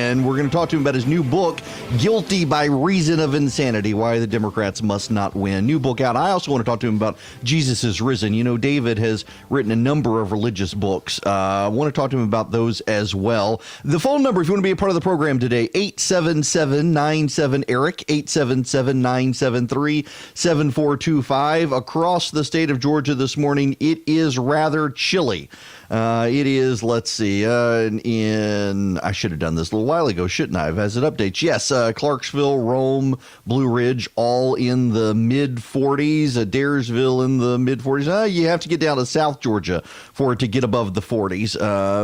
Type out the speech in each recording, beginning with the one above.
and we're going to talk to him about his new book, Guilty by Reason of Insanity, Why the Democrats Must Not Win. New book out. I also want to talk to him about Jesus is Risen. You know, David has written a number of religious books. I want to talk to him about those as well. The phone number, if you want to be a part of the program today, 877-97-ERIC, 877-973-7425. Across the state of Georgia this morning, it is rather chilly. It is, let's see, I should have done this a little while ago, shouldn't I? As it updates, yes, Clarksville, Rome, Blue Ridge, all in the mid-40s, Daresville in the mid-40s. You have to get down to South Georgia for it to get above the 40s.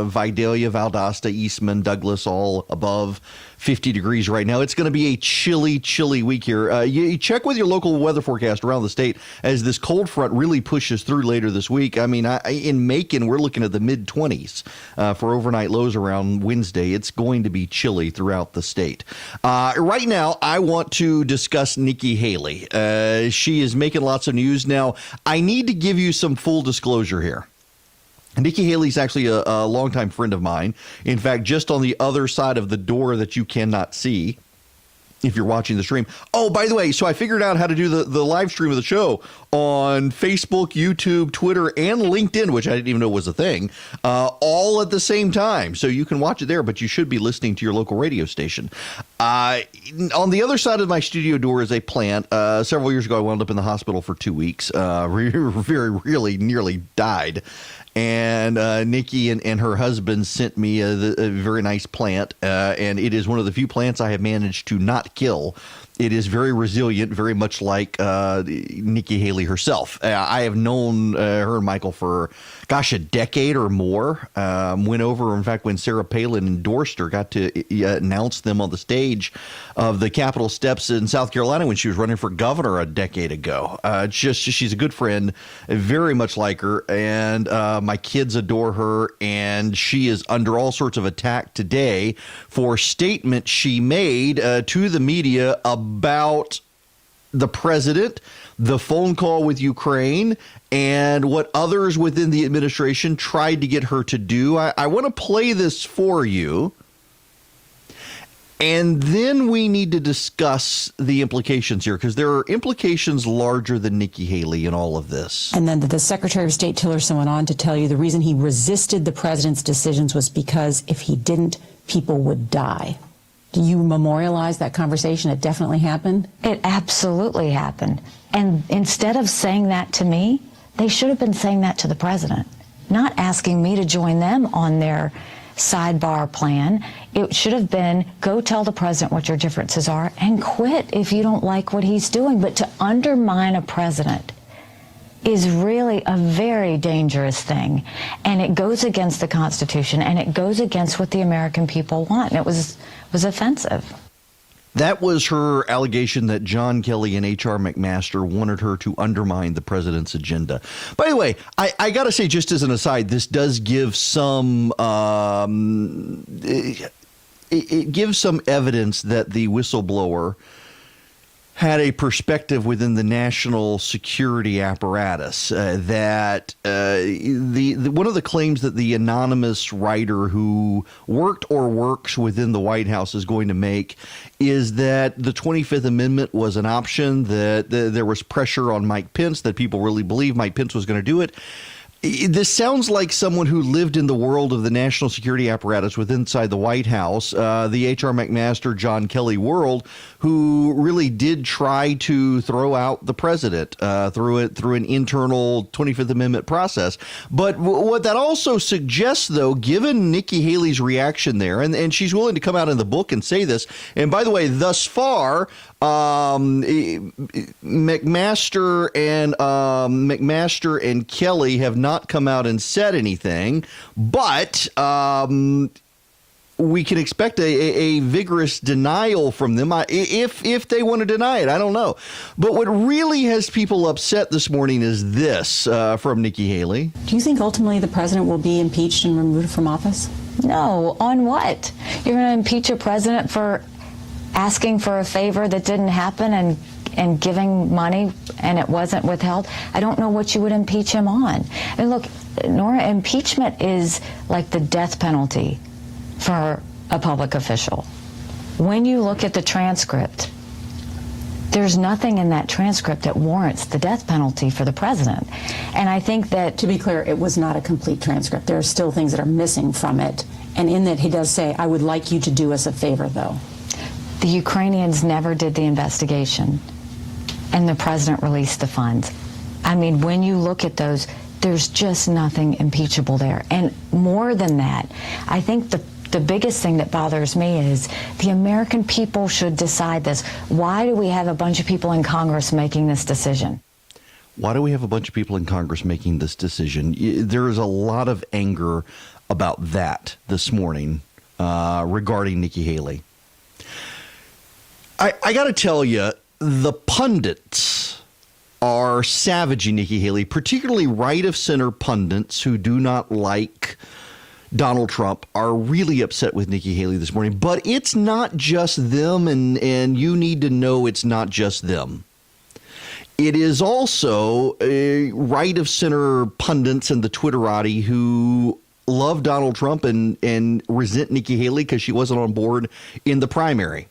Vidalia, Valdosta, Eastman, Douglas, all above 50 degrees right now. It's going to be a chilly, chilly week here. You check with your local weather forecast around the state as this cold front really pushes through later this week. I mean, in Macon, we're looking at the mid-20s for overnight lows around Wednesday. It's going to be chilly throughout the state. Right now, I want to discuss Nikki Haley. She is making lots of news. Now, I need to give you some full disclosure here. Nikki Haley's actually a longtime friend of mine. In fact, just on the other side of the door that you cannot see if you're watching the stream. Oh, by the way, so I figured out how to do the live stream of the show on Facebook, YouTube, Twitter, and LinkedIn, which I didn't even know was a thing, all at the same time. So you can watch it there, but you should be listening to your local radio station. On the other side of my studio door is a plant. Several years ago, I wound up in the hospital for 2 weeks. Really nearly died. And Nikki and her husband sent me a very nice plant, and it is one of the few plants I have managed to not kill. It is very resilient, very much like Nikki Haley herself. I have known her and Michael for, a decade or more. Went over, in fact, when Sarah Palin endorsed her, got to announce them on the stage of the Capitol steps in South Carolina when she was running for governor a decade ago. She's a good friend, very much like her, and my kids adore her, and she is under all sorts of attack today for statements she made to the media about the president, the phone call with Ukraine, and what others within the administration tried to get her to do. I want to play this for you, and then we need to discuss the implications here, because there are implications larger than Nikki Haley in all of this. And then the Secretary of State Tillerson went on to tell you the reason he resisted the president's decisions was because if he didn't, people would die. Do you memorialize that conversation? It definitely happened? It absolutely happened. And instead of saying that to me, they should have been saying that to the president, not asking me to join them on their sidebar plan. It should have been, go tell the president what your differences are and quit if you don't like what he's doing. But to undermine a president is really a very dangerous thing, and it goes against the Constitution, and it goes against what the American people want. And it was offensive. That was her allegation that John Kelly and H.R. McMaster wanted her to undermine the president's agenda. By the way, I got to say, just as an aside, this does give some it gives some evidence that the whistleblower had a perspective within the national security apparatus, that one of the claims that the anonymous writer who worked or works within the White House is going to make is that the 25th Amendment was an option, that there was pressure on Mike Pence, that people really believe Mike Pence was going to do it. This sounds like someone who lived in the world of the national security apparatus with inside the White House, the H.R. McMaster, John Kelly world, who really did try to throw out the president through an internal 25th Amendment process. But what that also suggests, though, given Nikki Haley's reaction there, and she's willing to come out in the book and say this, and by the way, thus far, McMaster and Kelly have not come out and said anything, but we can expect a vigorous denial from them if they want to deny it. I don't know. But what really has people upset this morning is this from Nikki Haley. Do you think ultimately the president will be impeached and removed from office? No. On what? You're going to impeach a president for asking for a favor that didn't happen and giving money and it wasn't withheld? I don't know what you would impeach him on. And look, Nora, impeachment is like the death penalty for a public official. When you look at the transcript, there's nothing in that transcript that warrants the death penalty for the president. And I think that... To be clear, it was not a complete transcript. There are still things that are missing from it. And in that, he does say, I would like you to do us a favor, though. The Ukrainians never did the investigation, and the president released the funds. I mean, when you look at those, there's just nothing impeachable there. And more than that, I think the biggest thing that bothers me is the American people should decide this. Why do we have a bunch of people in Congress making this decision? Why do we have a bunch of people in Congress making this decision? There is a lot of anger about that this morning regarding Nikki Haley. I got to tell you, the pundits are savaging Nikki Haley, particularly right-of-center pundits who do not like Donald Trump are really upset with Nikki Haley this morning. But it's not just them, and you need to know it's not just them. It is also right-of-center pundits and the Twitterati who love Donald Trump and resent Nikki Haley because she wasn't on board in the primary.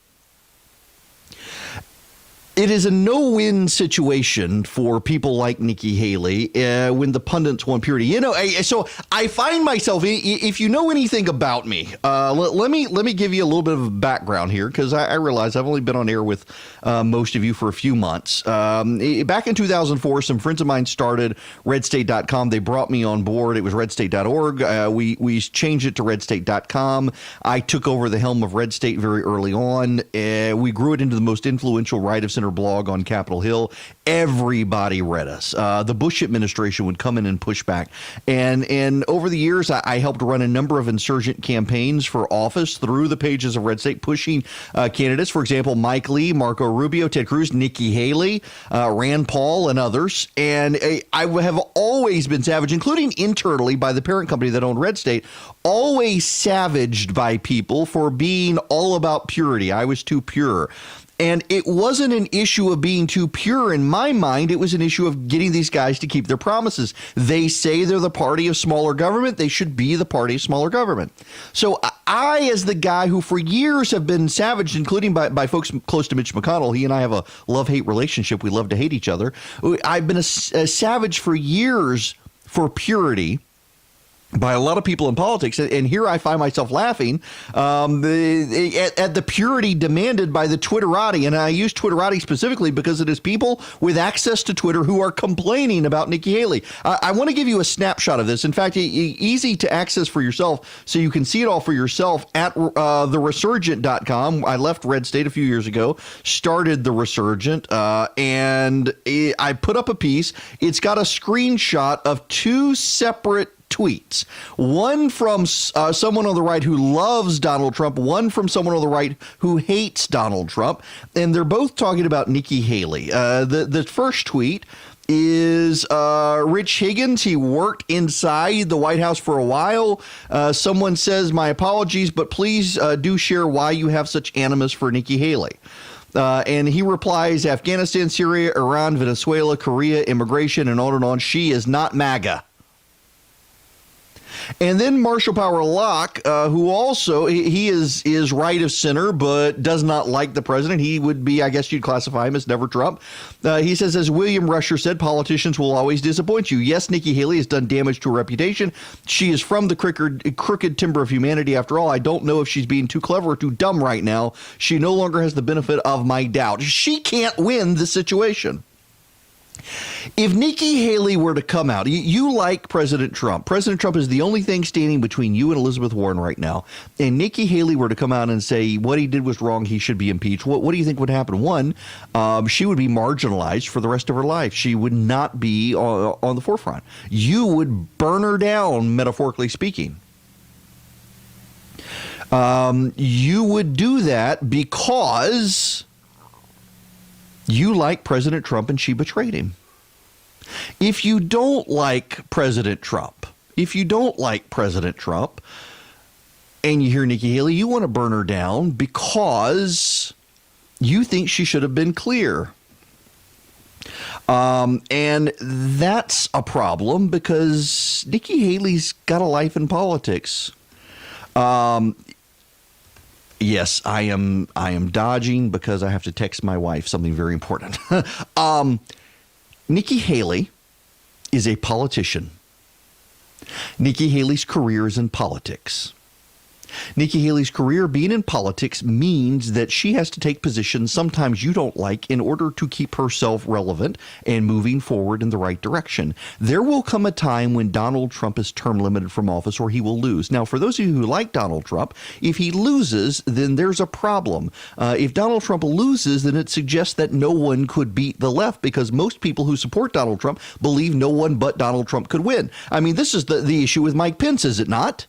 It is a no-win situation for people like Nikki Haley when the pundits want purity. You know, so I find myself, if you know anything about me, let me give you a little bit of background here, because I realize I've only been on air with most of you for a few months. Back in 2004, some friends of mine started redstate.com. They brought me on board. It was redstate.org. We changed it to redstate.com. I took over the helm of Red State very early on. We grew it into the most influential right-of-center blog on Capitol Hill. Everybody read us. The Bush administration would come in and push back. And over the years, I helped run a number of insurgent campaigns for office through the pages of Red State, pushing candidates. For example, Mike Lee, Marco Rubio, Ted Cruz, Nikki Haley, Rand Paul, and others. And I have always been savaged, including internally by the parent company that owned Red State, always savaged by people for being all about purity. I was too pure. And it wasn't an issue of being too pure in my mind. It was an issue of getting these guys to keep their promises. They say they're the party of smaller government. They should be the party of smaller government. So I, as the guy who for years have been savaged, including by folks close to Mitch McConnell, he and I have a love-hate relationship. We love to hate each other. I've been a savage for years for purity by a lot of people in politics, and here I find myself laughing at the purity demanded by the Twitterati, and I use Twitterati specifically because it is people with access to Twitter who are complaining about Nikki Haley. I want to give you a snapshot of this. In fact, easy to access for yourself, so you can see it all for yourself at theresurgent.com. I left Red State a few years ago, started The Resurgent, and I put up a piece. It's got a screenshot of two separate tweets, one from someone on the right who loves Donald Trump, one from someone on the right who hates Donald Trump, and they're both talking about Nikki Haley. The first tweet is Rich Higgins. He worked inside the White House for a while. Someone says, my apologies, but please do share why you have such animus for Nikki Haley. And he replies, Afghanistan, Syria, Iran, Venezuela, Korea, immigration, and on. She is not MAGA. And then Marshall Power Locke, who also, he is right of center, but does not like the president. He would be, I guess you'd classify him as never Trump. He says, as William Rusher said, politicians will always disappoint you. Yes, Nikki Haley has done damage to her reputation. She is from the crooked timber of humanity. After all, I don't know if she's being too clever or too dumb right now. She no longer has the benefit of my doubt. She can't win the situation. If Nikki Haley were to come out, you like President Trump. President Trump is the only thing standing between you and Elizabeth Warren right now. And Nikki Haley were to come out and say what he did was wrong, he should be impeached. What do you think would happen? One, she would be marginalized for the rest of her life. She would not be on the forefront. You would burn her down, metaphorically speaking. You would do that because you like President Trump and she betrayed him. If you don't like President Trump, and you hear Nikki Haley, you want to burn her down because you think she should have been clear. And that's a problem because Nikki Haley's got a life in politics. Yes, I am dodging because I have to text my wife something very important. Nikki Haley is a politician. Nikki Haley's career is in politics. Nikki Haley's career being in politics means that she has to take positions sometimes you don't like in order to keep herself relevant and moving forward in the right direction. There will come a time when Donald Trump is term limited from office or he will lose. Now, for those of you who like Donald Trump, if he loses, then there's a problem. If Donald Trump loses, then it suggests that no one could beat the left because most people who support Donald Trump believe no one but Donald Trump could win. I mean, this is the issue with Mike Pence, is it not?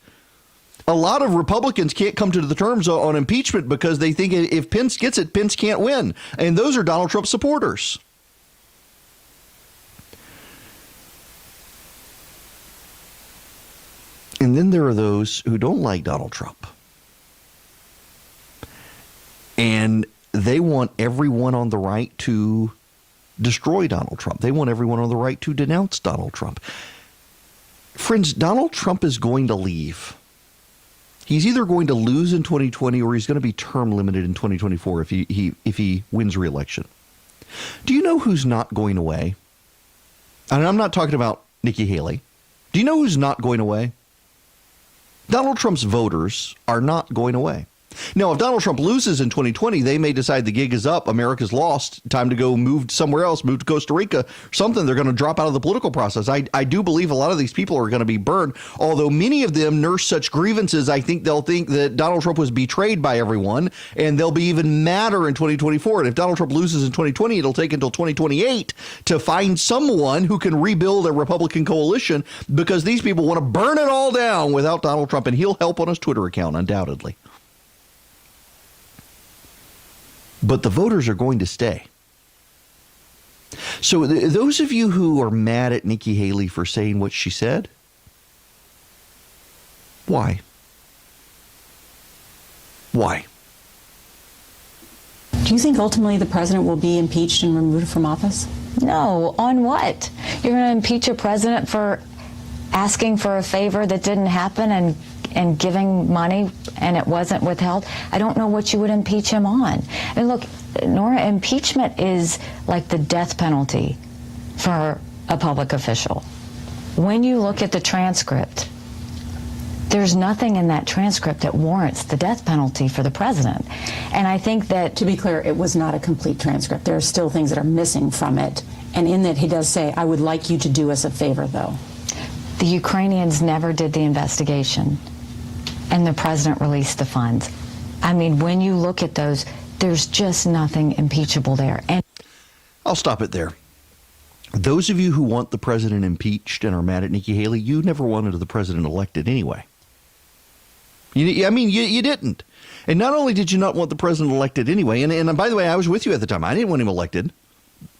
A lot of Republicans can't come to the terms on impeachment because they think if Pence gets it, Pence can't win. And those are Donald Trump supporters. And then there are those who don't like Donald Trump. And they want everyone on the right to destroy Donald Trump. They want everyone on the right to denounce Donald Trump. Friends, Donald Trump is going to leave. He's either going to lose in 2020 or he's going to be term limited in 2024 if he wins re-election. Do you know who's not going away? And I'm not talking about Nikki Haley. Do you know who's not going away? Donald Trump's voters are not going away. Now, if Donald Trump loses in 2020, they may decide the gig is up, America's lost, time to go move somewhere else, move to Costa Rica, something. They're going to drop out of the political process. I do believe a lot of these people are going to be burned, although many of them nurse such grievances, I think they'll think that Donald Trump was betrayed by everyone, and they'll be even madder in 2024. And if Donald Trump loses in 2020, it'll take until 2028 to find someone who can rebuild a Republican coalition because these people want to burn it all down without Donald Trump, and he'll help on his Twitter account, undoubtedly. But the voters are going to stay. So those of you who are mad at Nikki Haley for saying what she said, why? Why? Do you think ultimately the president will be impeached and removed from office? No. On what? You're going to impeach a president for asking for a favor that didn't happen and giving money and it wasn't withheld? I don't know what you would impeach him on. I mean, look, Nora, impeachment is like the death penalty for a public official. When you look at the transcript, there's nothing in that transcript that warrants the death penalty for the president. And I think that, to be clear, it was not a complete transcript. There are still things that are missing from it. And in that he does say, I would like you to do us a favor, though. the Ukrainians never did the investigation. And the president released the funds. I mean, when you look at those, there's just nothing impeachable there. And I'll stop it there. Those of you who want the president impeached and are mad at Nikki Haley, you never wanted the president elected anyway. You didn't. And not only did you not want the president elected anyway, and by the way, I was with you at the time. I didn't want him elected.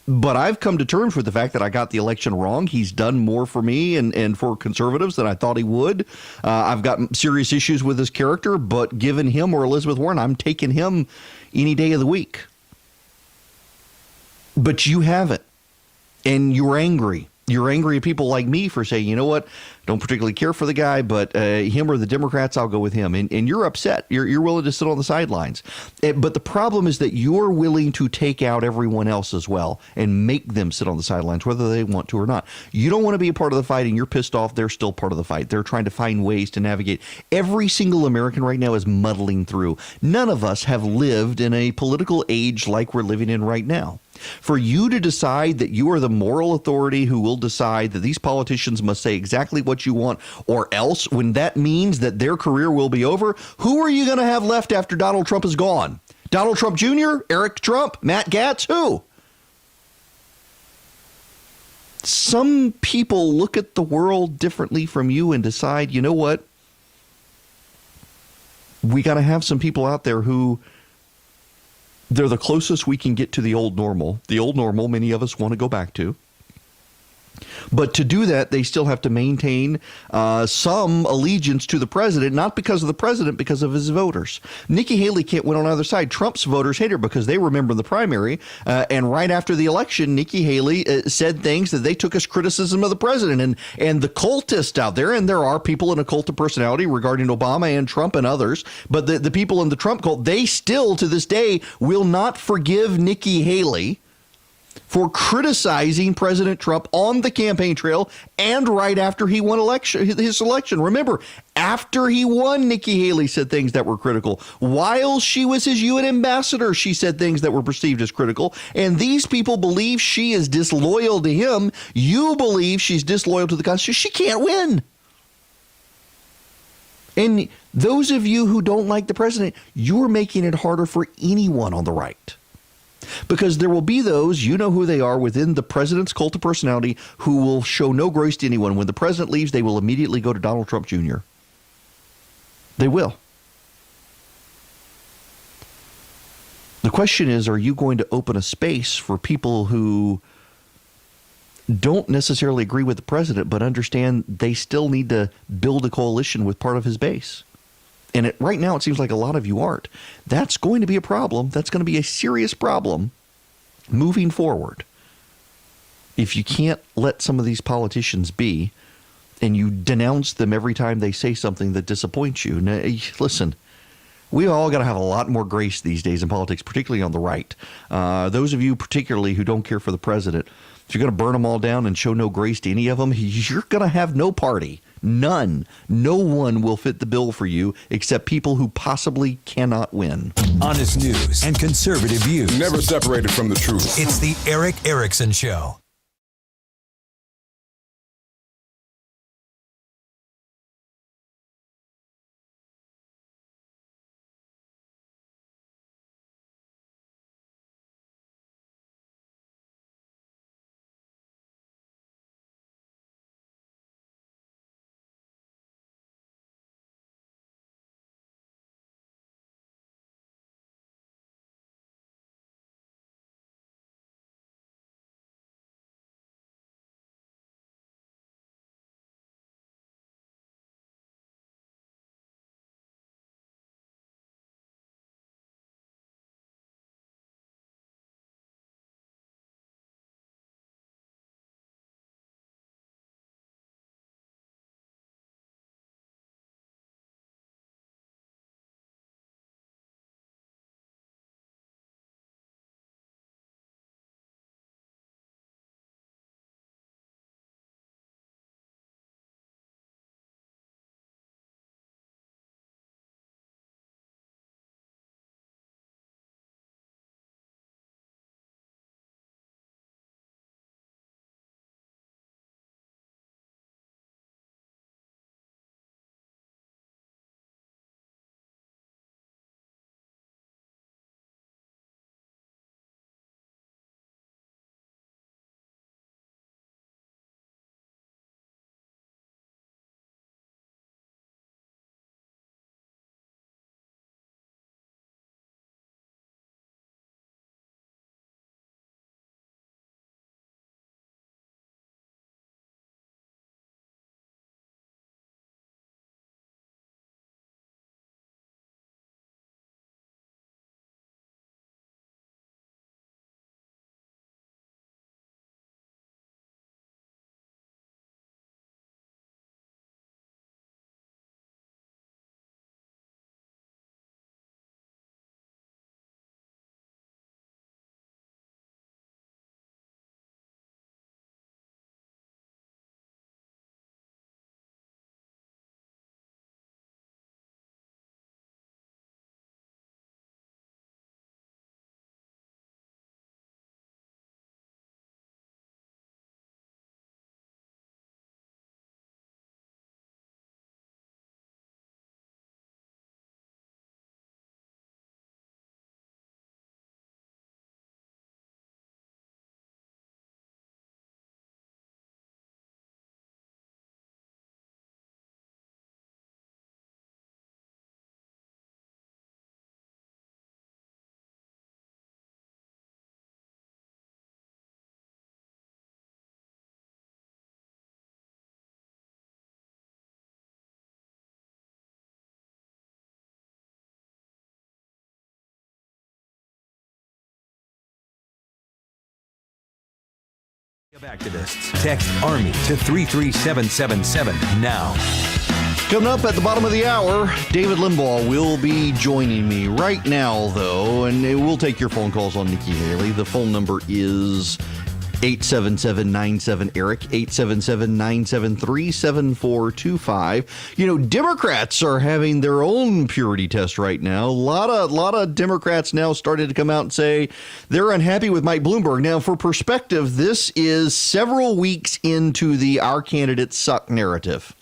But I've come to terms with the fact that I got the election wrong. He's done more for me and for conservatives than I thought he would. I've got serious issues with his character, but given him or Elizabeth Warren, I'm taking him any day of the week. But you haven't. And you're angry. You're angry at people like me for saying, you know what, don't particularly care for the guy, but him or the Democrats, I'll go with him. And you're upset. You're willing to sit on the sidelines. But the problem is that you're willing to take out everyone else as well and make them sit on the sidelines, whether they want to or not. You don't want to be a part of the fight, and you're pissed off. They're still part of the fight. They're trying to find ways to navigate. Every single American right now is muddling through. None of us have lived in a political age like we're living in right now. For you to decide that you are the moral authority who will decide that these politicians must say exactly what you want or else, when that means that their career will be over, who are you going to have left after Donald Trump is gone? Donald Trump Jr., Eric Trump, Matt Gaetz, who? Some people look at the world differently from you and decide, you know what? We got to have some people out there who they're the closest we can get to the old normal. The old normal many of us want to go back to. But to do that, they still have to maintain some allegiance to the president, not because of the president, because of his voters. Nikki Haley can't win on either side. Trump's voters hate her because they remember the primary. And right after the election, Nikki Haley said things that they took as criticism of the president. And the cultists out there, and there are people in a cult of personality regarding Obama and Trump and others, but the people in the Trump cult, they still to this day will not forgive Nikki Haley for criticizing President Trump on the campaign trail and right after he won his election. Remember, after he won, Nikki Haley said things that were critical. While she was his UN ambassador, she said things that were perceived as critical. And these people believe she is disloyal to him. You believe she's disloyal to the Constitution. She can't win. And those of you who don't like the president, you're making it harder for anyone on the right. Because there will be those, you know who they are, within the president's cult of personality who will show no grace to anyone. When the president leaves, they will immediately go to Donald Trump Jr. They will. The question is, are you going to open a space for people who don't necessarily agree with the president, but understand they still need to build a coalition with part of his base? And right now, it seems like a lot of you aren't. That's going to be a problem. That's going to be a serious problem moving forward. If you can't let some of these politicians be, and you denounce them every time they say something that disappoints you. Now, listen, we all got to have a lot more grace these days in politics, particularly on the right. Those of you particularly who don't care for the president, if you're going to burn them all down and show no grace to any of them, you're going to have no party. None. No one will fit the bill for you except people who possibly cannot win. Honest news and conservative views. Never separated from the truth. It's the Erick Erickson Show. Activists. Text ARMY to 33777 now. Coming up at the bottom of the hour, David Limbaugh will be joining me right now, though, and we'll take your phone calls on Nikki Haley. The phone number is 877-97-ERIC, 877-973-7425. You know, Democrats are having their own purity test right now. A lot of Democrats now started to come out and say they're unhappy with Mike Bloomberg. Now, for perspective, this is several weeks into the "our candidates suck" narrative.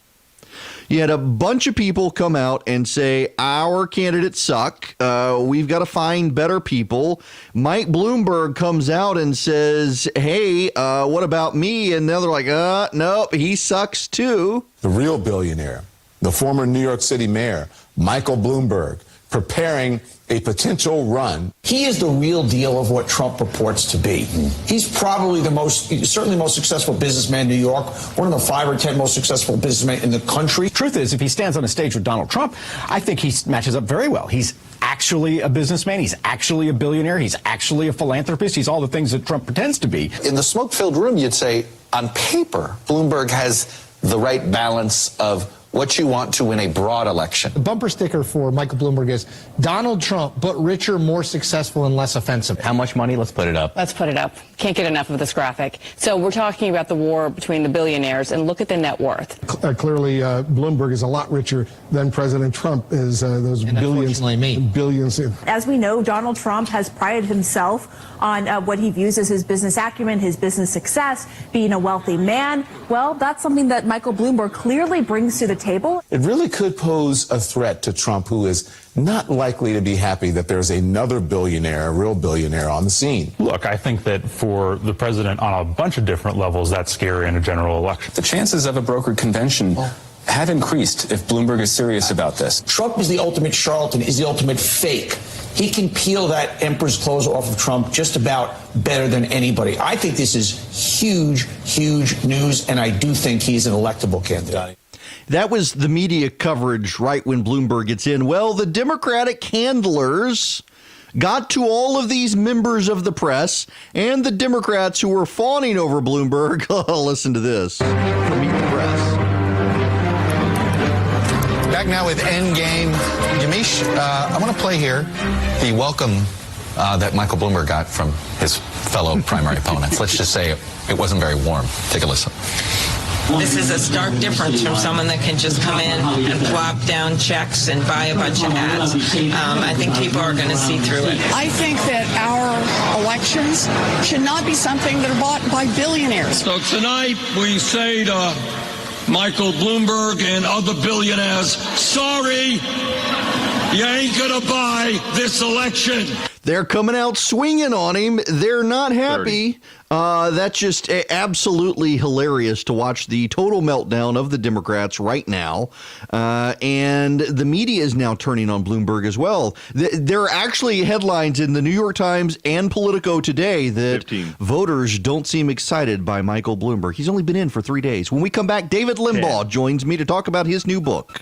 You had a bunch of people come out and say, our candidates suck. We've got to find better people. Mike Bloomberg comes out and says, hey, what about me? And now they're like, nope, he sucks too. The real billionaire, the former New York City mayor, Michael Bloomberg, preparing a potential run. He is the real deal of what Trump purports to be. He's probably certainly the most successful businessman in New York, one of the 5 or 10 most successful businessmen in the country. Truth is, if he stands on a stage with Donald Trump, I think he matches up very well. He's actually a businessman. He's actually a billionaire. He's actually a philanthropist. He's all the things that Trump pretends to be. In the smoke-filled room, you'd say, on paper, Bloomberg has the right balance of what you want to win a broad election. The bumper sticker for Michael Bloomberg is Donald Trump, but richer, more successful, and less offensive. How much money? Let's put it up. Let's put it up. Can't get enough of this graphic. So we're talking about the war between the billionaires, and look at the net worth. Clearly, Bloomberg is a lot richer than President Trump is. Those billions. As we know, Donald Trump has prided himself on what he views as his business acumen, his business success, being a wealthy man. Well, that's something that Michael Bloomberg clearly brings to the table. It really could pose a threat to Trump, who is not likely to be happy that there's another billionaire, a real billionaire, on the scene. Look, I think that for the president on a bunch of different levels, that's scary in a general election. The chances of a brokered convention have increased if Bloomberg is serious about this. Trump is the ultimate charlatan, is the ultimate fake. He can peel that emperor's clothes off of Trump just about better than anybody. I think this is huge, huge news, and I do think he's an electable candidate. That was the media coverage right when Bloomberg gets in. Well, the Democratic handlers got to all of these members of the press and the Democrats who were fawning over Bloomberg. Listen to this from Meet the Press. Back now with Endgame. Yamish, I want to play here the welcome that Michael Bloomberg got from his fellow primary opponents. Let's just say it wasn't very warm. Take a listen. This is a stark difference from someone that can just come in and plop down checks and buy a bunch of ads. I think people are going to see through it. I think that our elections should not be something that are bought by billionaires. So tonight we say to Michael Bloomberg and other billionaires, sorry, you ain't going to buy this election. They're coming out swinging on him. They're not happy. That's just absolutely hilarious to watch the total meltdown of the Democrats right now. And the media is now turning on Bloomberg as well. There are actually headlines in the New York Times and Politico today that voters don't seem excited by Michael Bloomberg. He's only been in for 3 days. When we come back, David Limbaugh joins me to talk about his new book.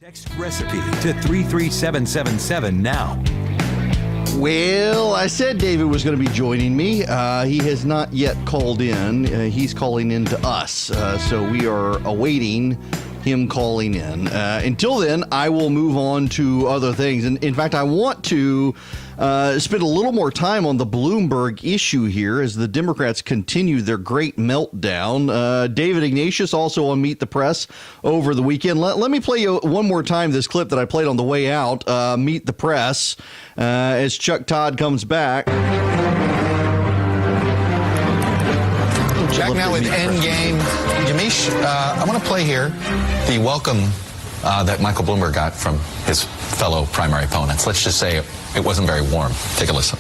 Text recipe to 33777 now. Well, I said David was going to be joining me. He has not yet called in. He's calling in to us. So we are awaiting him calling in. Until then, I will move on to other things. And in fact, I want to spend a little more time on the Bloomberg issue here as the Democrats continue their great meltdown. David Ignatius also on Meet the Press over the weekend. Let me play you one more time this clip that I played on the way out. Meet the Press as Chuck Todd comes back. Back now with Endgame. Yamish, I want to play here the welcome that Michael Bloomberg got from his fellow primary opponents. Let's just say it wasn't very warm. Take a listen.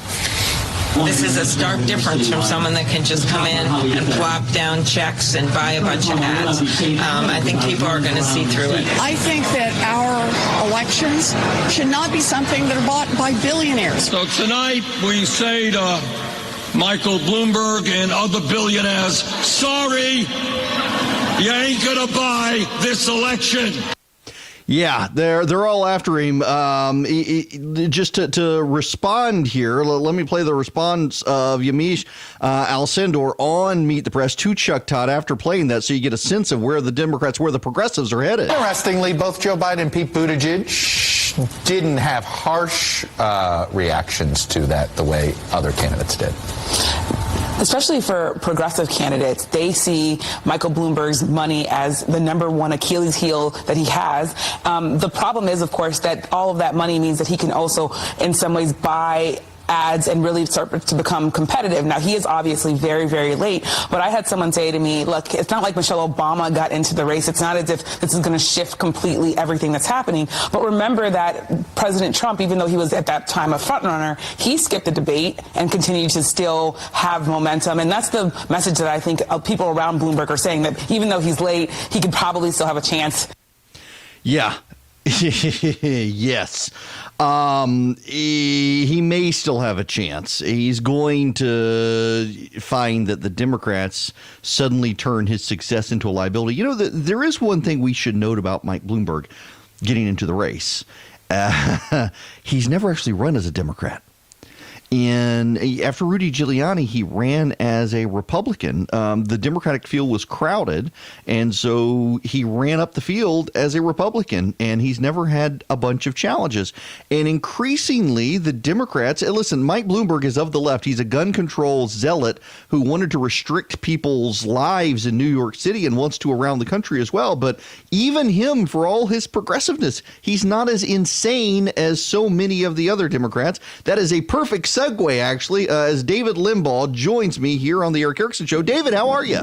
This is a stark difference from someone that can just come in and plop down checks and buy a bunch of ads. I think people are going to see through it. I think that our elections should not be something that are bought by billionaires. So tonight we say to Michael Bloomberg and other billionaires, sorry, you ain't going to buy this election. Yeah, they're all after him. Just to respond here, let me play the response of Yamish Alcindor on Meet the Press to Chuck Todd after playing that, so you get a sense of where the Democrats, where the progressives are headed. Interestingly, both Joe Biden and Pete Buttigieg didn't have harsh reactions to that the way other candidates did. Especially for progressive candidates, they see Michael Bloomberg's money as the number one Achilles heel that he has. The problem is, of course, that all of that money means that he can also, in some ways, buy ads and really start to become competitive. Now, he is obviously very, very late, but I had someone say to me, look, it's not like Michelle Obama got into the race. It's not as if this is going to shift completely everything that's happening. But remember that President Trump, even though he was at that time a frontrunner, he skipped the debate and continued to still have momentum. And that's the message that I think people around Bloomberg are saying, that even though he's late, he could probably still have a chance. Yeah. Yes. He may still have a chance. He's going to find that the Democrats suddenly turn his success into a liability. You know, there is one thing we should note about Mike Bloomberg getting into the race. He's never actually run as a Democrat. And after Rudy Giuliani, he ran as a Republican. The Democratic field was crowded, and so he ran up the field as a Republican, and he's never had a bunch of challenges. And increasingly, the Democrats, and listen, Mike Bloomberg is of the left. He's a gun control zealot who wanted to restrict people's lives in New York City and wants to around the country as well. But even him, for all his progressiveness, he's not as insane as so many of the other Democrats. That is a perfect segue, actually, as David Limbaugh joins me here on the Erick Erickson Show. David, how are you?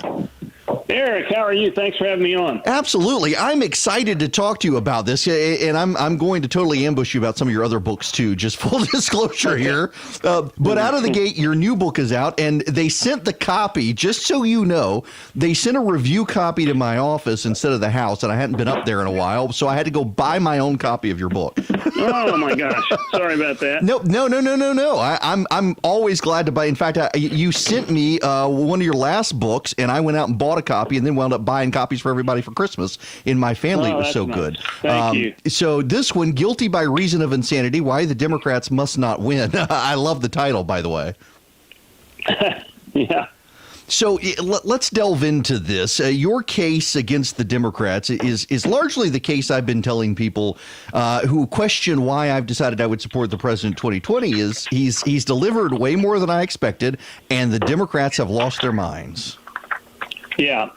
Eric, how are you? Thanks for having me on. Absolutely. I'm excited to talk to you about this, and I'm going to totally ambush you about some of your other books, too, just full disclosure here. But out of the gate, your new book is out, and they sent the copy, just so you know, they sent a review copy to my office instead of the house, and I hadn't been up there in a while, so I had to go buy my own copy of your book. Oh, my gosh. Sorry about that. No. I'm always glad to buy. In fact, you sent me one of your last books, and I went out and bought a copy and then wound up buying copies for everybody for Christmas in my family. It was so nice. good. Thank you. So this one, Guilty by Reason of Insanity, Why the Democrats Must Not Win. I love the title, by the way. Yeah. So let's delve into this. Your case against the Democrats is largely the case I've been telling people who question why I've decided I would support the president in 2020 is he's delivered way more than I expected, and the Democrats have lost their minds. Yeah.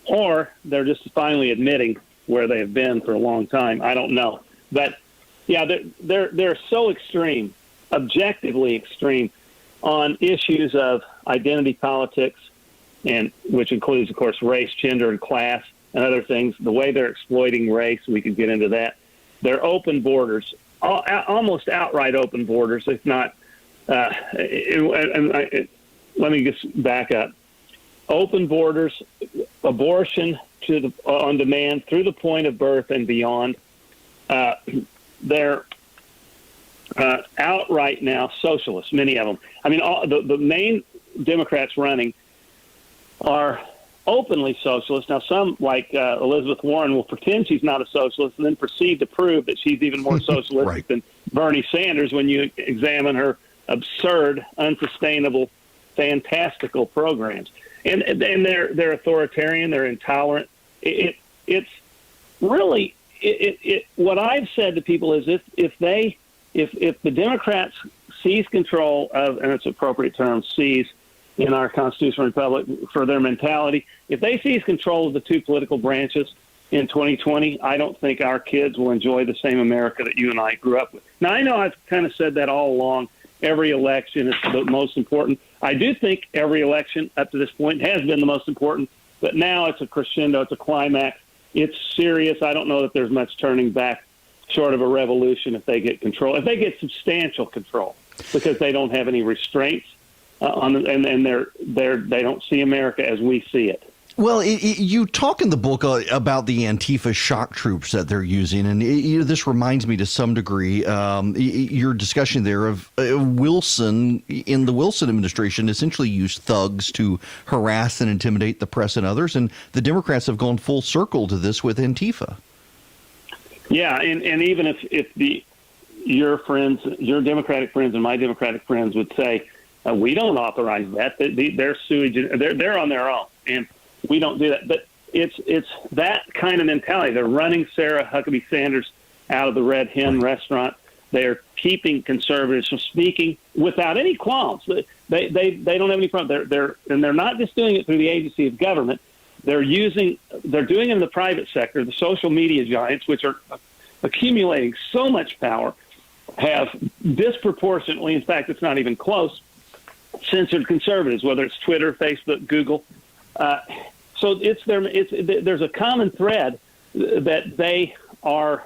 Or they're just finally admitting where they have been for a long time. I don't know. But, yeah, they're so extreme, objectively extreme, on issues of identity politics, and which includes, of course, race, gender, and class, and other things. The way they're exploiting race, we could get into that. They're open borders, almost outright open borders, if not. Let me just back up. Open borders, abortion on demand through the point of birth and beyond. They're outright now socialists, many of them. I mean, the main Democrats running are openly socialist. Now, some, like Elizabeth Warren, will pretend she's not a socialist and then proceed to prove that she's even more socialistic than Bernie Sanders when you examine her absurd, unsustainable, fantastical programs. And they're authoritarian, they're intolerant. It's really what I've said to people is if the Democrats seize control of, and it's an appropriate term, seize in our constitutional republic for their mentality, if they seize control of the two political branches in 2020, I don't think our kids will enjoy the same America that you and I grew up with. Now, I know I've kind of said that all along. Every election is the most important. I do think every election up to this point has been the most important, but now it's a crescendo, it's a climax. It's serious. I don't know that there's much turning back short of a revolution if they get control, if they get substantial control, because they don't have any restraints on, and they don't see America as we see it. Well, you talk in the book about the Antifa shock troops that they're using, and this reminds me to some degree your discussion there of Wilson in the Wilson administration essentially used thugs to harass and intimidate the press and others, and the Democrats have gone full circle to this with Antifa. Yeah, and even if your friends, your Democratic friends, and my Democratic friends would say we don't authorize that, they're on their own, and we don't do that. But it's that kind of mentality. They're running Sarah Huckabee Sanders out of the Red Hen restaurant. They're keeping conservatives from speaking without any qualms. They don't have any problem. They're not just doing it through the agency of government. They're doing it in the private sector. The social media giants, which are accumulating so much power, have disproportionately, in fact, it's not even close, censored conservatives, whether it's Twitter, Facebook, Google. So there's a common thread that they are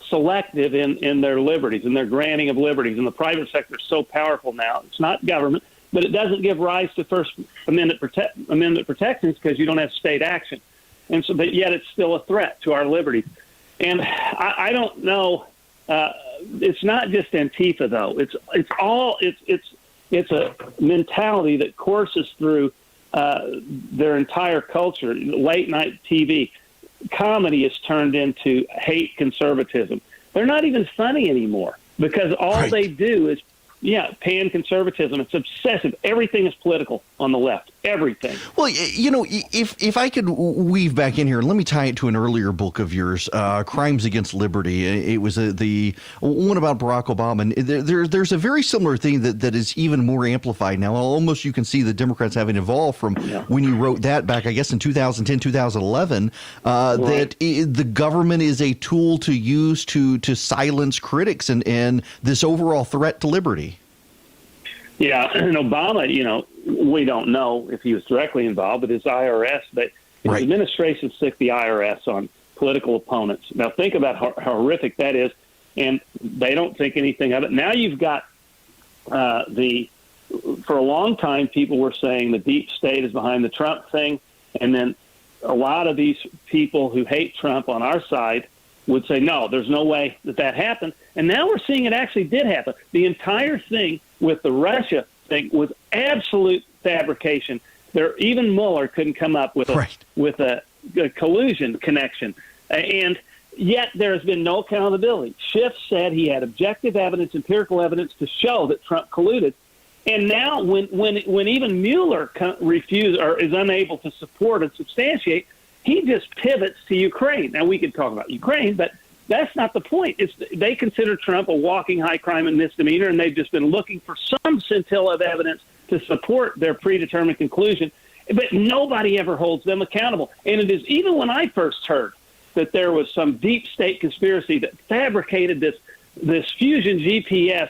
selective in their liberties and their granting of liberties. And the private sector is so powerful now. It's not government, but it doesn't give rise to First Amendment protections because you don't have state action. And so, but yet it's still a threat to our liberties. And I don't know. It's not just Antifa though. It's a mentality that courses through their entire culture. Late night TV, comedy is turned into hate conservatism. They're not even funny anymore because all they do is pan conservatism. It's obsessive. Everything is political on the left. Everything. Well, if I could weave back in here, let me tie it to an earlier book of yours, Crimes Against Liberty. It was the one about Barack Obama. And there's a very similar thing that is even more amplified now. Almost you can see the Democrats having evolved from when you wrote that back, I guess, in 2010, 2011, that the government is a tool to use to silence critics and this overall threat to liberty. Yeah, and Obama, we don't know if he was directly involved, but his IRS, his administration sicked the IRS on political opponents. Now, think about how horrific that is, and they don't think anything of it. Now you've got for a long time, people were saying the deep state is behind the Trump thing, and then a lot of these people who hate Trump on our side would say, no, there's no way that happened. And now we're seeing it actually did happen. The entire thing with the Russia thing was absolute fabrication. Even Mueller couldn't come up with a collusion connection. And yet there has been no accountability. Schiff said he had objective evidence, empirical evidence to show that Trump colluded. And now when even Mueller refused or is unable to support and substantiate, he just pivots to Ukraine. Now, we could talk about Ukraine, but that's not the point. They consider Trump a walking high crime and misdemeanor, and they've just been looking for some scintilla of evidence to support their predetermined conclusion. But nobody ever holds them accountable. And it is even when I first heard that there was some deep state conspiracy that fabricated this fusion GPS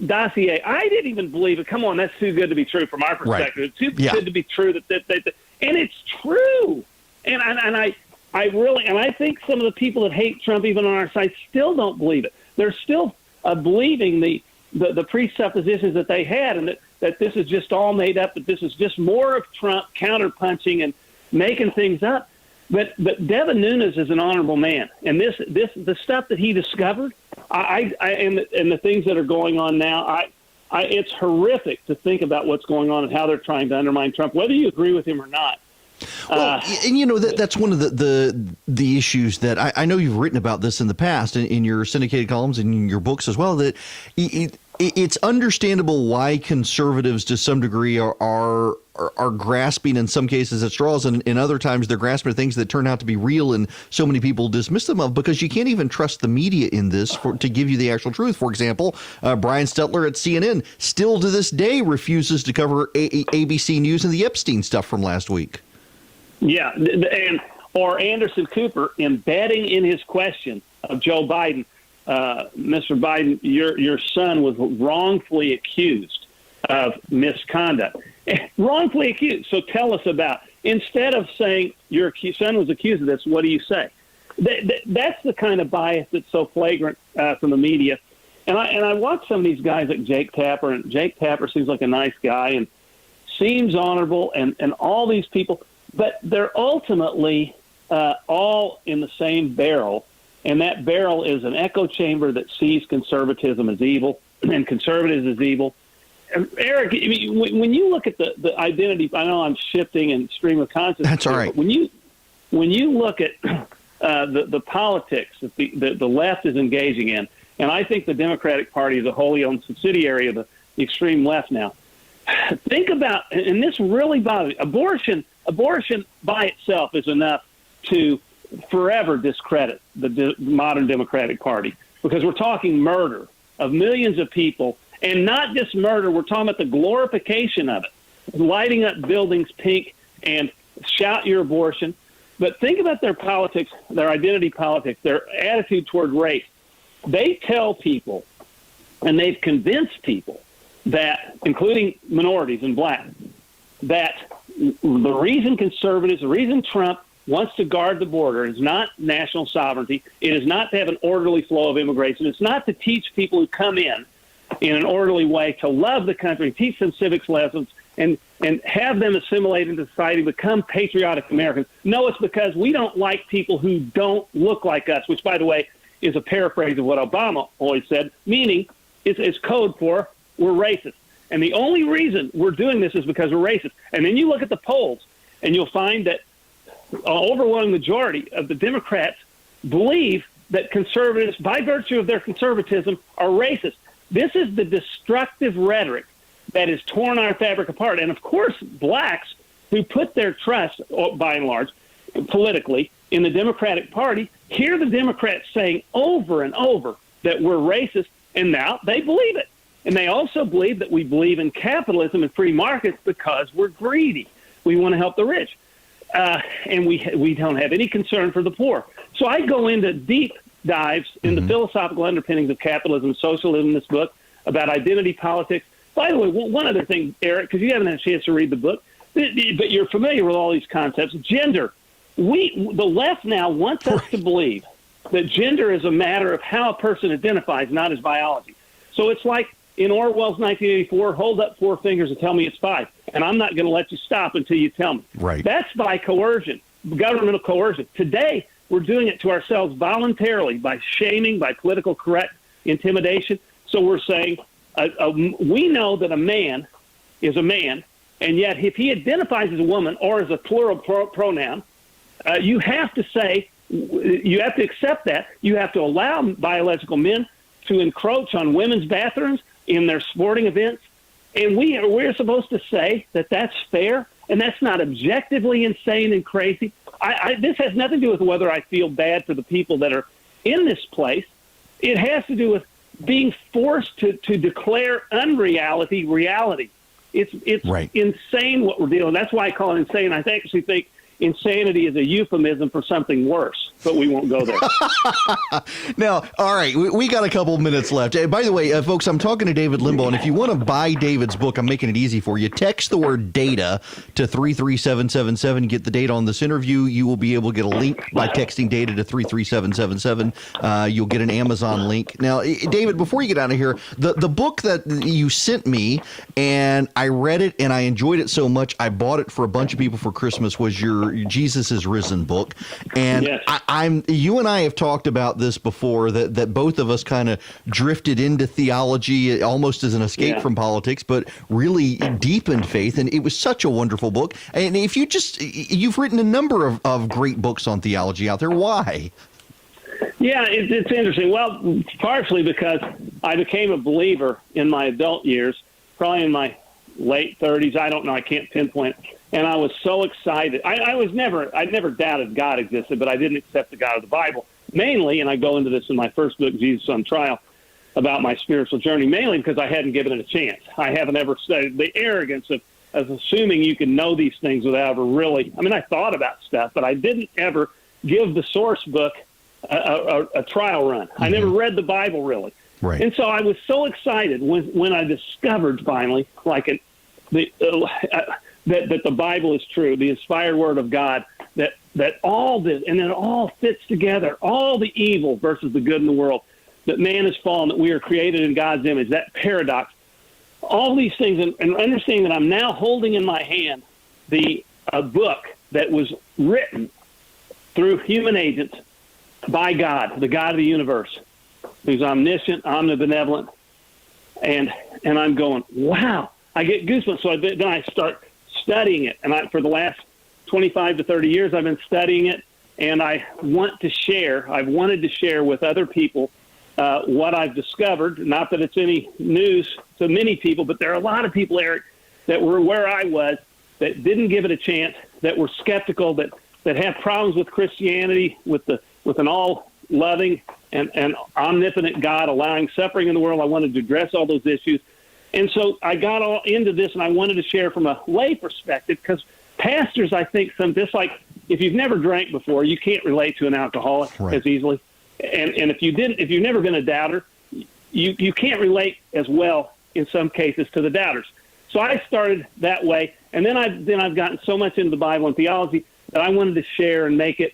dossier, I didn't even believe it. Come on, that's too good to be true from our perspective. It's too good to be true and it's true. And I think some of the people that hate Trump, even on our side, still don't believe it. They're still believing the presuppositions that they had, and that this is just all made up. That this is just more of Trump counterpunching and making things up. But Devin Nunes is an honorable man, and the stuff that he discovered, and the things that are going on now, it's horrific to think about what's going on and how they're trying to undermine Trump, whether you agree with him or not. Well, and that's one of the issues that I know you've written about this in the past in your syndicated columns and in your books as well, that it's understandable why conservatives to some degree are grasping in some cases at straws, and in other times they're grasping at things that turn out to be real and so many people dismiss them of, because you can't even trust the media in this to give you the actual truth. For example, Brian Stelter at CNN still to this day refuses to cover ABC News and the Epstein stuff from last week. Yeah, or Anderson Cooper embedding in his question of Joe Biden, Mr. Biden, your son was wrongfully accused of misconduct. Wrongfully accused. So tell us about. Instead of saying your son was accused of this, what do you say? That's the kind of bias that's so flagrant from the media. And I watch some of these guys like Jake Tapper, and Jake Tapper seems like a nice guy and seems honorable, and all these people. But they're ultimately all in the same barrel, and that barrel is an echo chamber that sees conservatism as evil and conservatives as evil. And Eric, I mean, when you look at the identity, I know I'm shifting and stream of consciousness. That's all right. But when you look at the politics that the left is engaging in, and I think the Democratic Party is a wholly owned subsidiary of the extreme left now. Think about, and this really bothers me, abortion by itself is enough to forever discredit the modern Democratic Party, because we're talking murder of millions of people, and not just murder, we're talking about the glorification of it, lighting up buildings pink and shout your abortion. But think about their politics, their identity politics, their attitude toward race. They tell people, and they've convinced people, that, including minorities and blacks, that the reason conservatives, the reason Trump wants to guard the border is not national sovereignty. It is not to have an orderly flow of immigration. It's not to teach people who come in an orderly way to love the country, teach them civics lessons, and have them assimilate into society, become patriotic Americans. No, it's because we don't like people who don't look like us, which, by the way, is a paraphrase of what Obama always said, meaning it's code for we're racist. And the only reason we're doing this is because we're racist. And then you look at the polls, and you'll find that an overwhelming majority of the Democrats believe that conservatives, by virtue of their conservatism, are racist. This is the destructive rhetoric that has torn our fabric apart. And, of course, blacks who put their trust, by and large, politically, in the Democratic Party, hear the Democrats saying over and over that we're racist, and now they believe it. And they also believe that we believe in capitalism and free markets because we're greedy. We want to help the rich. And we don't have any concern for the poor. So I go into deep dives in the philosophical underpinnings of capitalism and socialism in this book about identity politics. By the way, one other thing, Eric, because you haven't had a chance to read the book, but you're familiar with all these concepts. Gender. The left now wants us to believe that gender is a matter of how a person identifies, not his biology. So it's like in Orwell's 1984, hold up 4 fingers and tell me it's 5. And I'm not going to let you stop until you tell me. Right. That's by coercion, governmental coercion. Today, we're doing it to ourselves voluntarily by shaming, by political correct intimidation. So we're saying we know that a man is a man, and yet if he identifies as a woman or as a plural pronoun, you have to say, you have to accept that. You have to allow biological men to encroach on women's bathrooms in their sporting events. And we're supposed to say that that's fair, and that's not objectively insane and crazy. This has nothing to do with whether I feel bad for the people that are in this place. It has to do with being forced to declare unreality reality. It's right. Insane what we're dealing with. That's why I call it insane. I actually think insanity is a euphemism for something worse, but we won't go there. Now, all right, we got a couple minutes left. By the way, folks, I'm talking to David Limbaugh, and if you want to buy David's book, I'm making it easy for you. Text the word data to 33777. Get the data on this interview. You will be able to get a link by texting data to 33777. You'll get an Amazon link. Now, David, before you get out of here, the book that you sent me, and I read it, and I enjoyed it so much, I bought it for a bunch of people for Christmas, was your Jesus is Risen book, and Yes. you and I have talked about this before, that both of us kind of drifted into theology almost as an escape from politics, but really deepened faith, and it was such a wonderful book. And if you've written a number of great books on theology out there. Why? Yeah, it's interesting. Well, partially because I became a believer in my adult years, probably in my late 30s. I don't know. I can't pinpoint. And I was so excited. I never doubted God existed, but I didn't accept the God of the Bible. Mainly, and I go into this in my first book, Jesus on Trial, about my spiritual journey, mainly because I hadn't given it a chance. I haven't ever studied the arrogance of assuming you can know these things without ever really. I mean, I thought about stuff, but I didn't ever give the source book a trial run. I never read the Bible really. Right. And so I was so excited when I discovered finally, that the Bible is true, the inspired word of God, that all this, and it all fits together, all the evil versus the good in the world, that man is fallen, that we are created in God's image, that paradox, all these things, and understanding that I'm now holding in my hand a book that was written through human agents by God, the God of the universe, who's omniscient, omnibenevolent, and I'm going, wow, I get goosebumps. So then I start studying it, and for the last 25 to 30 years, I've been studying it, and I've wanted to share with other people what I've discovered. Not that it's any news to many people, but there are a lot of people, Eric, that were where I was, that didn't give it a chance, that were skeptical, that have problems with Christianity, with an all-loving and omnipotent God allowing suffering in the world. I wanted to address all those issues. And so I got all into this, and I wanted to share from a lay perspective, because pastors, I think, just like if you've never drank before, you can't relate to an alcoholic as easily. And if you've never been a doubter, you can't relate as well in some cases to the doubters. So I started that way, and then I've gotten so much into the Bible and theology that I wanted to share and make it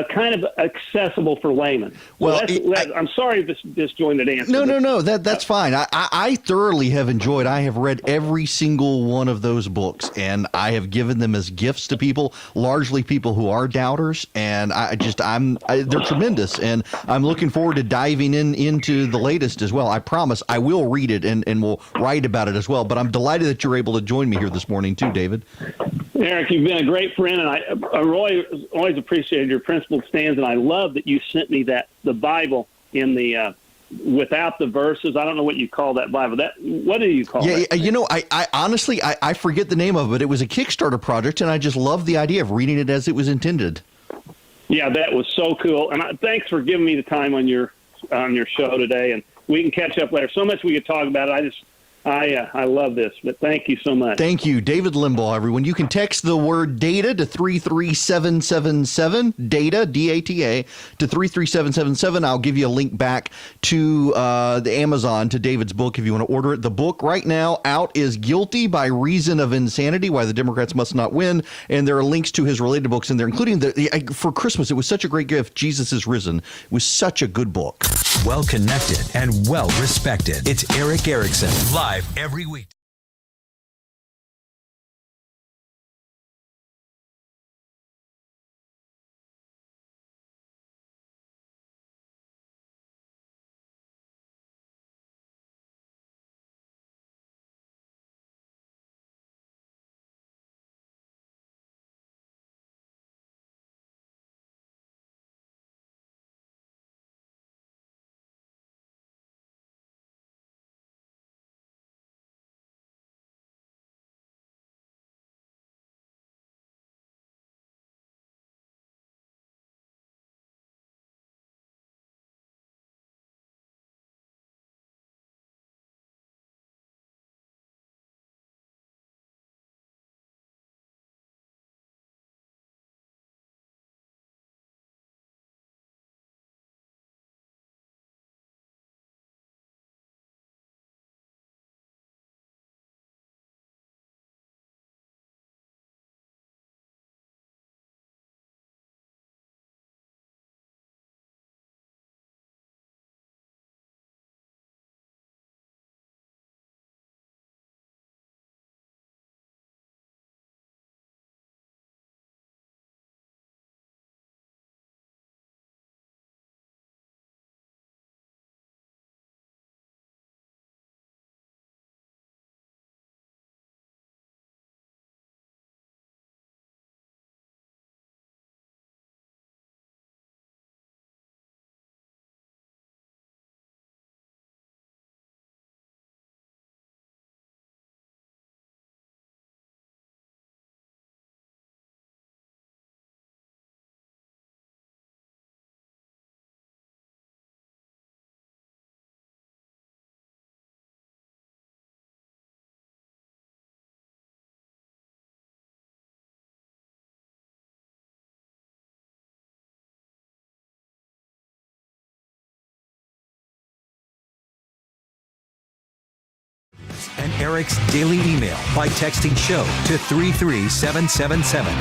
kind of accessible for laymen. Well, I'm sorry if this disjointed answer. No, that's fine. I thoroughly have enjoyed. I have read every single one of those books, and I have given them as gifts to people, largely people who are doubters, and they're tremendous, and I'm looking forward to diving into the latest as well. I promise I will read it and we'll write about it as well, but I'm delighted that you're able to join me here this morning too, David. Eric, you've been a great friend, and I really always appreciated your principled stands, and I love that you sent me the Bible in the without the verses. I don't know what you call that Bible. What do you call it? You know, I honestly I forget the name of it, but it was a Kickstarter project, and I just love the idea of reading it as it was intended. Yeah, that was so cool, and thanks for giving me the time on your show today, and we can catch up later. So much we could talk about it. I love this, but thank you so much. Thank you. David Limbaugh, everyone. You can text the word data to 33777, data, D-A-T-A, to 33777. I'll give you a link back to the Amazon, to David's book if you want to order it. The book right now out is Guilty by Reason of Insanity, Why the Democrats Must Not Win, and there are links to his related books in there, including for Christmas, it was such a great gift, Jesus is Risen. It was such a good book. Well connected and well respected. It's Erick Erickson, live every week. Erick's Daily Email by texting SHOW to 33777.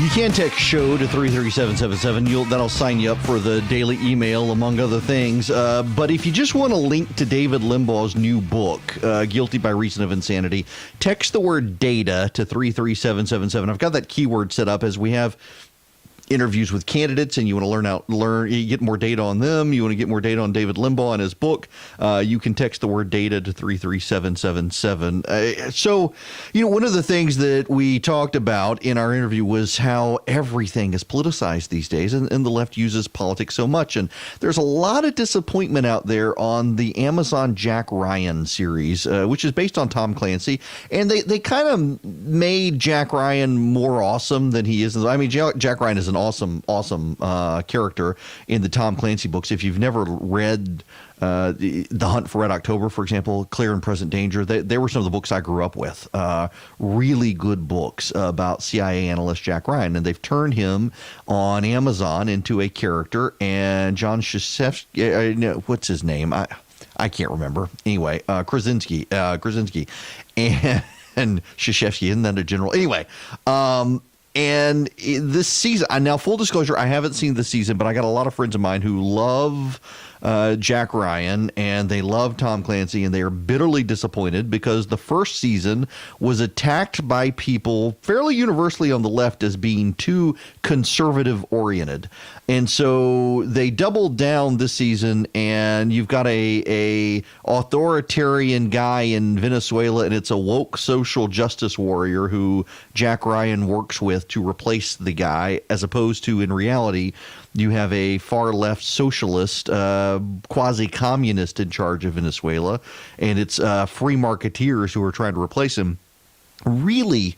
You can text SHOW to 33777. That'll sign you up for the daily email, among other things. But if you just want a link to David Limbaugh's new book, Guilty by Reason of Insanity, text the word data to 33777. I've got that keyword set up as we have interviews with candidates, and you want to you get more data on them, you want to get more data on David Limbaugh and his book, you can text the word data to 33777. So, one of the things that we talked about in our interview was how everything is politicized these days, and the left uses politics so much. And there's a lot of disappointment out there on the Amazon Jack Ryan series, which is based on Tom Clancy, and they kind of made Jack Ryan more awesome than he is. I mean, Jack Ryan is an awesome character in the Tom Clancy books. If you've never read The Hunt for Red October, for example, Clear and Present Danger, they were some of the books I grew up with. Really good books about CIA analyst Jack Ryan, and they've turned him on Amazon into a character. And John Kraszewski, what's his name? I can't remember. Anyway, Krasinski, and Kraszewski, isn't that a general? Anyway, and this season, now full disclosure, I haven't seen this season, but I got a lot of friends of mine who love Jack Ryan, and they love Tom Clancy, and they are bitterly disappointed because the first season was attacked by people fairly universally on the left as being too conservative oriented. And so they doubled down this season, and you've got a authoritarian guy in Venezuela, and it's a woke social justice warrior who Jack Ryan works with to replace the guy, as opposed to, in reality, you have a far-left socialist, quasi-communist in charge of Venezuela, and it's free marketeers who are trying to replace him. Really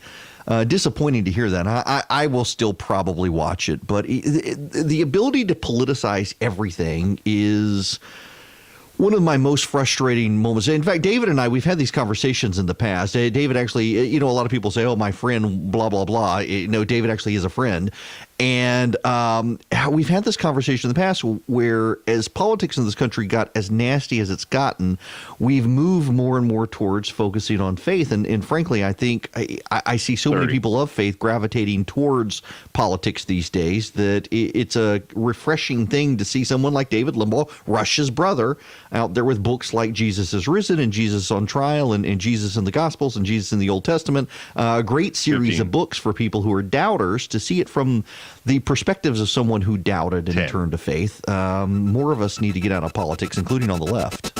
disappointing to hear that. I will still probably watch it, but the ability to politicize everything is one of my most frustrating moments. In fact, David and I, we've had these conversations in the past. David actually, a lot of people say, oh, my friend, blah, blah, blah. No, David actually is a friend. And we've had this conversation in the past where as politics in this country got as nasty as it's gotten, we've moved more and more towards focusing on faith. And frankly, I think I see so many people of faith gravitating towards politics these days that it's a refreshing thing to see someone like David Limbaugh, Rush's brother, out there with books like Jesus is Risen and Jesus on Trial and Jesus in the Gospels and Jesus in the Old Testament. A great series of books for people who are doubters to see it from the perspectives of someone who doubted and turned to faith. More of us need to get out of politics, including on the left.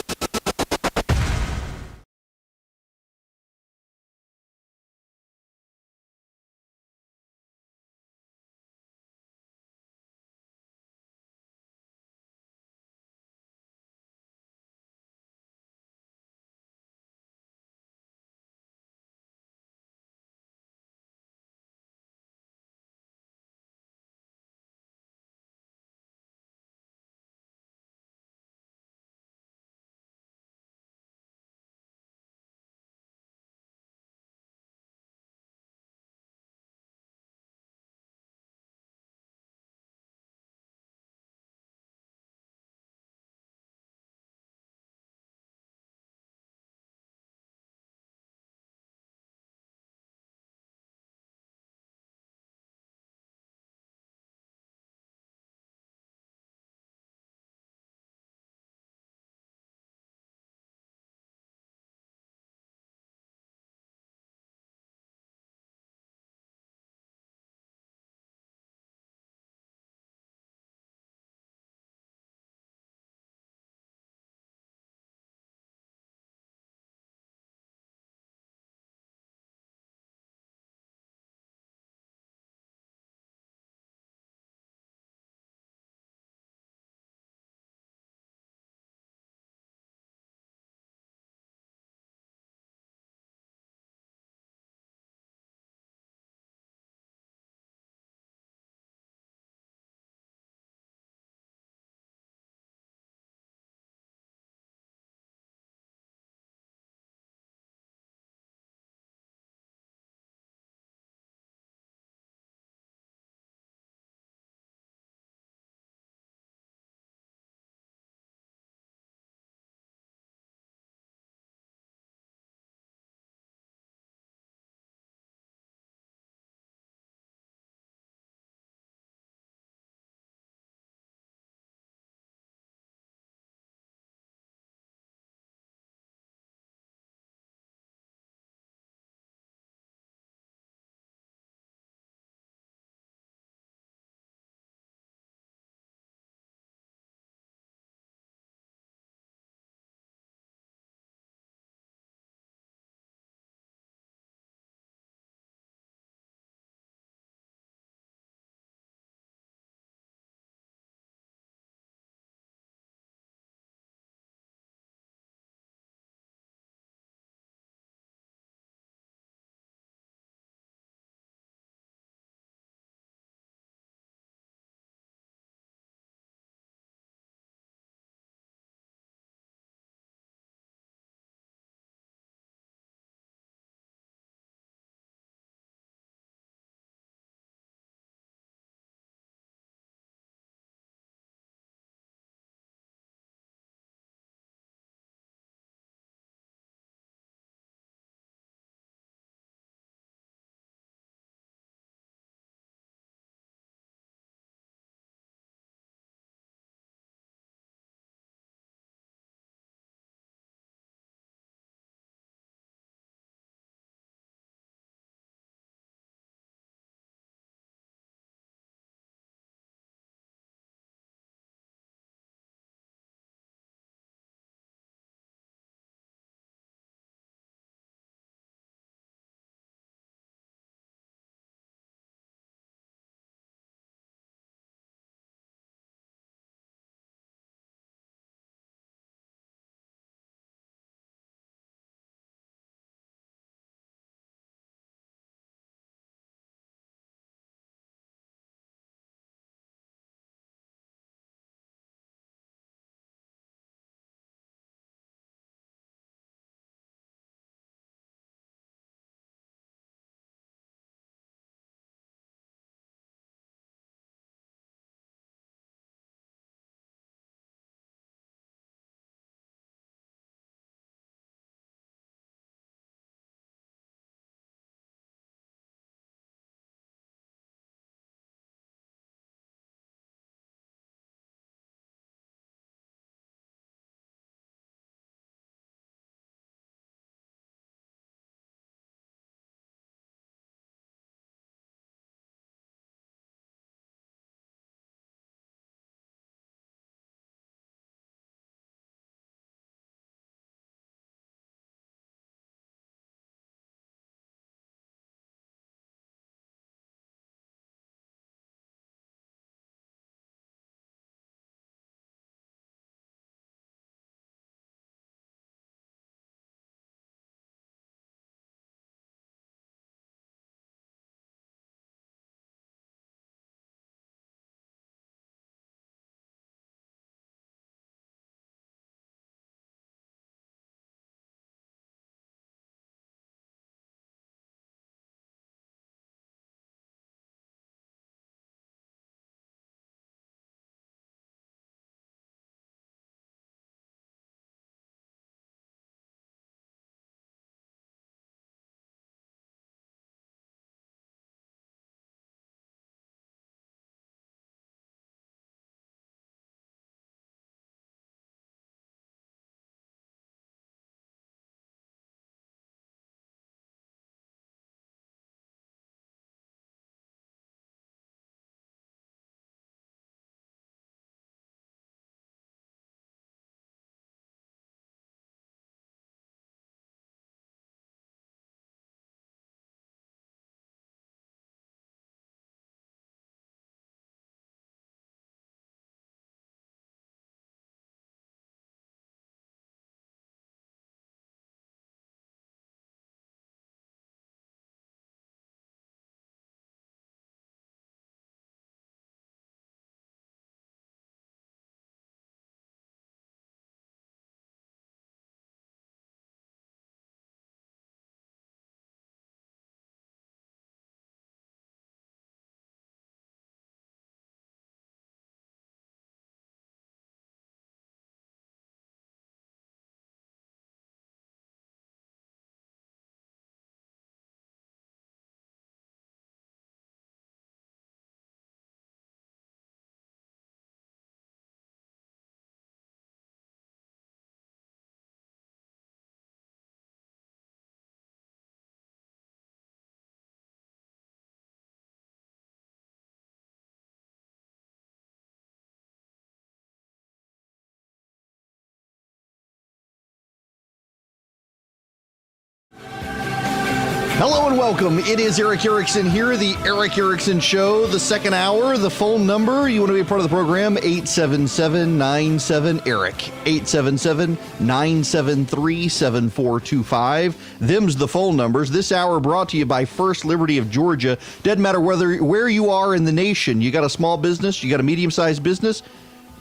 Hello and welcome. It is Erick Erickson here, the Erick Erickson Show, the second hour. The phone number, you want to be a part of the program, 877-97-ERIC, 877-973-7425. Them's the phone numbers. This hour brought to you by First Liberty of Georgia. Doesn't matter where you are in the nation. You got a small business, you got a medium-sized business,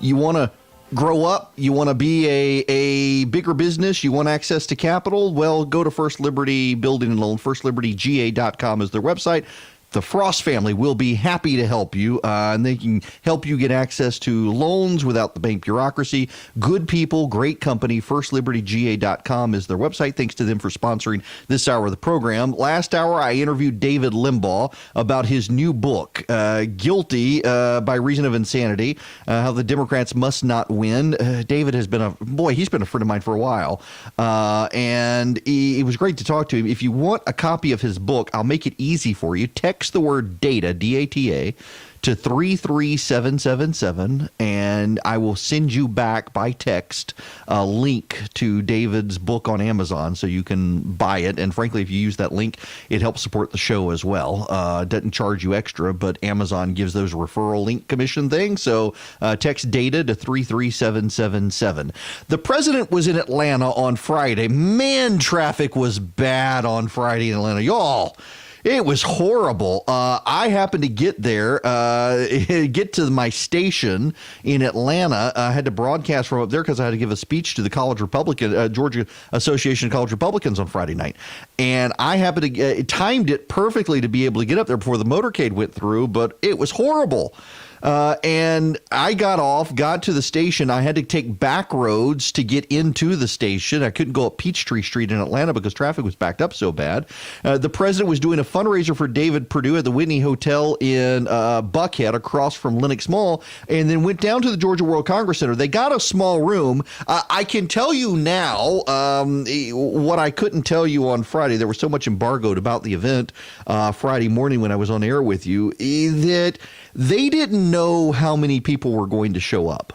you want to grow up, you want to be a bigger business, you want access to capital, well, go to First Liberty Building and Loan. FirstLibertyGA.com is their website. The Frost family will be happy to help you, and they can help you get access to loans without the bank bureaucracy. Good people, great company. FirstLibertyGA.com is their website. Thanks to them for sponsoring this hour of the program. Last hour, I interviewed David Limbaugh about his new book, Guilty by Reason of Insanity, How the Democrats Must Not Win. David has been he's been a friend of mine for a while, and it was great to talk to him. If you want a copy of his book, I'll make it easy for you. Text the word data, D-A-T-A, to 33777, and I will send you back by text a link to David's book on Amazon so you can buy it. And frankly, if you use that link, it helps support the show as well. Doesn't charge you extra, but Amazon gives those referral link commission things. So text data to 33777. The president was in Atlanta on Friday. Man, traffic was bad on Friday in Atlanta. Y'all, it was horrible. I happened to get there, get to my station in Atlanta. I had to broadcast from up there because I had to give a speech to the Georgia Association of College Republicans on Friday night. And I happened to timed it perfectly to be able to get up there before the motorcade went through, but it was horrible. And I got to the station. I had to take back roads to get into the station. I couldn't go up Peachtree Street in Atlanta because traffic was backed up so bad. The president was doing a fundraiser for David Perdue at the Whitney Hotel in Buckhead across from Lenox Mall, and then went down to the Georgia World Congress Center. They got a small room. I can tell you now what I couldn't tell you on Friday. There was so much embargoed about the event Friday morning when I was on air with you that they didn't know how many people were going to show up.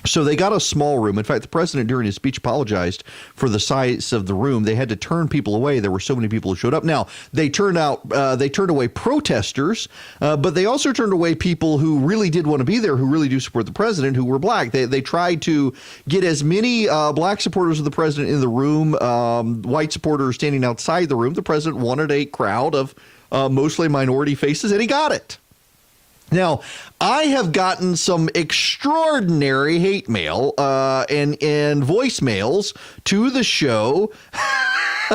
So they got a small room. In fact, the president during his speech apologized for the size of the room. They had to turn people away. There were so many people who showed up. Now, they turned away protesters, but they also turned away people who really did want to be there, who really do support the president, who were black. They tried to get as many black supporters of the president in the room, white supporters standing outside the room. The president wanted a crowd of mostly minority faces, and he got it. Now, I have gotten some extraordinary hate mail and voicemails to the show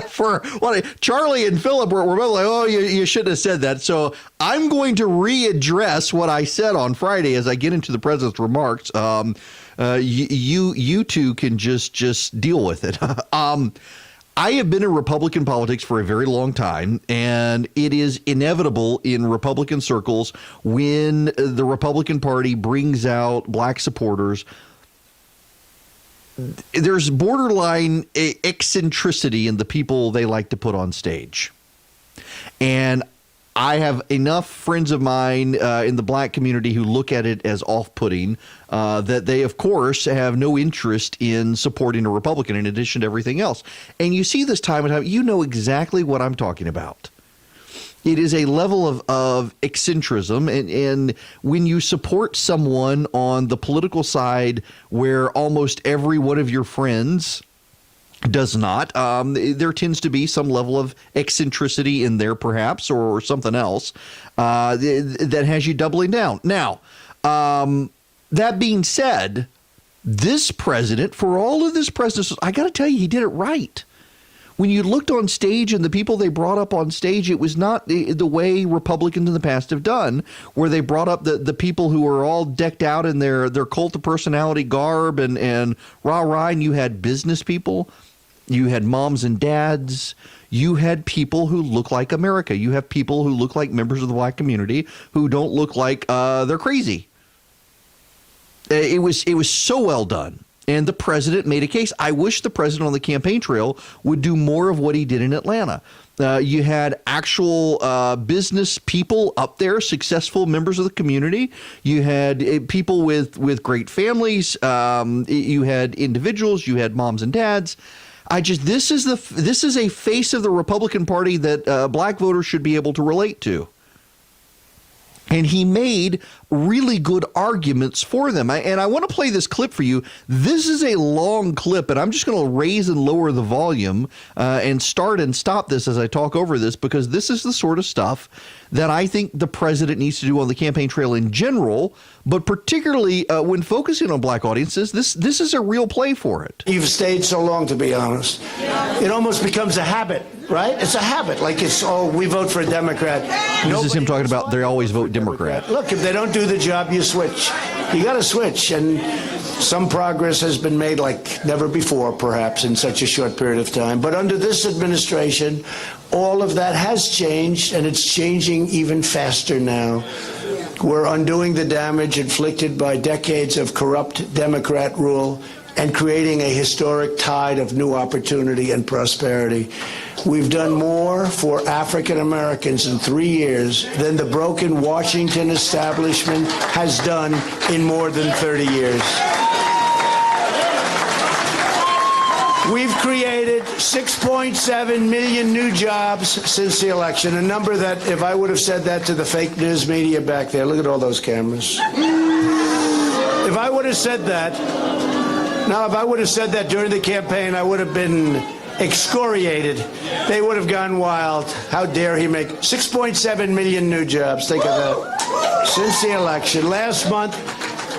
for what Charlie and Philip were both like, oh, you shouldn't have said that. So I'm going to readdress what I said on Friday as I get into the president's remarks. You two can just deal with it. I have been in Republican politics for a very long time, and it is inevitable in Republican circles when the Republican Party brings out black supporters. There's borderline eccentricity in the people they like to put on stage. And I have enough friends of mine in the black community who look at it as off-putting that they, of course, have no interest in supporting a Republican in addition to everything else. And you see this time and time, you know exactly what I'm talking about. It is a level of eccentricism, and when you support someone on the political side where almost every one of your friends does not, there tends to be some level of eccentricity in there, perhaps, or something else that has you doubling down. Now, that being said, this president, for all of this presidency, I got to tell you, he did it right. When you looked on stage and the people they brought up on stage, it was not the way Republicans in the past have done, where they brought up the people who were all decked out in their cult of personality garb and rah-rah, and you had business people. You had moms and dads. You had people who look like America. You have people who look like members of the black community who don't look like they're crazy. It was so well done. And the president made a case. I wish the president on the campaign trail would do more of what he did in Atlanta. You had actual business people up there, successful members of the community. You had people with great families. You had individuals. You had moms and dads. this is a face of the Republican Party that black voters should be able to relate to. And he made really good arguments for them. And I want to play this clip for you. This is a long clip, and I'm just going to raise and lower the volume and start and stop this as I talk over this, because this is the sort of stuff that I think the president needs to do on the campaign trail in general, but particularly when focusing on black audiences. This is a real play for it. You've stayed so long, to be honest. It almost becomes a habit, right? It's a habit. Like it's, oh, we vote for a Democrat. This is him talking about they always vote Democrat. Look, if they don't do the job, you switch. You got to switch. And some progress has been made like never before, perhaps, in such a short period of time. But under this administration, all of that has changed, and it's changing even faster now. We're undoing the damage inflicted by decades of corrupt Democrat rule and creating a historic tide of new opportunity and prosperity. We've done more for African Americans in 3 years than the broken Washington establishment has done in more than 30 years. We've created 6.7 million new jobs since the election, a number that, if I would have said that to the fake news media back there, look at all those cameras. If I would have said that, now if I would have said that during the campaign, I would have been excoriated. They would have gone wild. How dare he make 6.7 million new jobs? Think of that. Since the election. Last month,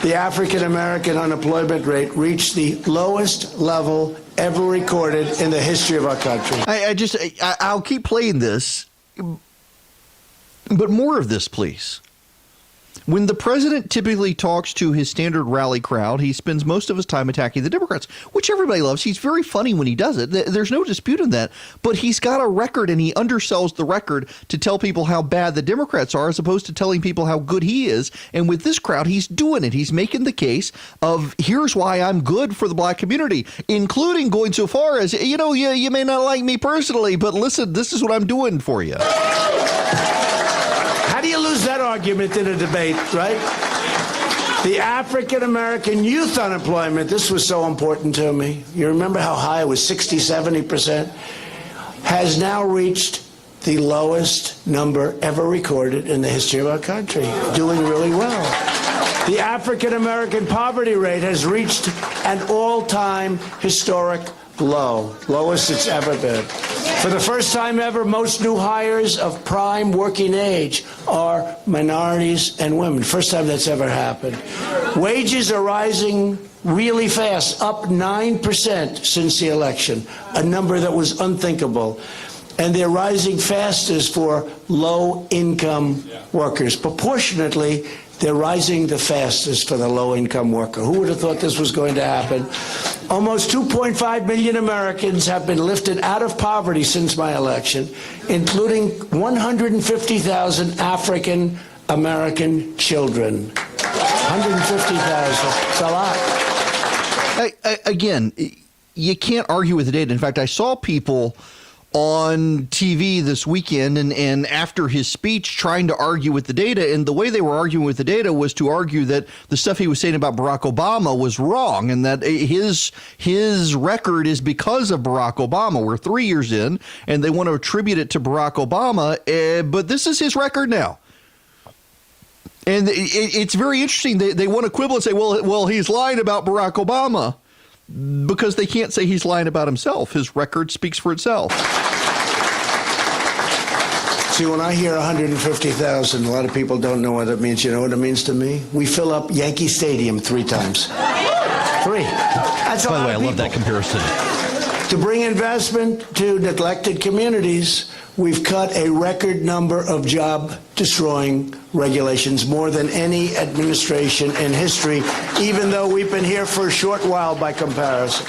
the African American unemployment rate reached the lowest level ever recorded in the history of our country. I'll keep playing this, but more of this, please. When the president typically talks to his standard rally crowd, he spends most of his time attacking the Democrats, which everybody loves. He's very funny when he does it. There's no dispute in that. But he's got a record, and he undersells the record to tell people how bad the Democrats are, as opposed to telling people how good he is. And with this crowd, he's doing it. He's making the case of, here's why I'm good for the black community, including going so far as, you may not like me personally, but listen, this is what I'm doing for you. How do you lose that argument in a debate, right? The African American youth unemployment, this was so important to me. You remember how high it was, 60, 70%? Has now reached the lowest number ever recorded in the history of our country, doing really well. The African American poverty rate has reached an all-time historic low, lowest it's ever been. For the first time ever, most new hires of prime working age are minorities and women. First time that's ever happened. Wages are rising really fast, up 9% since the election, a number that was unthinkable. And they're rising fastest for low-income workers. Proportionately, they're rising the fastest for the low-income worker. Who would have thought this was going to happen? Almost 2.5 million Americans have been lifted out of poverty since my election, including 150,000 African American children. 150,000. It's a lot. Again, you can't argue with the data. In fact, I saw people on TV this weekend and after his speech trying to argue with the data, and the way they were arguing with the data was to argue that the stuff he was saying about Barack Obama was wrong, and that his record is because of Barack Obama. We're 3 years in, and they want to attribute it to Barack Obama, but this is his record now. And it's very interesting. They want to quibble and say, well, he's lying about Barack Obama, because they can't say he's lying about himself. His record speaks for itself. See, when I hear 150,000, a lot of people don't know what it means. You know what it means to me? We fill up Yankee Stadium 3 times. 3. That's a lot of people. By the way, I love that comparison. To bring investment to neglected communities, we've cut a record number of job-destroying regulations, more than any administration in history, even though we've been here for a short while by comparison.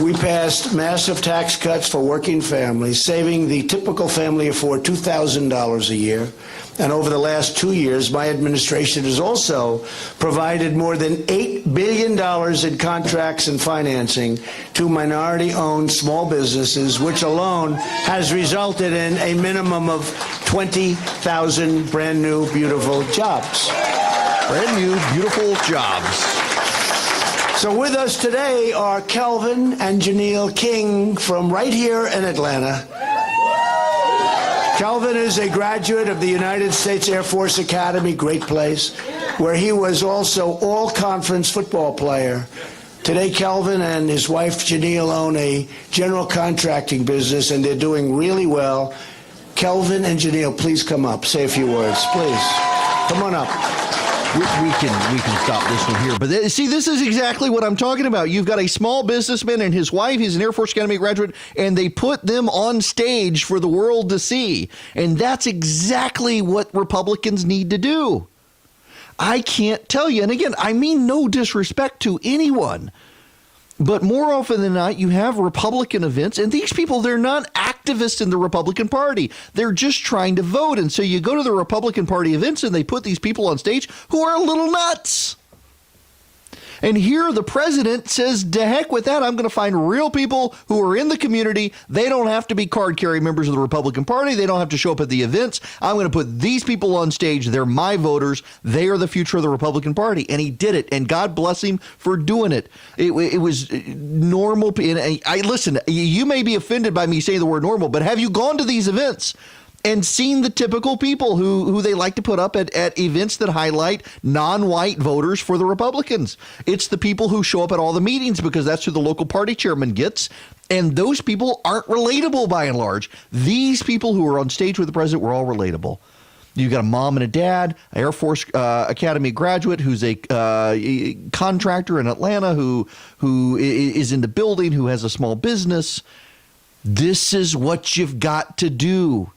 We passed massive tax cuts for working families, saving the typical family of 4 $2,000 a year. And over the last 2 years, my administration has also provided more than $8 billion in contracts and financing to minority-owned small businesses, which alone has resulted in a minimum of 20,000 brand-new, beautiful jobs. Brand-new, beautiful jobs. So with us today are Kelvin and Janelle King from right here in Atlanta. Kelvin is a graduate of the United States Air Force Academy, great place, where he was also all-conference football player. Today, Kelvin and his wife Janelle own a general contracting business, and they're doing really well. Kelvin and Janelle, please come up. Say a few words, please. Come on up. We can stop this one here. But see, this is exactly what I'm talking about. You've got a small businessman and his wife. He's an Air Force Academy graduate, and they put them on stage for the world to see. And that's exactly what Republicans need to do. I can't tell you. And again, I mean no disrespect to anyone. But more often than not, you have Republican events, and these people, they're not activists in the Republican Party. They're just trying to vote. And so you go to the Republican Party events, and they put these people on stage who are a little nuts. And here the president says, to heck with that. I'm going to find real people who are in the community. They don't have to be card-carrying members of the Republican Party. They don't have to show up at the events. I'm going to put these people on stage. They're my voters. They are the future of the Republican Party. And he did it. And God bless him for doing it. It was normal. And listen, you may be offended by me saying the word normal, but have you gone to these events and seen the typical people who they like to put up at events that highlight non-white voters for the Republicans? It's the people who show up at all the meetings because that's who the local party chairman gets. And those people aren't relatable by and large. These people who are on stage with the president were all relatable. You've got a mom and a dad, an Air Force Academy graduate who's a contractor in Atlanta who is in the building, who has a small business. This is what you've got to do.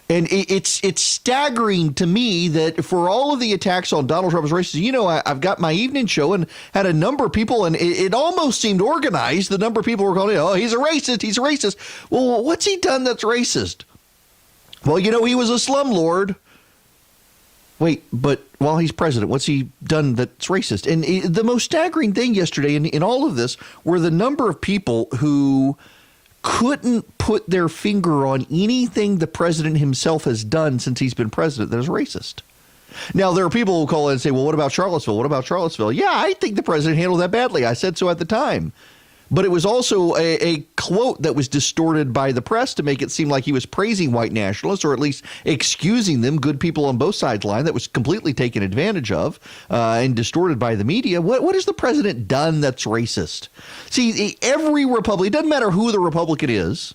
And it's staggering to me that for all of the attacks on Donald Trump as racist, I've got my evening show and had a number of people, and it almost seemed organized. The number of people were calling, oh, he's a racist, he's a racist. Well, what's he done that's racist? Well, he was a slumlord. Wait, but while he's president, what's he done that's racist? And the most staggering thing yesterday in all of this were the number of people who couldn't put their finger on anything the president himself has done since he's been president that is racist. Now, there are people who call in and say, well, what about Charlottesville? What about Charlottesville? Yeah, I think the president handled that badly. I said so at the time. But it was also a quote that was distorted by the press to make it seem like he was praising white nationalists, or at least excusing them, good people on both sides line. That was completely taken advantage of and distorted by the media. What has the president done that's racist? See, every Republican, it doesn't matter who the Republican is,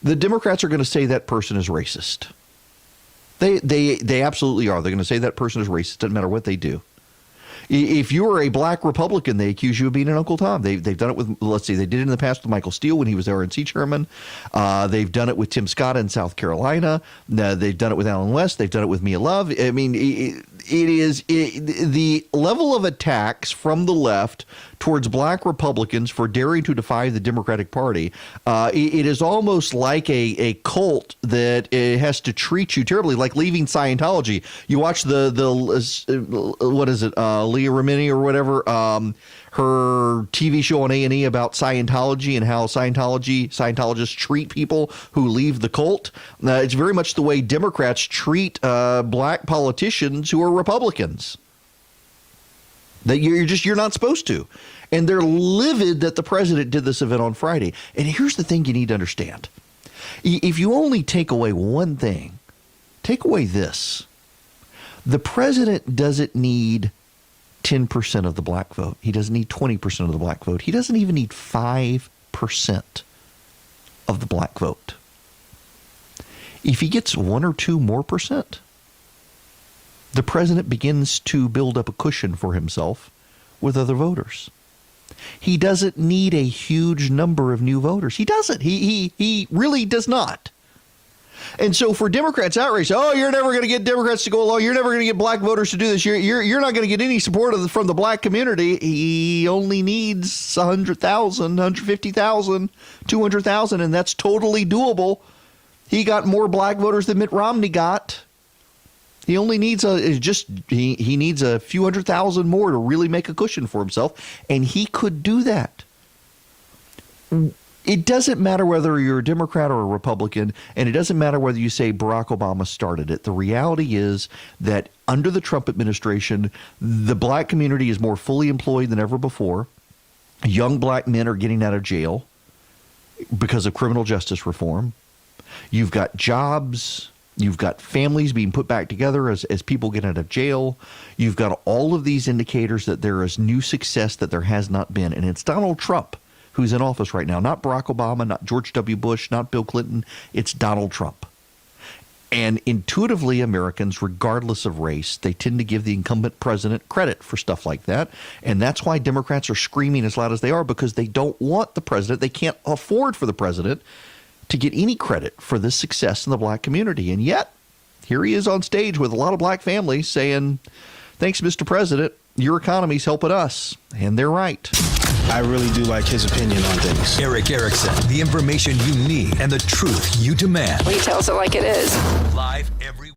the Democrats are going to say that person is racist. They absolutely are. They're going to say that person is racist. Doesn't matter what they do. If you are a black Republican, they accuse you of being an Uncle Tom. They've done it with, let's see, they did it in the past with Michael Steele when he was RNC chairman. They've done it with Tim Scott in South Carolina. They've done it with Alan West. They've done it with Mia Love. I mean, the level of attacks from the left towards black Republicans for daring to defy the Democratic Party, it is almost like a cult that has to treat you terribly, like leaving Scientology. You watch the what is it, Leah Remini or whatever, her TV show on A&E about Scientology and how Scientologists treat people who leave the cult. It's very much the way Democrats treat black politicians who are Republicans. That you're not supposed to. And they're livid that the president did this event on Friday. And here's the thing you need to understand. If you only take away one thing, take away this. The president doesn't need 10% of the black vote. He doesn't need 20% of the black vote. He doesn't even need 5% of the black vote. If he gets 1 or 2 more percent, the president begins to build up a cushion for himself with other voters. He doesn't need a huge number of new voters. He doesn't. He really does not. And so for Democrats outraged, oh, you're never going to get Democrats to go along. You're never going to get black voters to do this. You're not going to get any support from the black community. He only needs 100,000, 150,000, 200,000, and that's totally doable. He got more black voters than Mitt Romney got. He only needs he needs a few 100,000 more to really make a cushion for himself, and he could do that. It doesn't matter whether you're a Democrat or a Republican, and it doesn't matter whether you say Barack Obama started it. The reality is that under the Trump administration, the black community is more fully employed than ever before. Young black men are getting out of jail because of criminal justice reform. You've got jobs. You've got families being put back together as people get out of jail. You've got all of these indicators that there is new success that there has not been. And it's Donald Trump who's in office right now, not Barack Obama, not George W. Bush, not Bill Clinton. It's Donald Trump. And intuitively, Americans, regardless of race, they tend to give the incumbent president credit for stuff like that. And that's why Democrats are screaming as loud as they are, because they don't want the president. They can't afford for the president to get any credit for this success in the black community. And yet, here he is on stage with a lot of black families saying, thanks, Mr. President, your economy's helping us. And they're right. I really do like his opinion on things. Erick Erickson, the information you need and the truth you demand. He tells it like it is. Live every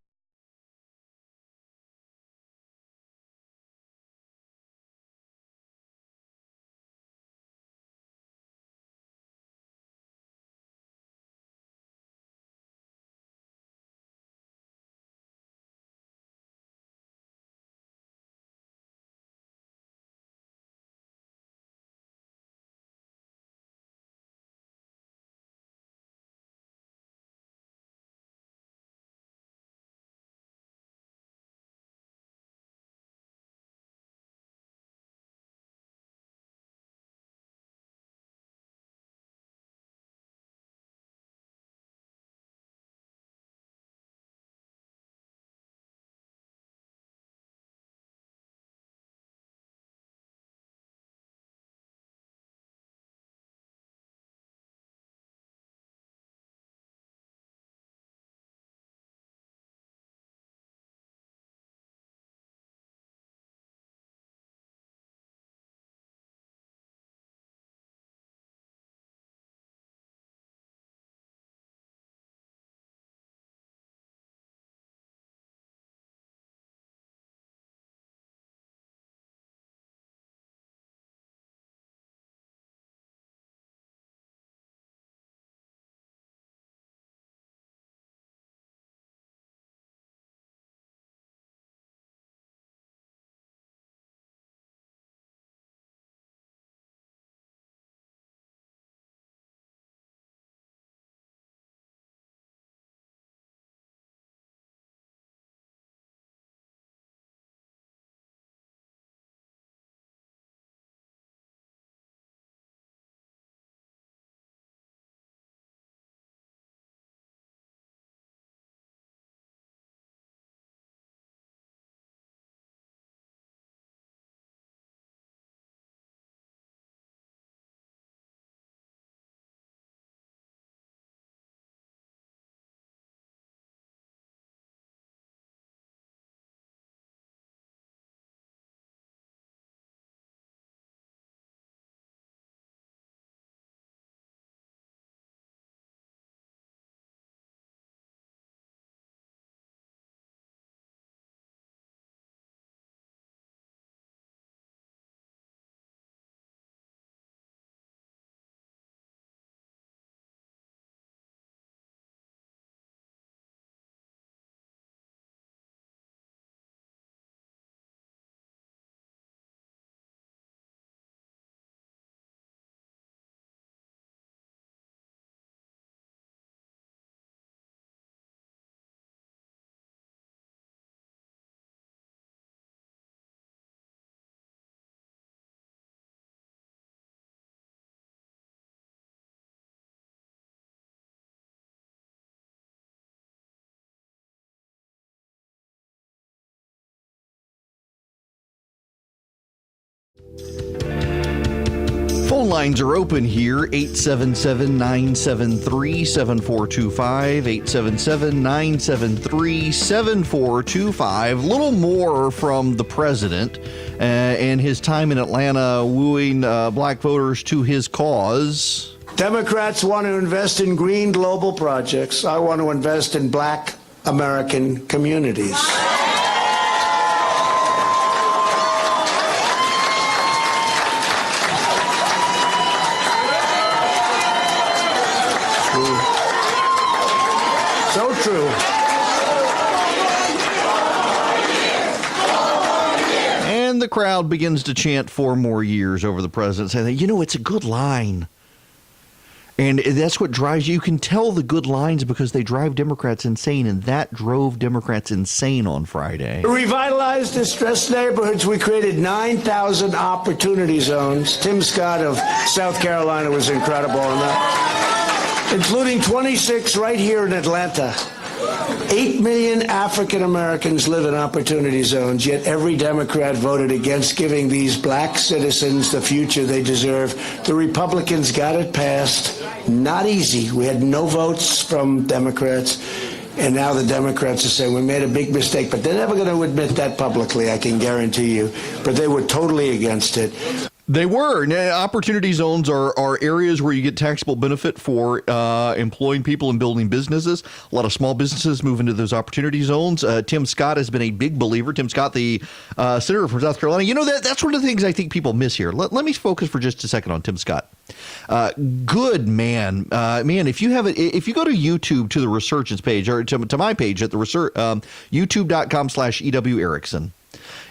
Phone lines are open here, 877-973-7425, 877-973-7425. Little more from the president and his time in Atlanta wooing black voters to his cause. Democrats want to invest in green global projects. I want to invest in black American communities. true. And the crowd begins to chant 4 more years over the president, saying, you know, it's a good line. And that's what drives you. You can tell the good lines because they drive Democrats insane, and that drove Democrats insane on Friday. To revitalize distressed neighborhoods, we created 9,000 opportunity zones. Tim Scott of South Carolina was incredible on that, including 26 right here in Atlanta. 8 million African Americans live in opportunity zones, yet every Democrat voted against giving these black citizens the future they deserve. The Republicans got it passed. Not easy. We had no votes from Democrats. And now the Democrats are saying we made a big mistake, but they're never going to admit that publicly, I can guarantee you. But they were totally against it. They were. Now, opportunity zones are areas where you get taxable benefit for employing people and building businesses. A lot of small businesses move into those opportunity zones. Tim Scott has been a big believer. Tim Scott, the senator from South Carolina. You know, that's one of the things I think people miss here. Let me focus for just a second on Tim Scott. Good man. Man, if you go to YouTube to the Resurgence page, or to my page at the youtube.com/EW Erickson,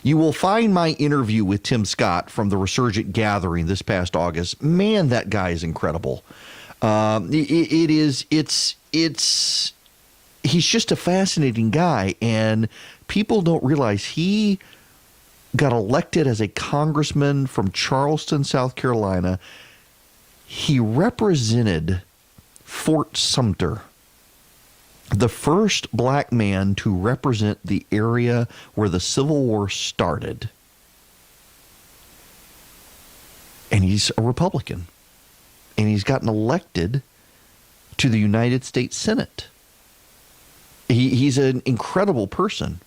you will find my interview with Tim Scott from the Resurgent Gathering this past August. Man, that guy is incredible. He's just a fascinating guy, and people don't realize he got elected as a congressman from Charleston, South Carolina. He represented Fort Sumter, the first black man to represent the area where the Civil War started. And he's a Republican. And he's gotten elected to the United States Senate. He's an incredible person.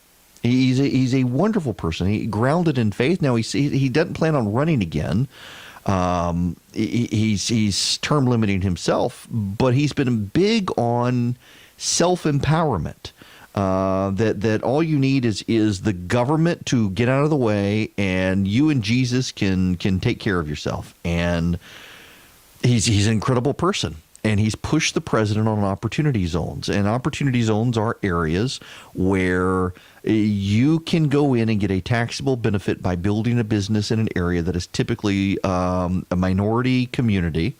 He's a wonderful person. He grounded in faith. Now he doesn't plan on running again. He's term limiting himself, but he's been big on self-empowerment. That all you need is the government to get out of the way, and you and Jesus can take care of yourself. And he's an incredible person. And he's pushed the president on opportunity zones. And opportunity zones are areas where you can go in and get a taxable benefit by building a business in an area that is typically a minority community,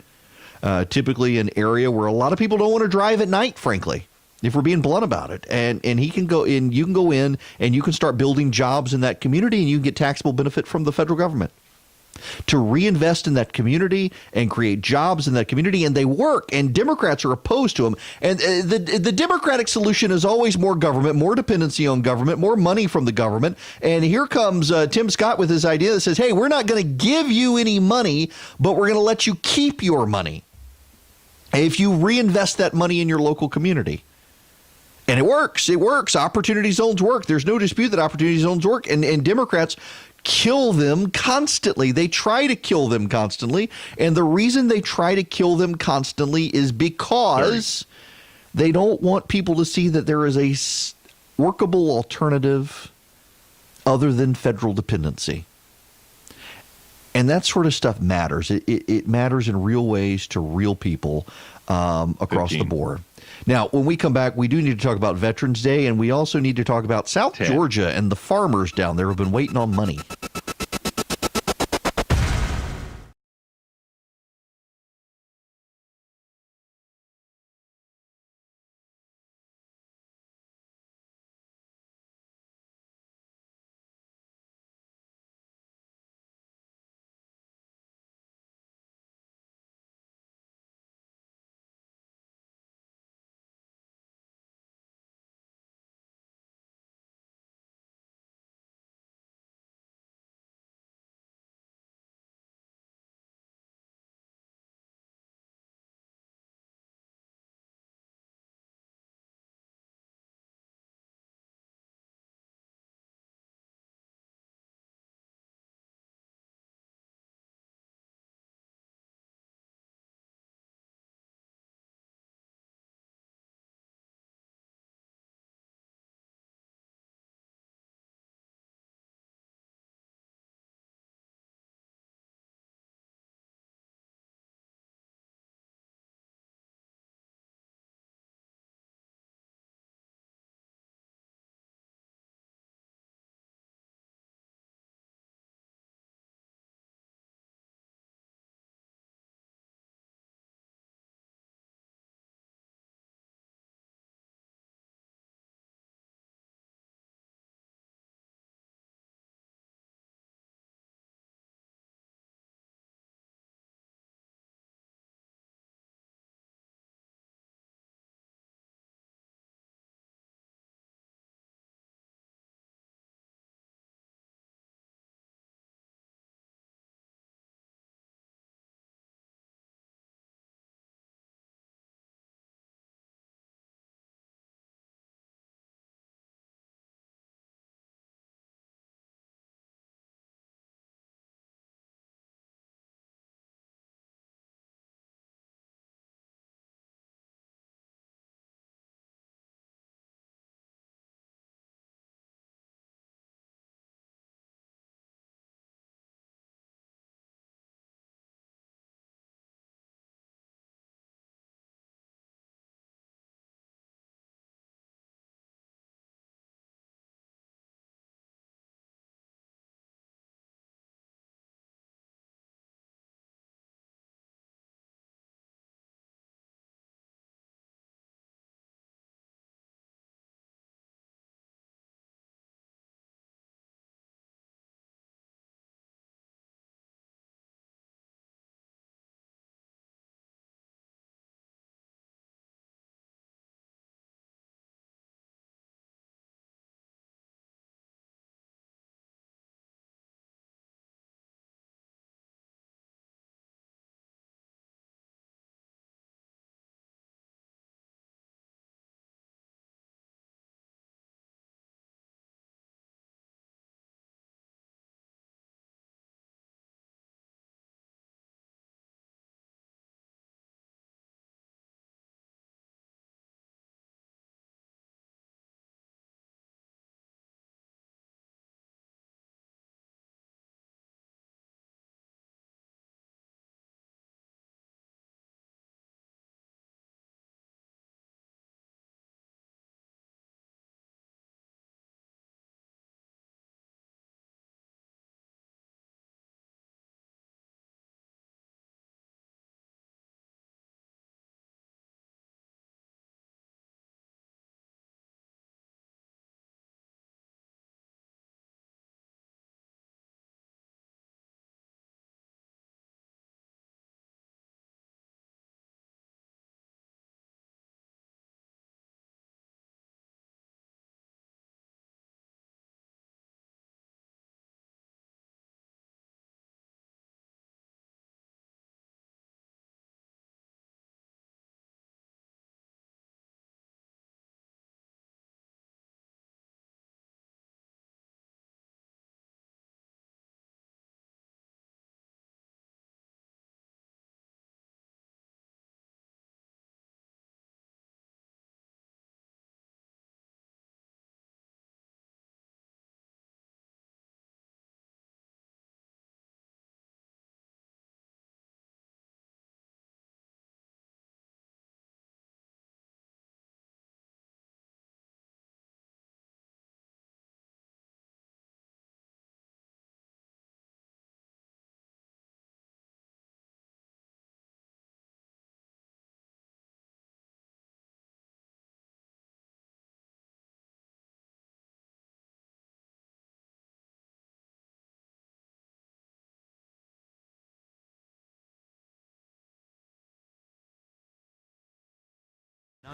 typically an area where a lot of people don't want to drive at night, frankly, if we're being blunt about it. And he can go in, you can go in and you can start building jobs in that community, and you can get taxable benefit from the federal government to reinvest in that community and create jobs in that community. And they work, and Democrats are opposed to them. And the Democratic solution is always more government, more dependency on government, more money from the government. And here comes Tim Scott with his idea that says, hey, we're not going to give you any money, but we're going to let you keep your money if you reinvest that money in your local community. And it works. It works. Opportunity zones work. There's no dispute that opportunity zones work. And Democrats kill them constantly. They try to kill them constantly. And the reason they try to kill them constantly is because they don't want people to see that there is a workable alternative other than federal dependency. And that sort of stuff matters. It matters in real ways to real people across the board. Now, when we come back, we do need to talk about Veterans Day, and we also need to talk about South Georgia and the farmers down there who have been waiting on money.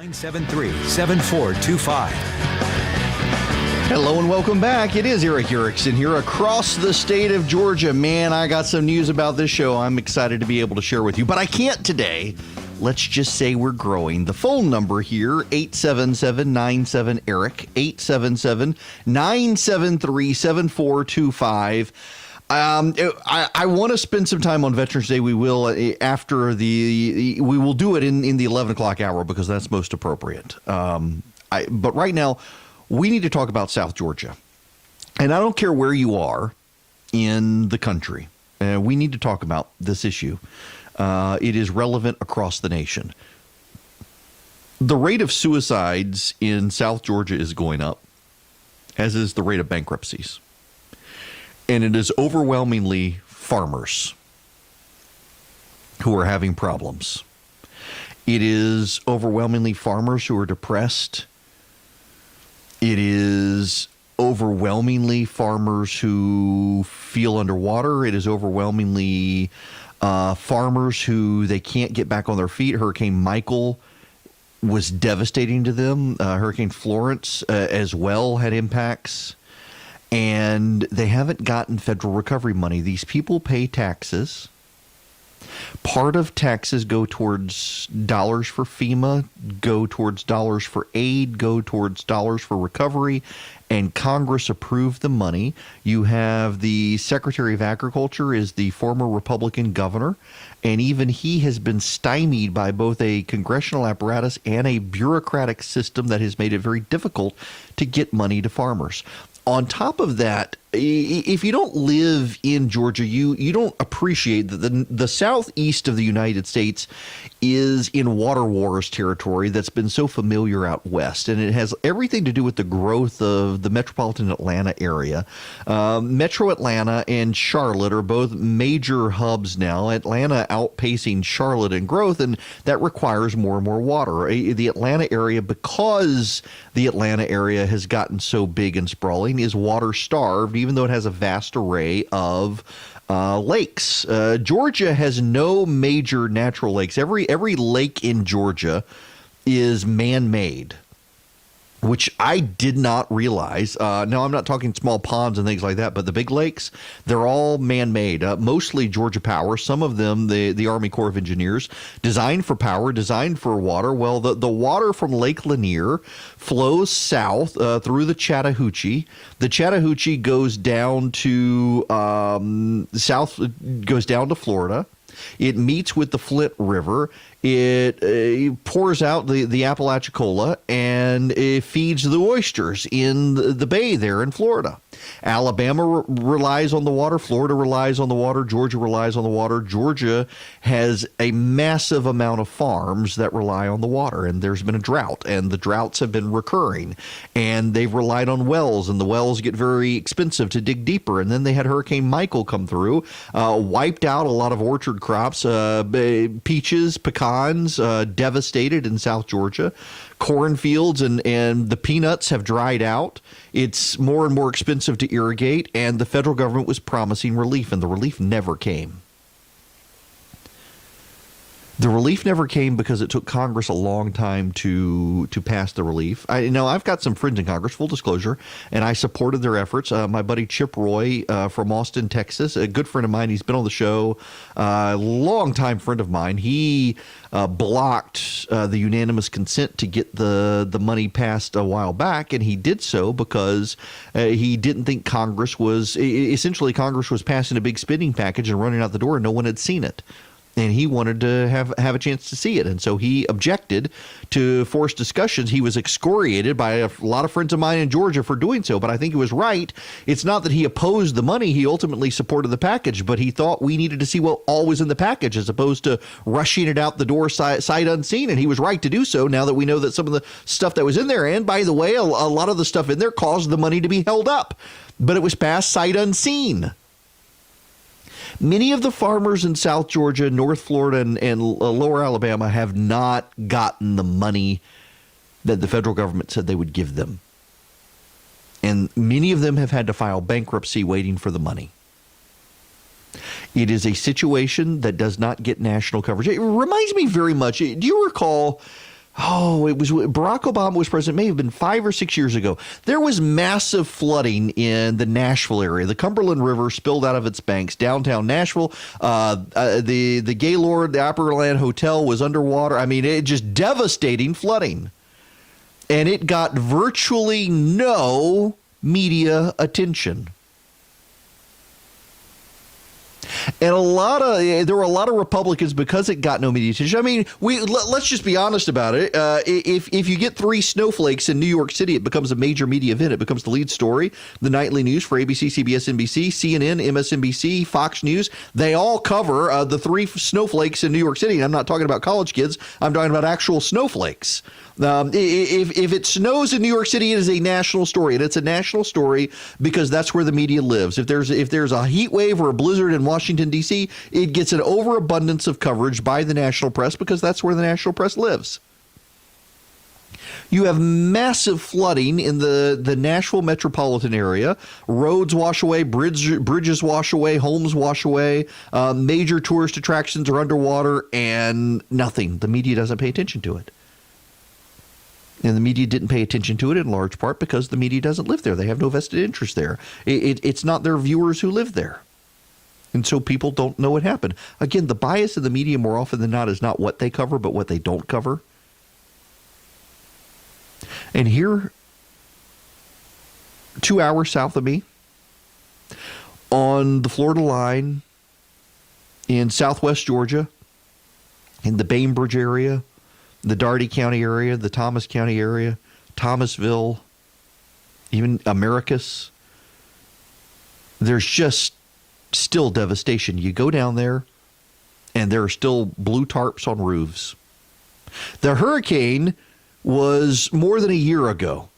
973-7425. Hello and welcome back. It is Erick Erickson here across the state of Georgia. Man, I got some news about this show I'm excited to be able to share with you, but I can't today. Let's just say we're growing. The phone number here, 877-97-ERIC, 877-973-7425. I want to spend some time on Veterans Day. We will after we will do it in the 11 o'clock hour because that's most appropriate. But right now, we need to talk about South Georgia. And I don't care where you are in the country. We need to talk about this issue. It is relevant across the nation. The rate of suicides in South Georgia is going up, as is the rate of bankruptcies. And it is overwhelmingly farmers who are having problems. It is overwhelmingly farmers who are depressed. It is overwhelmingly farmers who feel underwater. It is overwhelmingly farmers who they can't get back on their feet. Hurricane Michael was devastating to them. Hurricane Florence as well had impacts. And they haven't gotten federal recovery money. These people pay taxes. Part of taxes go towards dollars for FEMA, go towards dollars for aid, go towards dollars for recovery, and Congress approved the money. You have the Secretary of Agriculture is the former Republican governor, and even he has been stymied by both a congressional apparatus and a bureaucratic system that has made it very difficult to get money to farmers. On top of that, if you don't live in Georgia, you don't appreciate that the southeast of the United States is in water wars territory that's been so familiar out west. And it has everything to do with the growth of the metropolitan Atlanta area. Metro Atlanta and Charlotte are both major hubs now. Atlanta outpacing Charlotte in growth, and that requires more and more water. The Atlanta area, because the Atlanta area has gotten so big and sprawling, is water starved, even though it has a vast array of lakes. Georgia has no major natural lakes. Every lake in Georgia is man-made, which I did not realize. Now, I'm not talking small ponds and things like that, but the big lakes, they're all man-made, mostly Georgia Power. Some of them, the Army Corps of Engineers, designed for power, designed for water. Well, the water from Lake Lanier flows south through the Chattahoochee. The Chattahoochee goes down to goes down to Florida. It meets with the Flint River. It pours out the Apalachicola, and it feeds the oysters in the bay there in Florida. Alabama relies on the water. Florida relies on the water. Georgia relies on the water. Georgia has a massive amount of farms that rely on the water, and there's been a drought, and the droughts have been recurring, and they've relied on wells, and the wells get very expensive to dig deeper. And then they had Hurricane Michael come through, wiped out a lot of orchard crops, peaches, pecans, devastated in South Georgia. Cornfields and the peanuts have dried out. It's more and more expensive to irrigate, and the federal government was promising relief, and the relief never came. The relief never came because it took Congress a long time to pass the relief. I've got some friends in Congress, full disclosure, and I supported their efforts. My buddy Chip Roy from Austin, Texas, a good friend of mine. He's been on the show, long-time friend of mine. He blocked the unanimous consent to get the money passed a while back, and he did so because he didn't think Congress was passing a big spending package and running out the door, and no one had seen it. And he wanted to have a chance to see it. And so he objected to forced discussions. He was excoriated by a lot of friends of mine in Georgia for doing so. But I think he was right. It's not that he opposed the money. He ultimately supported the package. But he thought we needed to see what all was in the package as opposed to rushing it out the door sight unseen. And he was right to do so now that we know that some of the stuff that was in there, and by the way, a lot of the stuff in there caused the money to be held up. But it was passed sight unseen. Many of the farmers in South Georgia, North Florida, and Lower Alabama have not gotten the money that the federal government said they would give them. And many of them have had to file bankruptcy waiting for the money. It is a situation that does not get national coverage. It reminds me very much. Do you recall it was Barack Obama was president, may have been 5 or 6 years ago. There was massive flooding in the Nashville area. The Cumberland River spilled out of its banks. Downtown Nashville, the Gaylord, the Opryland Hotel was underwater. I mean, it just devastating flooding. And it got virtually no media attention. And there were a lot of Republicans, because it got no media attention. I mean, let's just be honest about it. If you get 3 snowflakes in New York City, it becomes a major media event. It becomes the lead story, the nightly news for ABC, CBS, NBC, CNN, MSNBC, Fox News. They all cover the 3 snowflakes in New York City. And I'm not talking about college kids. I'm talking about actual snowflakes. If it snows in New York City, it is a national story, and it's a national story because that's where the media lives. If there's a heat wave or a blizzard in Washington, D.C., it gets an overabundance of coverage by the national press because that's where the national press lives. You have massive flooding in the Nashville metropolitan area. Roads wash away, bridges wash away, homes wash away. Major tourist attractions are underwater, and nothing. The media doesn't pay attention to it. And the media didn't pay attention to it in large part because the media doesn't live there. They have no vested interest there. It's not their viewers who live there. And so people don't know what happened. Again, the bias of the media more often than not is not what they cover, but what they don't cover. And here, 2 hours south of me, on the Florida line in southwest Georgia, in the Bainbridge area, the Daugherty County area, the Thomas County area, Thomasville, even Americus, there's just still devastation. You go down there, and there are still blue tarps on roofs. The hurricane was more than a year ago,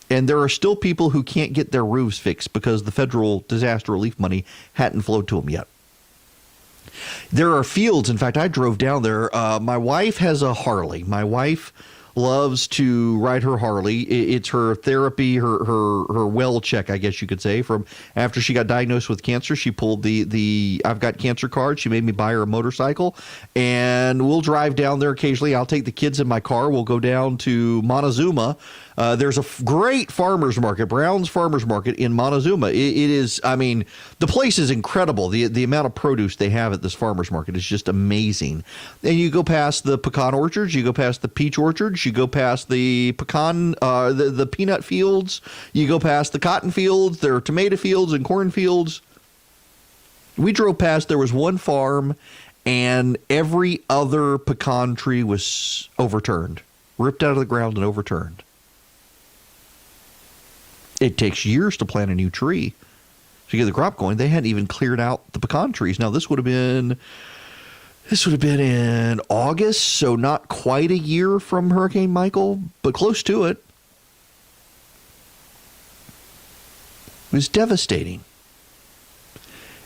and there are still people who can't get their roofs fixed because the federal disaster relief money hadn't flowed to them yet. There are fields. In fact, I drove down there. My wife has a Harley. My wife loves to ride her Harley. It's her therapy, her well check, I guess you could say. From after she got diagnosed with cancer, she pulled the I've got cancer card. She made me buy her a motorcycle, and we'll drive down there occasionally. I'll take the kids in my car. We'll go down to Montezuma. There's a great farmer's market, Brown's Farmer's Market in Montezuma. It is, I mean, the place is incredible. The amount of produce they have at this farmer's market is just amazing. And you go past the pecan orchards, you go past the peach orchards, you go past the pecan, the peanut fields, you go past the cotton fields, there are tomato fields and corn fields. We drove past, there was one farm, and every other pecan tree was overturned, ripped out of the ground and overturned. It takes years to plant a new tree to get the crop going. They hadn't even cleared out the pecan trees. Now, this would have been in August, so not quite a year from Hurricane Michael, but close to it. It was devastating.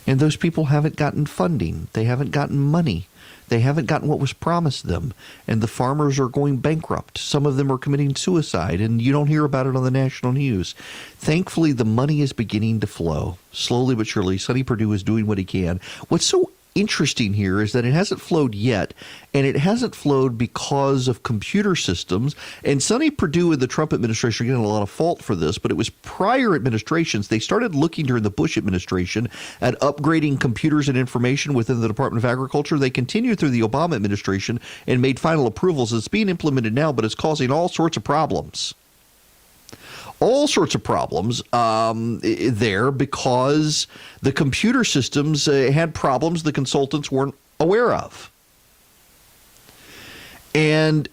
And those people haven't gotten funding. They haven't gotten money. They haven't gotten what was promised them. And the farmers are going bankrupt. Some of them are committing suicide, and you don't hear about it on the national news. Thankfully, the money is beginning to flow. Slowly but surely, Sonny Perdue is doing what he can. What's so interesting here is that it hasn't flowed yet, and it hasn't flowed because of computer systems. And Sonny Perdue and the Trump administration are getting a lot of fault for this, but it was prior administrations. They started looking during the Bush administration at upgrading computers and information within the Department of Agriculture. They continued through the Obama administration and made final approvals. It's being implemented now, but it's causing all sorts of problems. All sorts of problems there because the computer systems had problems the consultants weren't aware of. And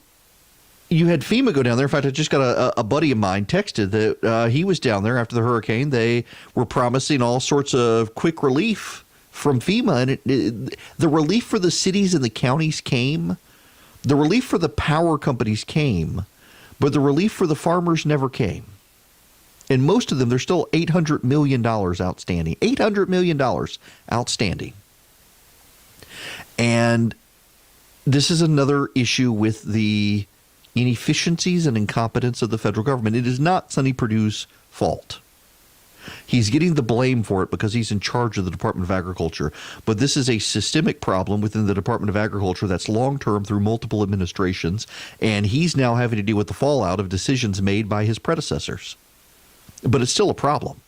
you had FEMA go down there. In fact, I just got a buddy of mine texted that he was down there after the hurricane. They were promising all sorts of quick relief from FEMA. And the relief for the cities and the counties came. The relief for the power companies came. But the relief for the farmers never came. And most of them, there's still $800 million outstanding. $800 million outstanding. And this is another issue with the inefficiencies and incompetence of the federal government. It is not Sonny Perdue's fault. He's getting the blame for it because he's in charge of the Department of Agriculture. But this is a systemic problem within the Department of Agriculture that's long-term through multiple administrations, and he's now having to deal with the fallout of decisions made by his predecessors. But it's still a problem.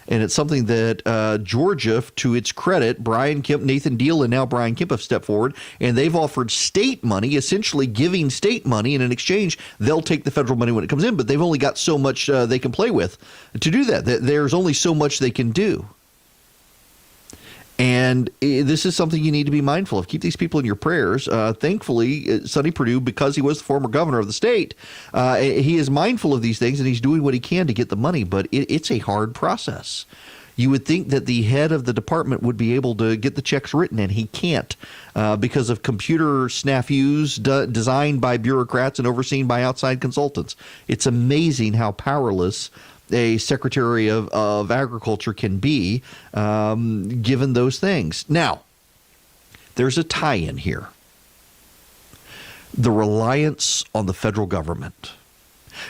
And it's something that Georgia, to its credit, Brian Kemp, Nathan Deal, and now Brian Kemp have stepped forward, and they've offered state money, essentially giving state money, and in exchange, they'll take the federal money when it comes in, but they've only got so much they can play with to do that. There's only so much they can do. And this is something you need to be mindful of. Keep these people in your prayers. Thankfully, Sonny Perdue, because he was the former governor of the state, he is mindful of these things, and he's doing what he can to get the money. But it's a hard process. You would think that the head of the department would be able to get the checks written, and he can't because of computer snafus designed by bureaucrats and overseen by outside consultants. It's amazing how powerless a Secretary of Agriculture can be given those things. Now, there's a tie-in here. The reliance on the federal government.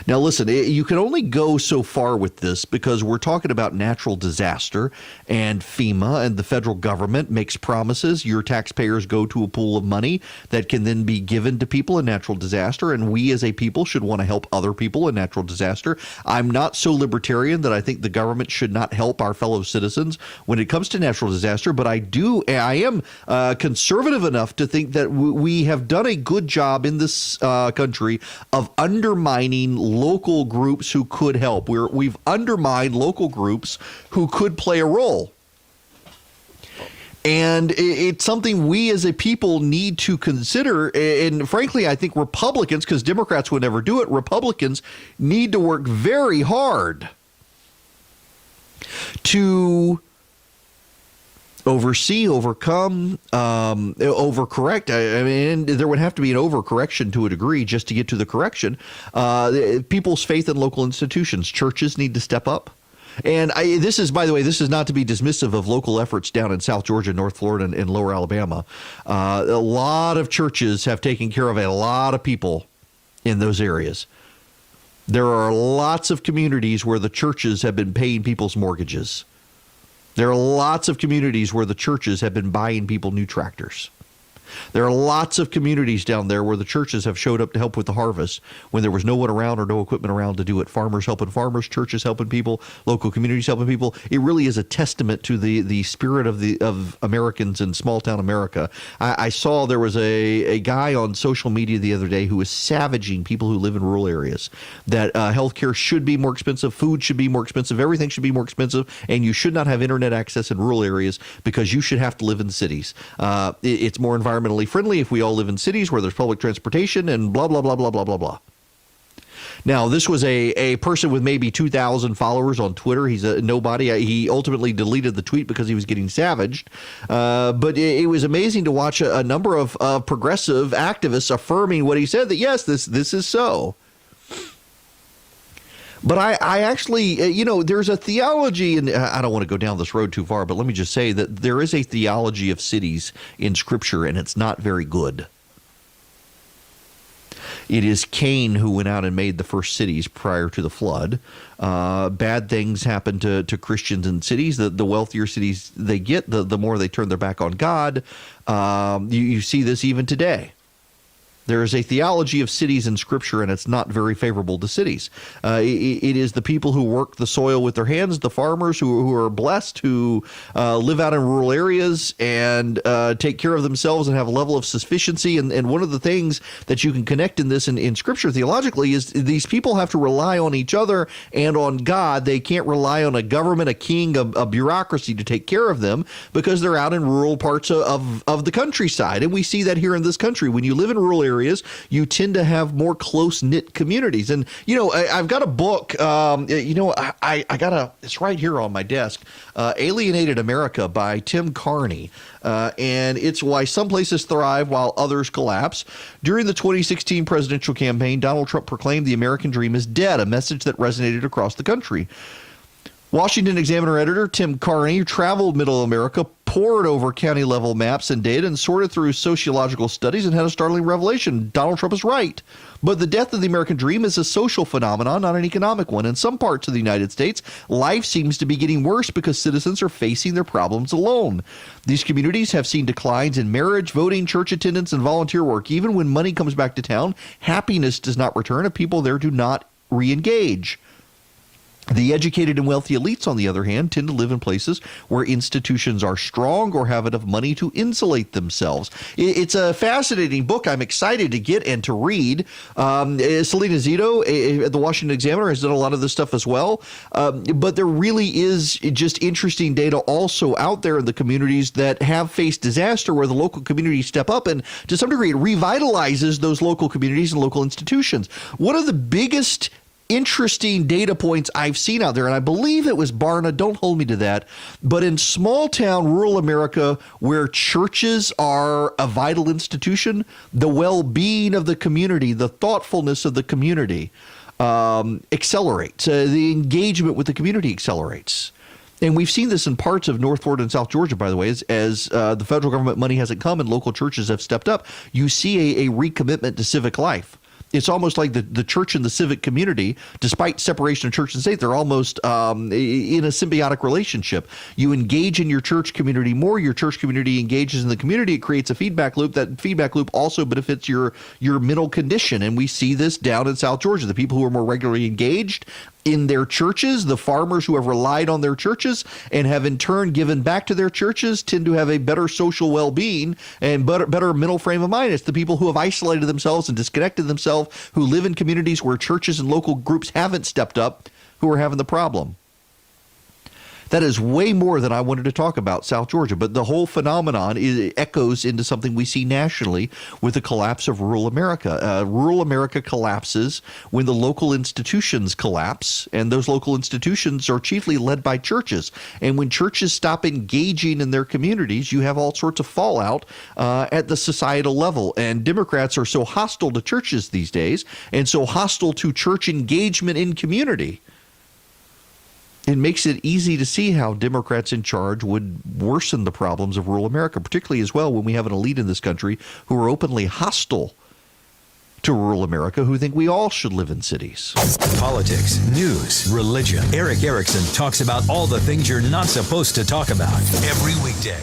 Now, listen, you can only go so far with this because we're talking about natural disaster, and FEMA and the federal government makes promises. Your taxpayers go to a pool of money that can then be given to people in natural disaster, and we as a people should want to help other people in natural disaster. I'm not so libertarian that I think the government should not help our fellow citizens when it comes to natural disaster, but I am conservative enough to think that we have done a good job in this country of undermining local groups who could help. We've undermined local groups who could play a role. And it's something we as a people need to consider. And frankly, I think Republicans, because Democrats would never do it, Republicans need to work very hard to oversee, overcome, overcorrect. I mean, there would have to be an overcorrection to a degree just to get to the correction. People's faith in local institutions, churches need to step up. And this is, by the way, this is not to be dismissive of local efforts down in South Georgia, North Florida, and Lower Alabama. A lot of churches have taken care of a lot of people in those areas. There are lots of communities where the churches have been paying people's mortgages. There are lots of communities where the churches have been buying people new tractors. There are lots of communities down there where the churches have showed up to help with the harvest when there was no one around or no equipment around to do it. Farmers helping farmers, churches helping people, local communities helping people. It really is a testament to the spirit of Americans in small town America. I saw there was a guy on social media the other day who was savaging people who live in rural areas, that healthcare should be more expensive, food should be more expensive, everything should be more expensive, and you should not have internet access in rural areas because you should have to live in cities. It's more environmentally friendly if we all live in cities where there's public transportation and blah, blah, blah, blah, blah, blah, blah. Now, this was a person with maybe 2,000 followers on Twitter. He's a nobody. He ultimately deleted the tweet because he was getting savaged. But it was amazing to watch a number of progressive activists affirming what he said, that, yes, this is so. But I actually, there's a theology, and I don't want to go down this road too far, but let me just say that there is a theology of cities in Scripture, and it's not very good. It is Cain who went out and made the first cities prior to the flood. Bad things happen to Christians in cities. The wealthier cities they get, the more they turn their back on God. You see this even today. There is a theology of cities in Scripture, and it's not very favorable to cities. It is the people who work the soil with their hands, the farmers who are blessed, who live out in rural areas and take care of themselves and have a level of sufficiency. And one of the things that you can connect in this in Scripture theologically is these people have to rely on each other and on God. They can't rely on a government, a king, a bureaucracy to take care of them because they're out in rural parts of the countryside. And we see that here in this country. When you live in rural areas, you tend to have more close-knit communities. And, I've got a book, it's right here on my desk, Alienated America by Tim Carney. And it's why some places thrive while others collapse. During the 2016 presidential campaign, Donald Trump proclaimed the American dream is dead, a message that resonated across the country. Washington Examiner editor Tim Carney traveled Middle America, pored over county-level maps and data, and sorted through sociological studies and had a startling revelation. Donald Trump is right. But the death of the American dream is a social phenomenon, not an economic one. In some parts of the United States, life seems to be getting worse because citizens are facing their problems alone. These communities have seen declines in marriage, voting, church attendance, and volunteer work. Even when money comes back to town, happiness does not return, and people there do not re-engage. The educated and wealthy elites, on the other hand, tend to live in places where institutions are strong or have enough money to insulate themselves. It's a fascinating book. I'm excited to get and to read. Selena Zito at the Washington Examiner has done a lot of this stuff as well. But there really is just interesting data also out there in the communities that have faced disaster where the local communities step up, and to some degree it revitalizes those local communities and local institutions. One of the biggest interesting data points I've seen out there, and I believe it was Barna, don't hold me to that, but in small town rural America where churches are a vital institution, the well-being of the community, the thoughtfulness of the community accelerates. The engagement with the community accelerates. And we've seen this in parts of North Florida and South Georgia, by the way, as the federal government money hasn't come and local churches have stepped up. You see a recommitment to civic life. It's almost like the church and the civic community, despite separation of church and state, they're almost in a symbiotic relationship. You engage in your church community more, your church community engages in the community, it creates a feedback loop. That feedback loop also benefits your mental condition. And we see this down in South Georgia. The people who are more regularly engaged in their churches, the farmers who have relied on their churches and have in turn given back to their churches, tend to have a better social well-being and better mental frame of mind. It's the people who have isolated themselves and disconnected themselves, who live in communities where churches and local groups haven't stepped up, who are having the problem. That is way more than I wanted to talk about South Georgia, but the whole phenomenon echoes into something we see nationally with the collapse of rural America. Rural America collapses when the local institutions collapse, and those local institutions are chiefly led by churches. And when churches stop engaging in their communities, you have all sorts of fallout at the societal level. And Democrats are so hostile to churches these days and so hostile to church engagement in community. It makes it easy to see how Democrats in charge would worsen the problems of rural America, particularly as well when we have an elite in this country who are openly hostile to rural America, who think we all should live in cities. Politics, news, religion. Erick Erickson talks about all the things you're not supposed to talk about every weekday.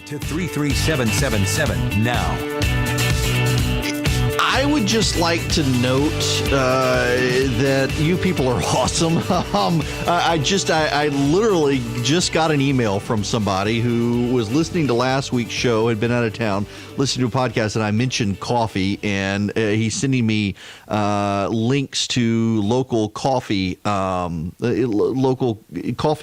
to 33777 now. I would just like to note that you people are awesome. I literally just got an email from somebody who was listening to last week's show, had been out of town, listening to a podcast, and I mentioned coffee, and he's sending me links to local coffee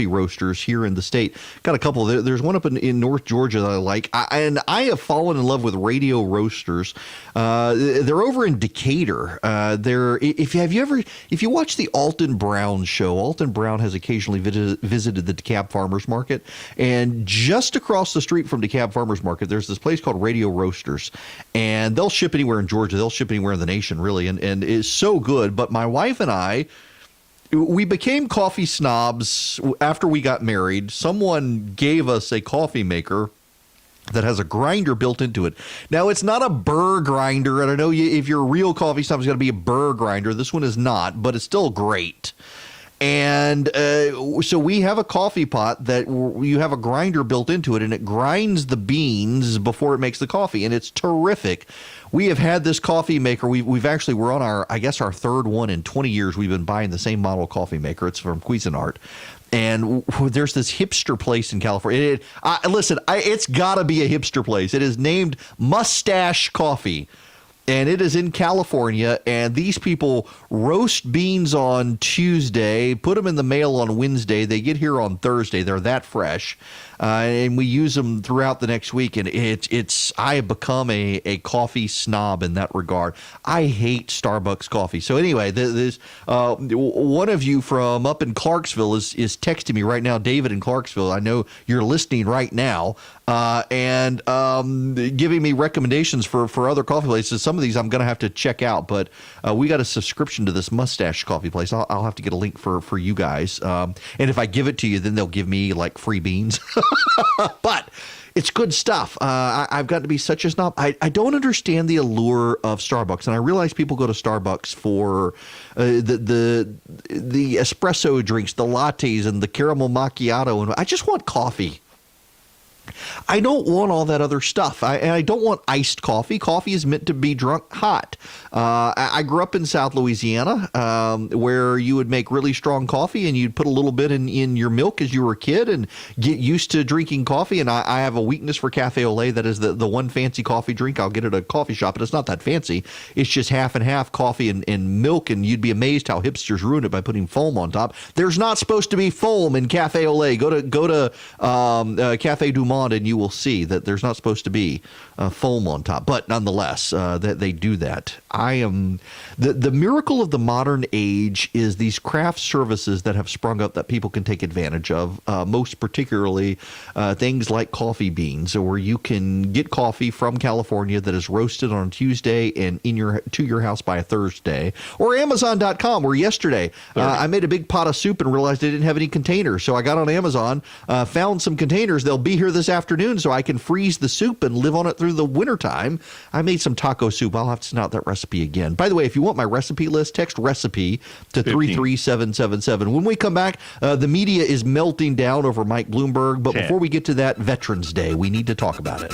roasters here in the state. Got a couple. There's one up in North Georgia that I like, and I have fallen in love with Radio Roasters. They're over in Decatur. If you watch the Alton Brown show, Alton Brown has occasionally visited the DeKalb Farmers Market, and just across the street from DeKalb Farmers Market, there's this place called Radio Roasters, and they'll ship anywhere in Georgia. They'll ship anywhere in the nation, really, and it's so good. But my wife and I, we became coffee snobs after we got married. Someone gave us a coffee maker that has a grinder built into it. Now, it's not a burr grinder, and I know if you're a real coffee snob, it's got to be a burr grinder. This one is not, but it's still great. And so we have a coffee pot that you have a grinder built into it, and it grinds the beans before it makes the coffee, and it's terrific. We have had this coffee maker. We're on our third one in 20 years. We've been buying the same model coffee maker. It's from Cuisinart. And there's this hipster place in California. It's got to be a hipster place. It is named Mustache Coffee, and it is in California. And these people roast beans on Tuesday, put them in the mail on Wednesday. They get here on Thursday. They're that fresh. And we use them throughout the next week, and I have become a coffee snob in that regard. I hate Starbucks coffee. So anyway, there's one of you from up in Clarksville is texting me right now, David in Clarksville. I know you're listening right now, and giving me recommendations for other coffee places. Some of these I'm going to have to check out, but we got a subscription to this Mustache Coffee place. I'll have to get a link for you guys, and if I give it to you, then they'll give me like free beans. But it's good stuff. I've got to be such a snob. I don't understand the allure of Starbucks, and I realize people go to Starbucks for the espresso drinks, the lattes, and the caramel macchiato, and I just want coffee. I don't want all that other stuff. I don't want iced coffee. Coffee is meant to be drunk hot. I grew up in South Louisiana, where you would make really strong coffee and you'd put a little bit in your milk as you were a kid and get used to drinking coffee. And I have a weakness for cafe au lait. That is the one fancy coffee drink I'll get at a coffee shop, but it's not that fancy. It's just half and half coffee and milk, and you'd be amazed how hipsters ruin it by putting foam on top. There's not supposed to be foam in cafe au lait. Go to Cafe Du Monde, and you will see that there's not supposed to be foam on top. But nonetheless, that they do that. The miracle of the modern age is these craft services that have sprung up that people can take advantage of. Most particularly, things like coffee beans, where you can get coffee from California that is roasted on Tuesday and to your house by a Thursday, or Amazon.com, where yesterday I made a big pot of soup and realized I didn't have any containers, so I got on Amazon, found some containers. They'll be here this afternoon, so I can freeze the soup and live on it through the wintertime. I made some taco soup. I'll have to send out that recipe again. By the way, if you want my recipe list, text recipe to 33777. When we come back, the media is melting down over Mike Bloomberg, but before we get to that, Veterans Day, we need to talk about it.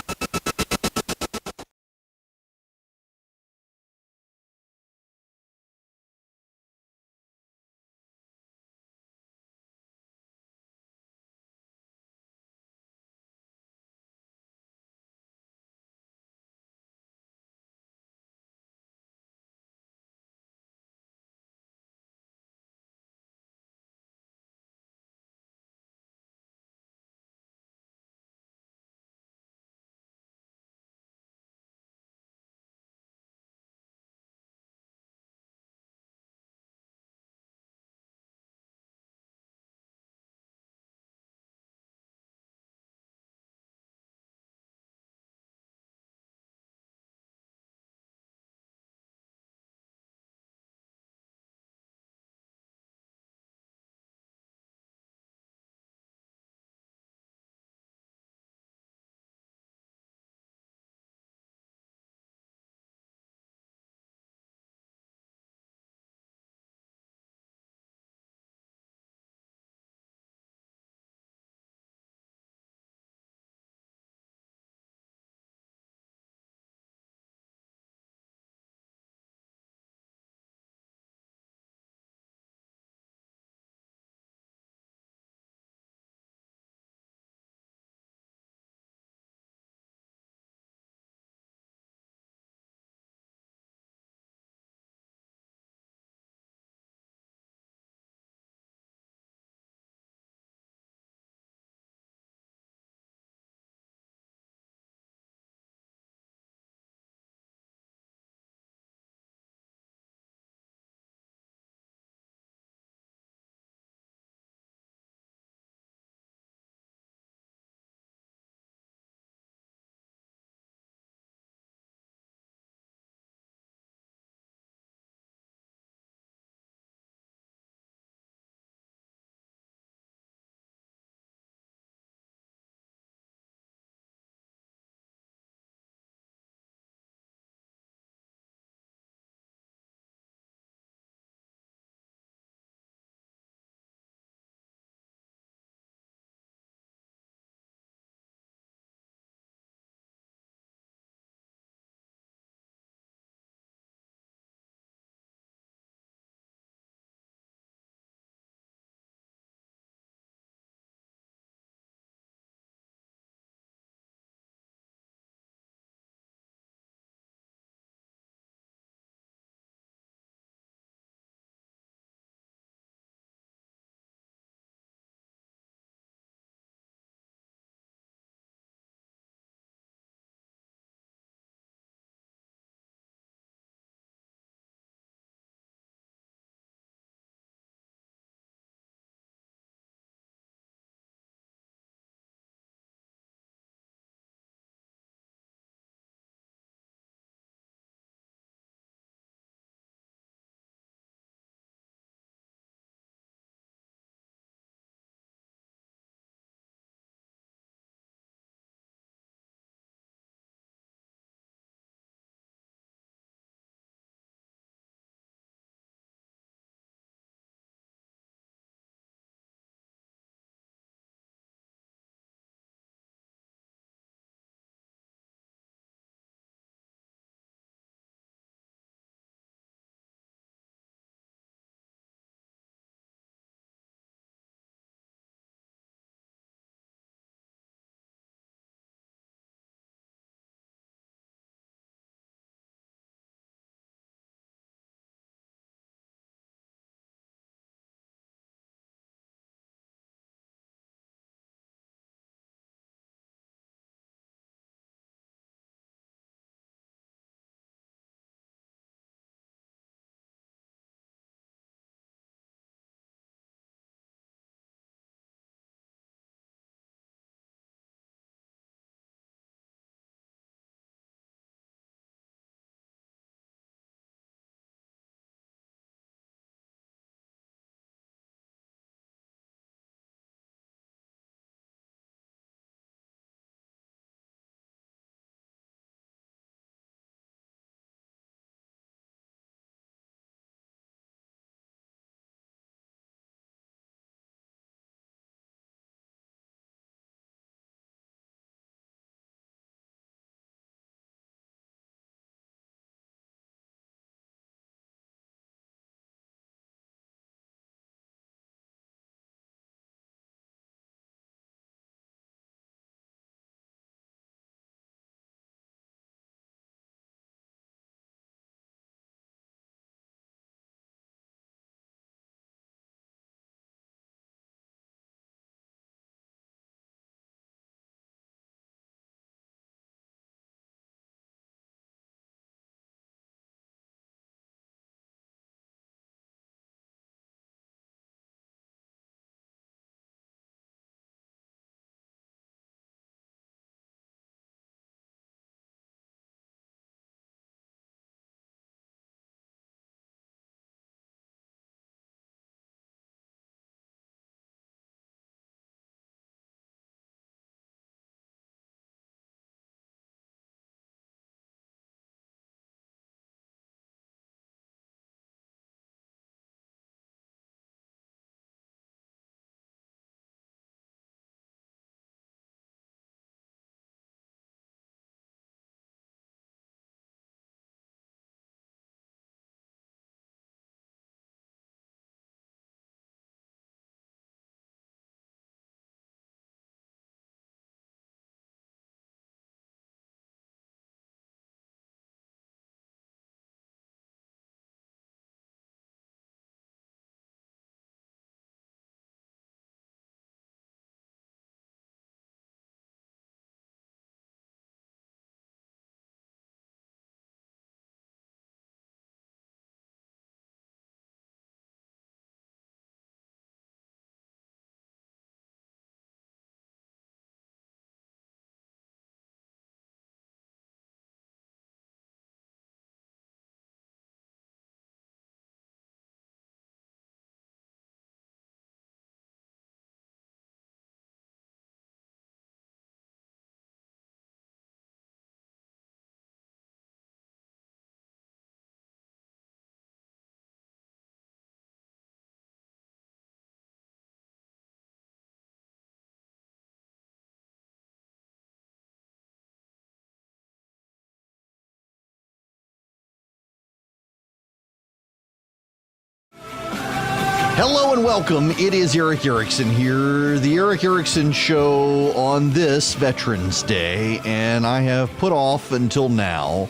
Hello and welcome. It is Erick Erickson here, the Erick Erickson Show on this Veterans Day, and I have put off until now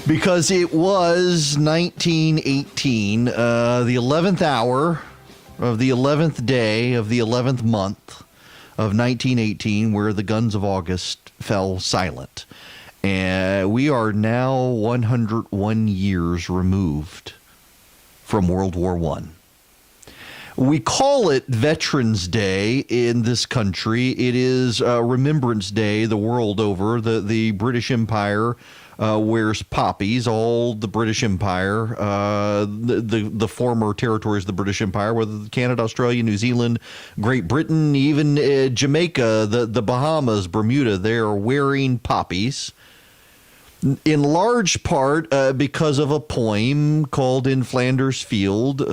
because it was 1918, the 11th hour of the 11th day of the 11th month of 1918, where the guns of August fell silent. And we are now 101 years removed from World War I. We call it Veterans Day in this country. It is Remembrance Day the world over. The British Empire wears poppies. All the British Empire, the former territories of the British Empire, whether Canada, Australia, New Zealand, Great Britain, even Jamaica, the Bahamas, Bermuda, they are wearing poppies. In large part because of a poem called In Flanders Field,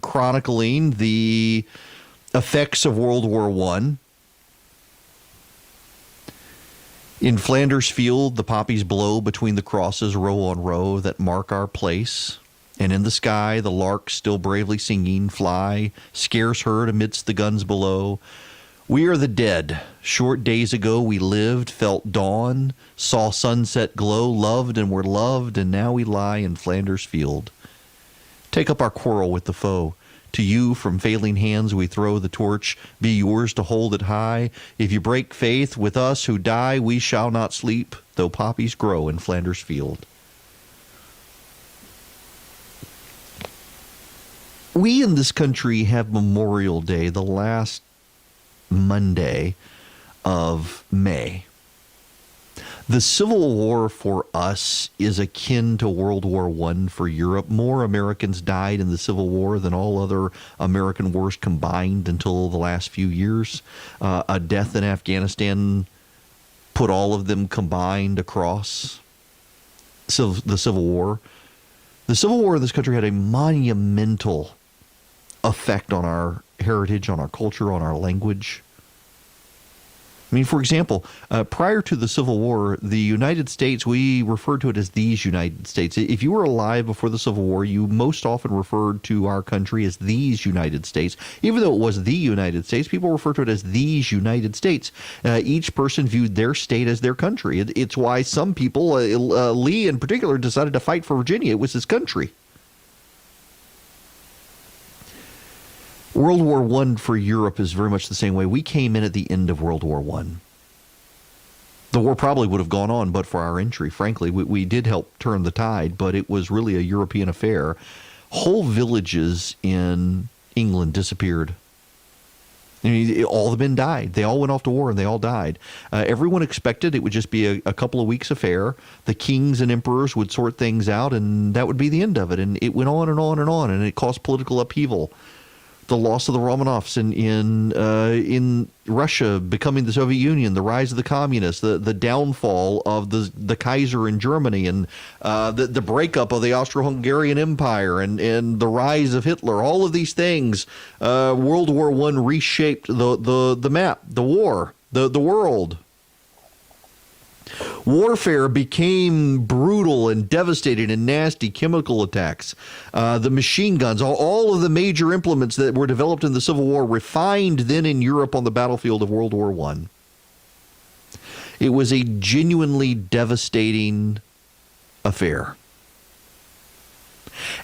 chronicling the effects of World War I. In Flanders Field, the poppies blow between the crosses, row on row, that mark our place. And in the sky, the larks still bravely singing, fly, scarce heard amidst the guns below. We are the dead. Short days ago we lived, felt dawn, saw sunset glow, loved and were loved, and now we lie in Flanders Field. Take up our quarrel with the foe. To you from failing hands we throw the torch, be yours to hold it high. If you break faith with us who die, we shall not sleep, though poppies grow in Flanders Field. We in this country have Memorial Day, the last Monday of May. The Civil War for us is akin to World War I for Europe. More Americans died in the Civil War than all other American wars combined until the last few years. A death in Afghanistan put all of them combined across the Civil War. The Civil War in this country had a monumental effect on our heritage, on our culture, on our language. I mean, for example, prior to the Civil War, the United States, we referred to it as these United States. If you were alive before the Civil War, you most often referred to our country as these United States. Even though it was the United States, people refer to it as these United States. Each person viewed their state as their country. It's why some people, Lee in particular, decided to fight for Virginia. It was his country. World War I for Europe is very much the same way. We came in at the end of World War I. The war probably would have gone on but for our entry. Frankly, we did help turn the tide, but it was really a European affair. Whole villages in England disappeared. I mean, all the men died. They all went off to war and they all died. Everyone expected it would just be a couple of weeks affair. The kings and emperors would sort things out and that would be the end of it. And it went on and on and on, and it caused political upheaval. The loss of the Romanovs in Russia becoming the Soviet Union, the rise of the communists, the downfall of the Kaiser in Germany, and the breakup of the Austro-Hungarian Empire, and the rise of Hitler. All of these things, World War I reshaped the map, the war, the world. Warfare became brutal and devastating and nasty. Chemical attacks, the machine guns, all of the major implements that were developed in the Civil War, refined then in Europe on the battlefield of World War I. It was a genuinely devastating affair.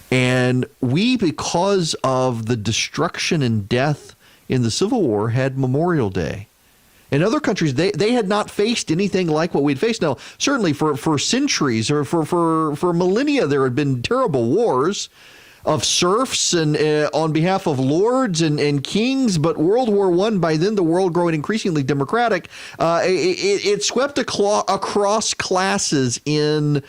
And we, because of the destruction and death in the Civil War, had Memorial Day. In other countries, they had not faced anything like what we'd faced. Now, certainly for centuries or for millennia, there had been terrible wars of serfs and on behalf of lords and kings. But World War I, by then the world growing increasingly democratic, it swept across classes in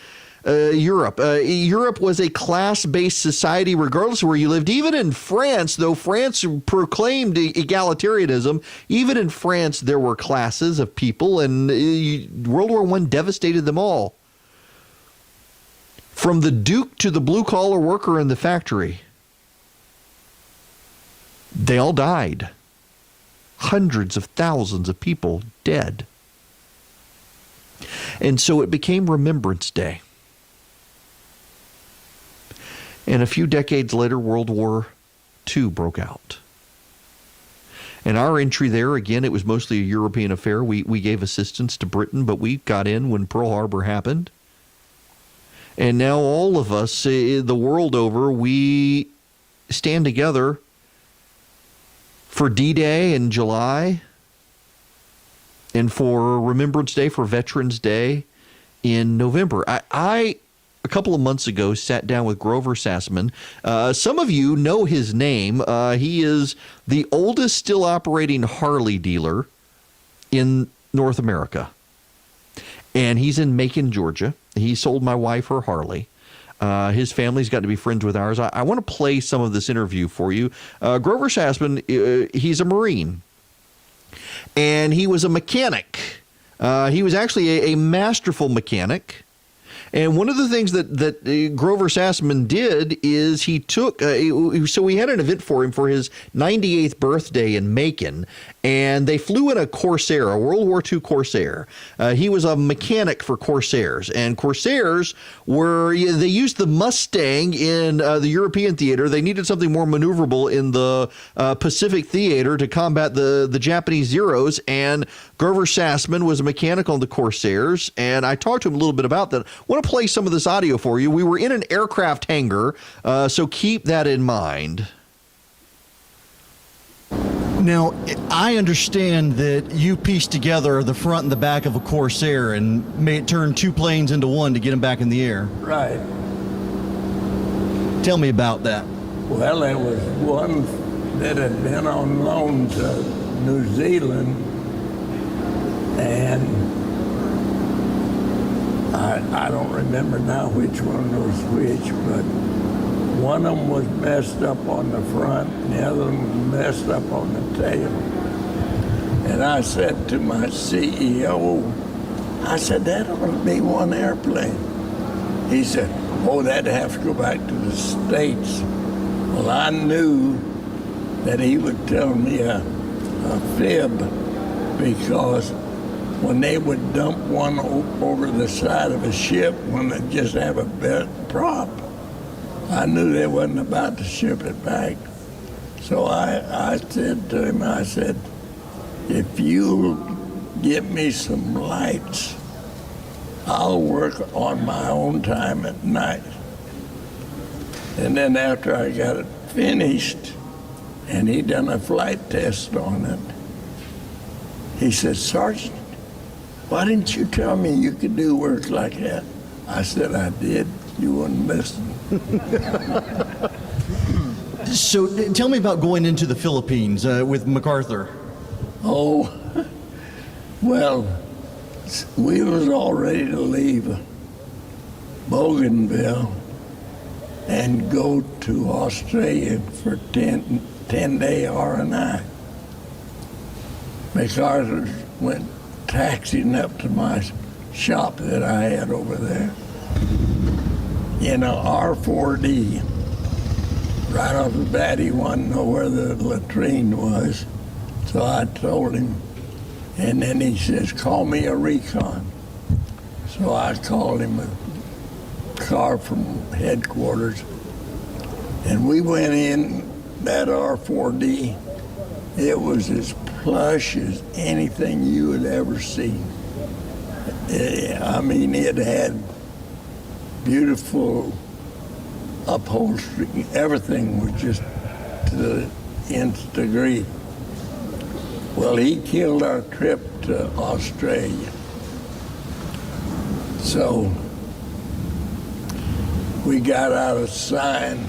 Europe. Europe was a class-based society regardless of where you lived. Even in France, though France proclaimed egalitarianism, even in France there were classes of people, and World War I devastated them all. From the duke to the blue-collar worker in the factory, they all died. Hundreds of thousands of people dead. And so it became Remembrance Day. And a few decades later, World War II broke out. And our entry there, again, it was mostly a European affair. We gave assistance to Britain, but we got in when Pearl Harbor happened. And now all of us, the world over, we stand together for D-Day in July and for Remembrance Day, for Veterans Day in November. I a couple of months ago, sat down with Grover Sassman. Some of you know his name. He is the oldest still operating Harley dealer in North America. And he's in Macon, Georgia. He sold my wife her Harley. His family's got to be friends with ours. I want to play some of this interview for you. Grover Sassman, he's a Marine. And he was a mechanic. He was actually a masterful mechanic. And one of the things that Grover Sassman did is he took, so we had an event for him for his 98th birthday in Macon, and they flew in a Corsair, a World War II Corsair. He was a mechanic for Corsairs, and Corsairs they used the Mustang in the European theater. They needed something more maneuverable in the Pacific theater to combat the Japanese Zeros, and Grover Sassman was a mechanic on the Corsairs, and I talked to him a little bit about that. I want to play some of this audio for you. We were in an aircraft hangar, so keep that in mind. Now, I understand that you pieced together the front and the back of a Corsair and made it turn two planes into one to get them back in the air. Right. Tell me about that. Well, there was one that had been on loan to New Zealand, and I don't remember now which one was which, but one of them was messed up on the front, and the other one was messed up on the tail. And I said to my CEO, I said, that ought to be one airplane. He said, oh, that'd have to go back to the States. Well, I knew that he would tell me a fib, because when they would dump one over the side of a ship, when they just have a bent prop, I knew they wasn't about to ship it back. So I said to him, I said, if you get me some lights, I'll work on my own time at night. And then after I got it finished, and he done a flight test on it, he said, Sergeant, why didn't you tell me you could do work like that? I said, I did. You wouldn't listen. So tell me about going into the Philippines with MacArthur. Oh, well, we was all ready to leave Bougainville and go to Australia for 10-day R&I. MacArthur went taxiing up to my shop that I had over there in a R4D. Right off the bat, he wanted to know where the latrine was. So I told him, and then he says, call me a recon. So I called him a car from headquarters, and we went in that R4D. It was as plush as anything you had ever seen. I mean, it had beautiful upholstery. Everything was just to the nth degree. Well, he killed our trip to Australia. So we got out a sign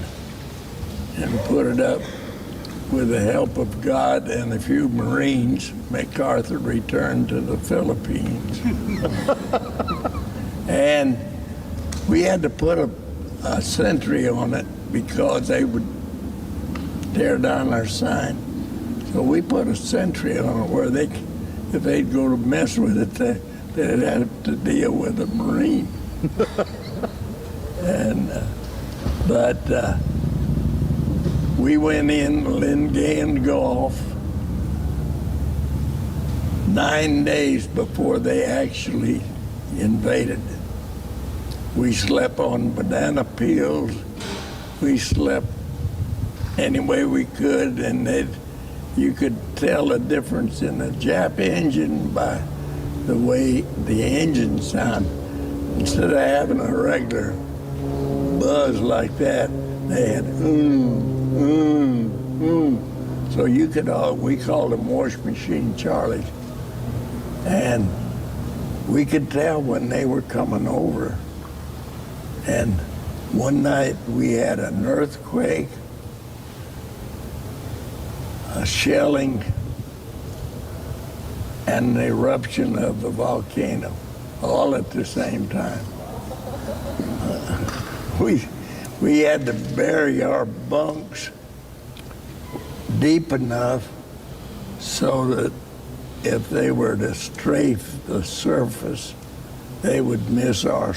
and put it up. With the help of God and a few Marines, MacArthur returned to the Philippines. And we had to put a sentry on it because they would tear down our sign. So we put a sentry on it where if they'd go to mess with it, they'd have to deal with a Marine. But we went in Lingayen Gulf 9 days before they actually invaded. We slept on banana peels. We slept any way we could, and you could tell the difference in the Jap engine by the way the engine sounded. Instead of having a regular buzz like that, they had So you could, we called them wash machine Charlies. And we could tell when they were coming over. And one night we had an earthquake, a shelling, and an eruption of the volcano, all at the same time. We had to bury our bunks deep enough so that if they were to strafe the surface, they would miss our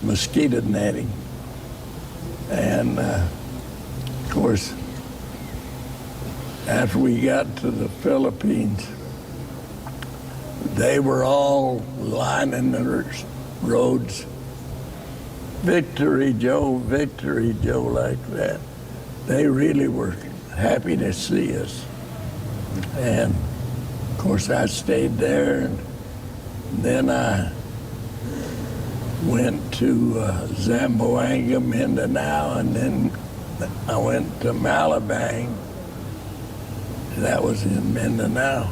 mosquito netting. And of course, after we got to the Philippines, they were all lining the roads, victory, Joe, like that. They really were happy to see us. And of course, I stayed there, and then I went to Zamboanga, Mindanao, and then I went to Malabang. That was in Mindanao.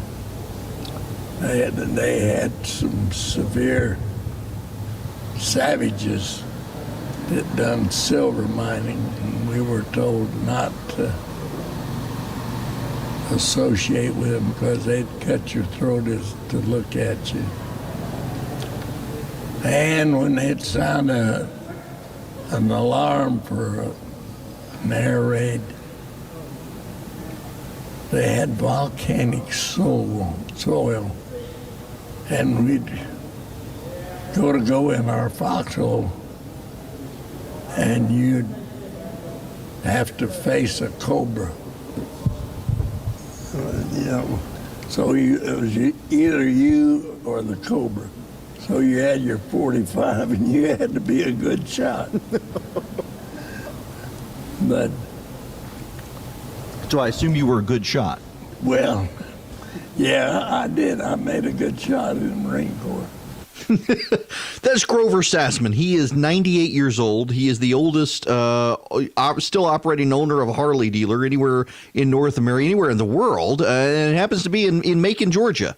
They had some severe savages that done silver mining, and we were told not to associate with them because they'd cut your throat to look at you. And when they'd sound an alarm for an air raid, they had volcanic soil, and we'd go in our foxhole, and you'd have to face a cobra. So it was either you or the cobra. So you had your 45, and you had to be a good shot. But so I assume you were a good shot. Well, yeah, I did. I made a good shot in the Marine Corps. That's Grover Sassman. He is 98 years old. He is the oldest still operating owner of a Harley dealer anywhere in North America, anywhere in the world, and it happens to be in Macon, Georgia.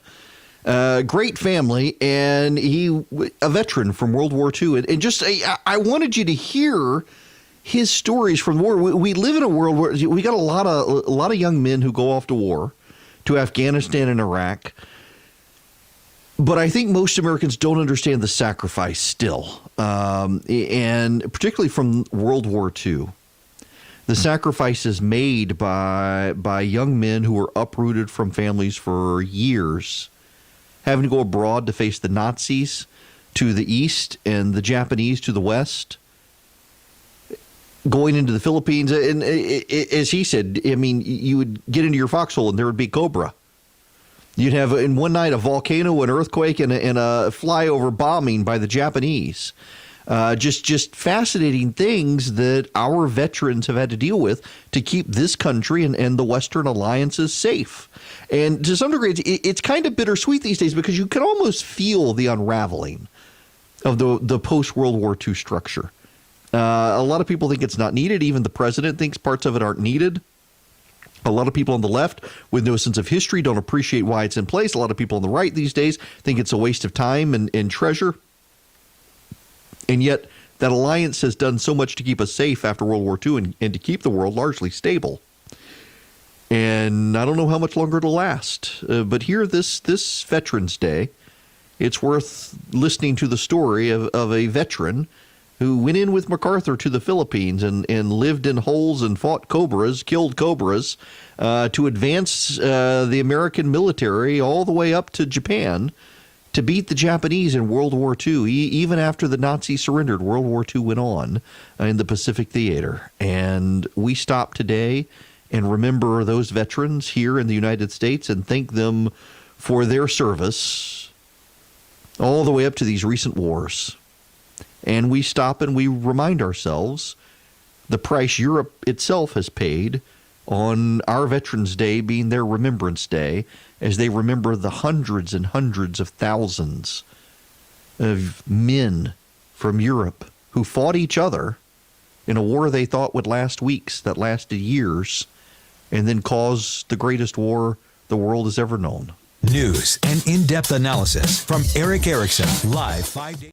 Great family, and he a veteran from World War II. And just I wanted you to hear his stories from the war. We live in a world where we got a lot of young men who go off to war, to Afghanistan and Iraq. But I think most Americans don't understand the sacrifice still, and particularly from World War II. The sacrifices made by young men who were uprooted from families for years, having to go abroad to face the Nazis to the east and the Japanese to the west, going into the Philippines. And as he said, I mean, you would get into your foxhole and there would be cobra. You'd have in one night a volcano, an earthquake, and a flyover bombing by the Japanese. Just fascinating things that our veterans have had to deal with to keep this country and the Western alliances safe. And to some degree, it's kind of bittersweet these days because you can almost feel the unraveling of the post-World War II structure. A lot of people think it's not needed. Even the president thinks parts of it aren't needed. A lot of people on the left with no sense of history don't appreciate why it's in place. A lot of people on the right these days think it's a waste of time and treasure. And yet that alliance has done so much to keep us safe after World War II and to keep the world largely stable. And I don't know how much longer it'll last. But here, this Veterans Day, it's worth listening to the story of a veteran who went in with MacArthur to the Philippines and lived in holes and fought cobras, killed cobras, to advance the American military all the way up to Japan to beat the Japanese in World War II. Even after the Nazis surrendered, World War II went on in the Pacific Theater. And we stop today and remember those veterans here in the United States and thank them for their service all the way up to these recent wars. And we stop and we remind ourselves the price Europe itself has paid on our Veterans Day being their Remembrance Day, as they remember the hundreds and hundreds of thousands of men from Europe who fought each other in a war they thought would last weeks, that lasted years, and then caused the greatest war the world has ever known. News and in-depth analysis from Erick Erickson, live 5 days.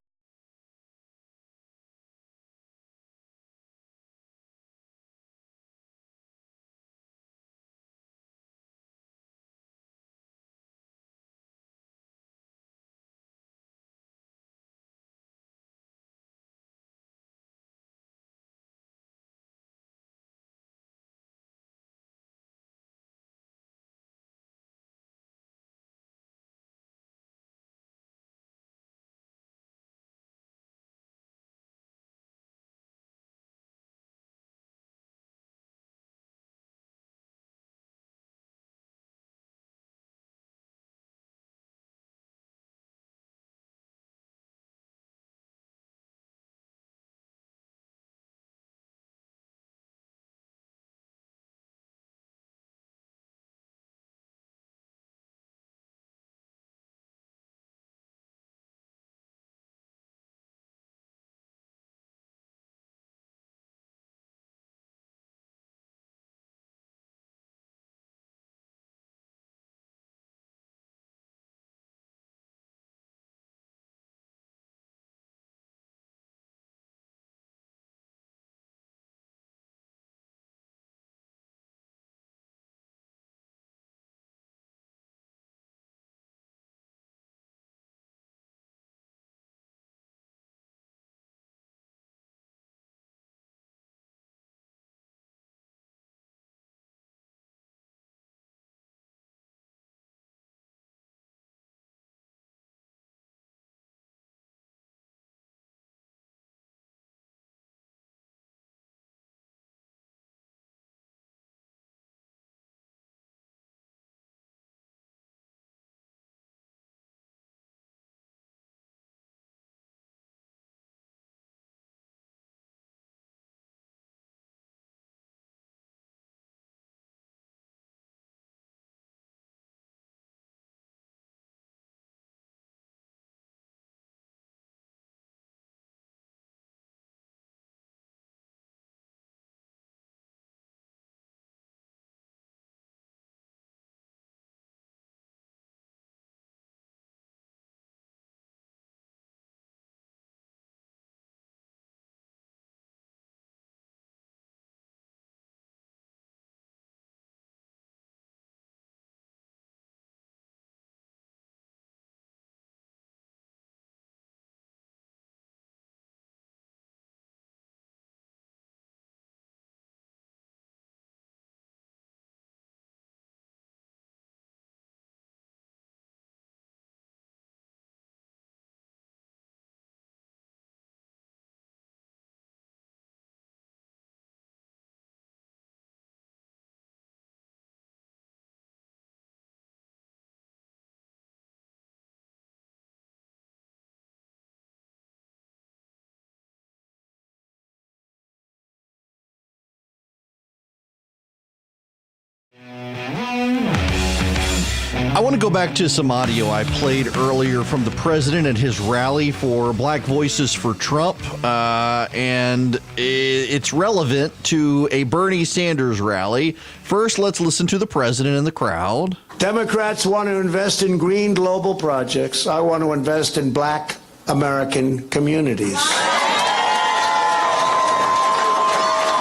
I want to go back to some audio I played earlier from the president at his rally for Black Voices for Trump, and it's relevant to a Bernie Sanders rally. First, let's listen to the president and the crowd. Democrats want to invest in green global projects. I want to invest in Black American communities.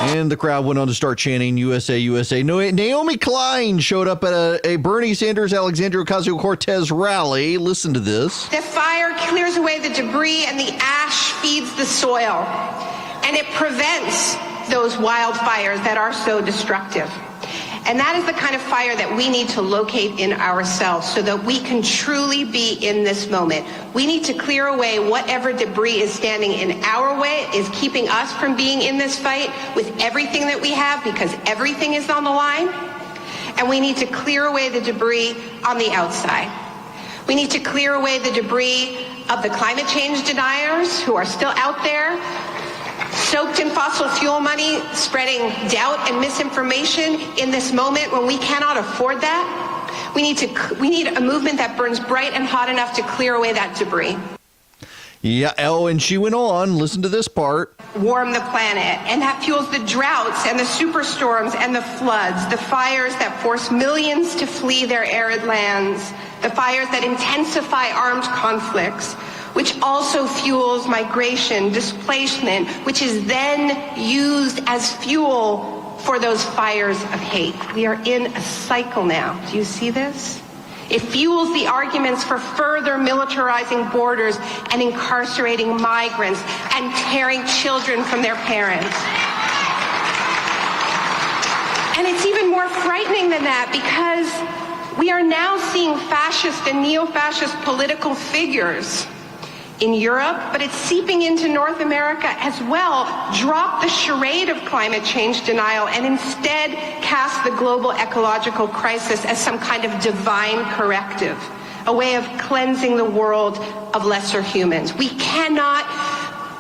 And the crowd went on to start chanting USA, USA. Naomi Klein showed up at a Bernie Sanders, Alexandria Ocasio-Cortez rally. Listen to this. The fire clears away the debris and the ash feeds the soil. And it prevents those wildfires that are so destructive. And that is the kind of fire that we need to locate in ourselves so that we can truly be in this moment. We need to clear away whatever debris is standing in our way, is keeping us from being in this fight with everything that we have, because everything is on the line. And we need to clear away the debris on the outside. We need to clear away the debris of the climate change deniers who are still out there, soaked in fossil fuel money, spreading doubt and misinformation in this moment when we cannot afford that. We need a movement that burns bright and hot enough to clear away that debris. Yeah. Oh, and she went on. Listen to this part. Warm the planet, and that fuels the droughts and the superstorms and the floods, the fires that force millions to flee their arid lands, the fires that intensify armed conflicts, which also fuels migration, displacement, which is then used as fuel for those fires of hate. We are in a cycle now. Do you see this? It fuels the arguments for further militarizing borders and incarcerating migrants and tearing children from their parents. And it's even more frightening than that, because we are now seeing fascist and neo-fascist political figures in Europe, but it's seeping into North America as well, drop the charade of climate change denial and instead cast the global ecological crisis as some kind of divine corrective, a way of cleansing the world of lesser humans. We cannot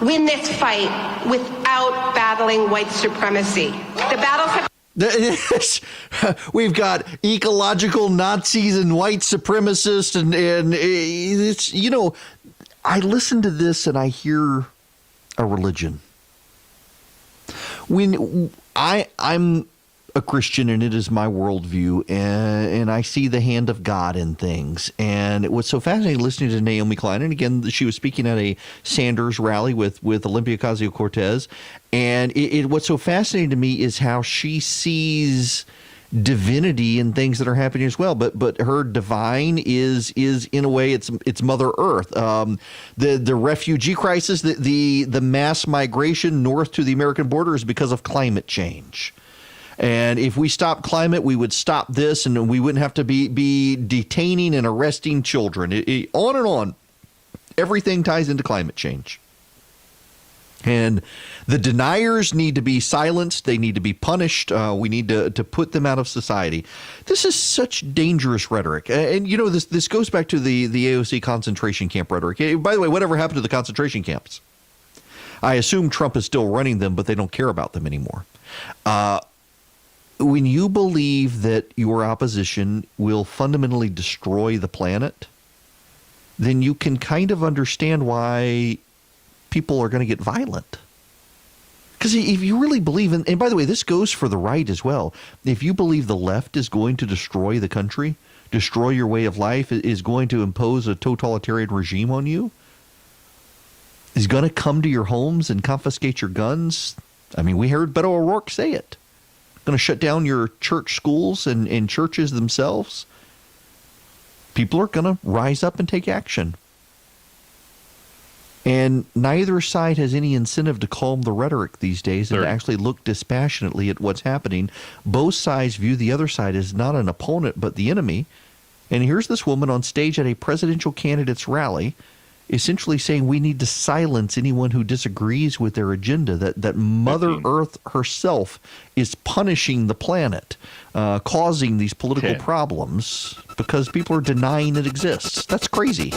win this fight without battling white supremacy. The battles have We've got ecological Nazis and white supremacists, and it's, you know, I listen to this and I hear a religion. When I'm a Christian and it is my worldview, and I see the hand of God in things. And it was so fascinating listening to Naomi Klein. And again, she was speaking at a Sanders rally with Olympia Ocasio-Cortez. And what's so fascinating to me is how she sees divinity in things that are happening as well, but her divine is in a way it's Mother Earth. The refugee crisis, the mass migration north to the American border is because of climate change. And if we stop climate, we would stop this, and we wouldn't have to be detaining and arresting children. On and on. Everything ties into climate change. And the deniers need to be silenced. They need to be punished. We need to put them out of society. This is such dangerous rhetoric. And, you know, this goes back to the AOC concentration camp rhetoric. By the way, whatever happened to the concentration camps? I assume Trump is still running them, but they don't care about them anymore. When you believe that your opposition will fundamentally destroy the planet, then you can kind of understand why people are going to get violent. Because if you really believe in, and by the way, this goes for the right as well. If you believe the left is going to destroy the country, destroy your way of life, is going to impose a totalitarian regime on you, is going to come to your homes and confiscate your guns. I mean, we heard Beto O'Rourke say it. Going to shut down your church schools and churches themselves. People are going to rise up and take action. And neither side has any incentive to calm the rhetoric these days and to actually look dispassionately at what's happening. Both sides view the other side as not an opponent, but the enemy. And here's this woman on stage at a presidential candidate's rally essentially saying we need to silence anyone who disagrees with their agenda, that Mother Earth herself is punishing the planet, causing these political problems because people are denying it exists. That's crazy.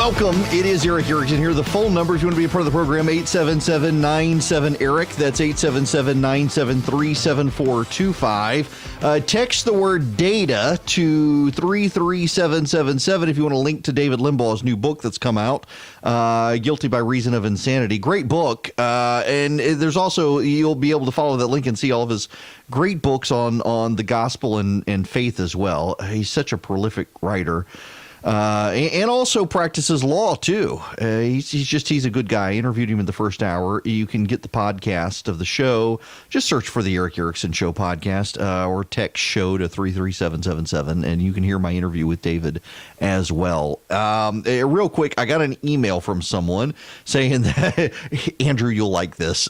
Welcome. It is Erick Erickson here. The phone number, if you want to be a part of the program, 877-97-ERIC. That's 877-973-7425. Text the word data to 33777 if you want to link to David Limbaugh's new book that's come out, Guilty by Reason of Insanity. Great book. And there's also, you'll be able to follow that link and see all of his great books on the gospel and faith as well. He's such a prolific writer. And also practices law, too. He's a good guy. I interviewed him in the first hour. You can get the podcast of the show. Just search for the Erick Erickson Show podcast or text show to 33777, and you can hear my interview with David as well. Real quick, I got an email from someone saying that, Andrew, you'll like this.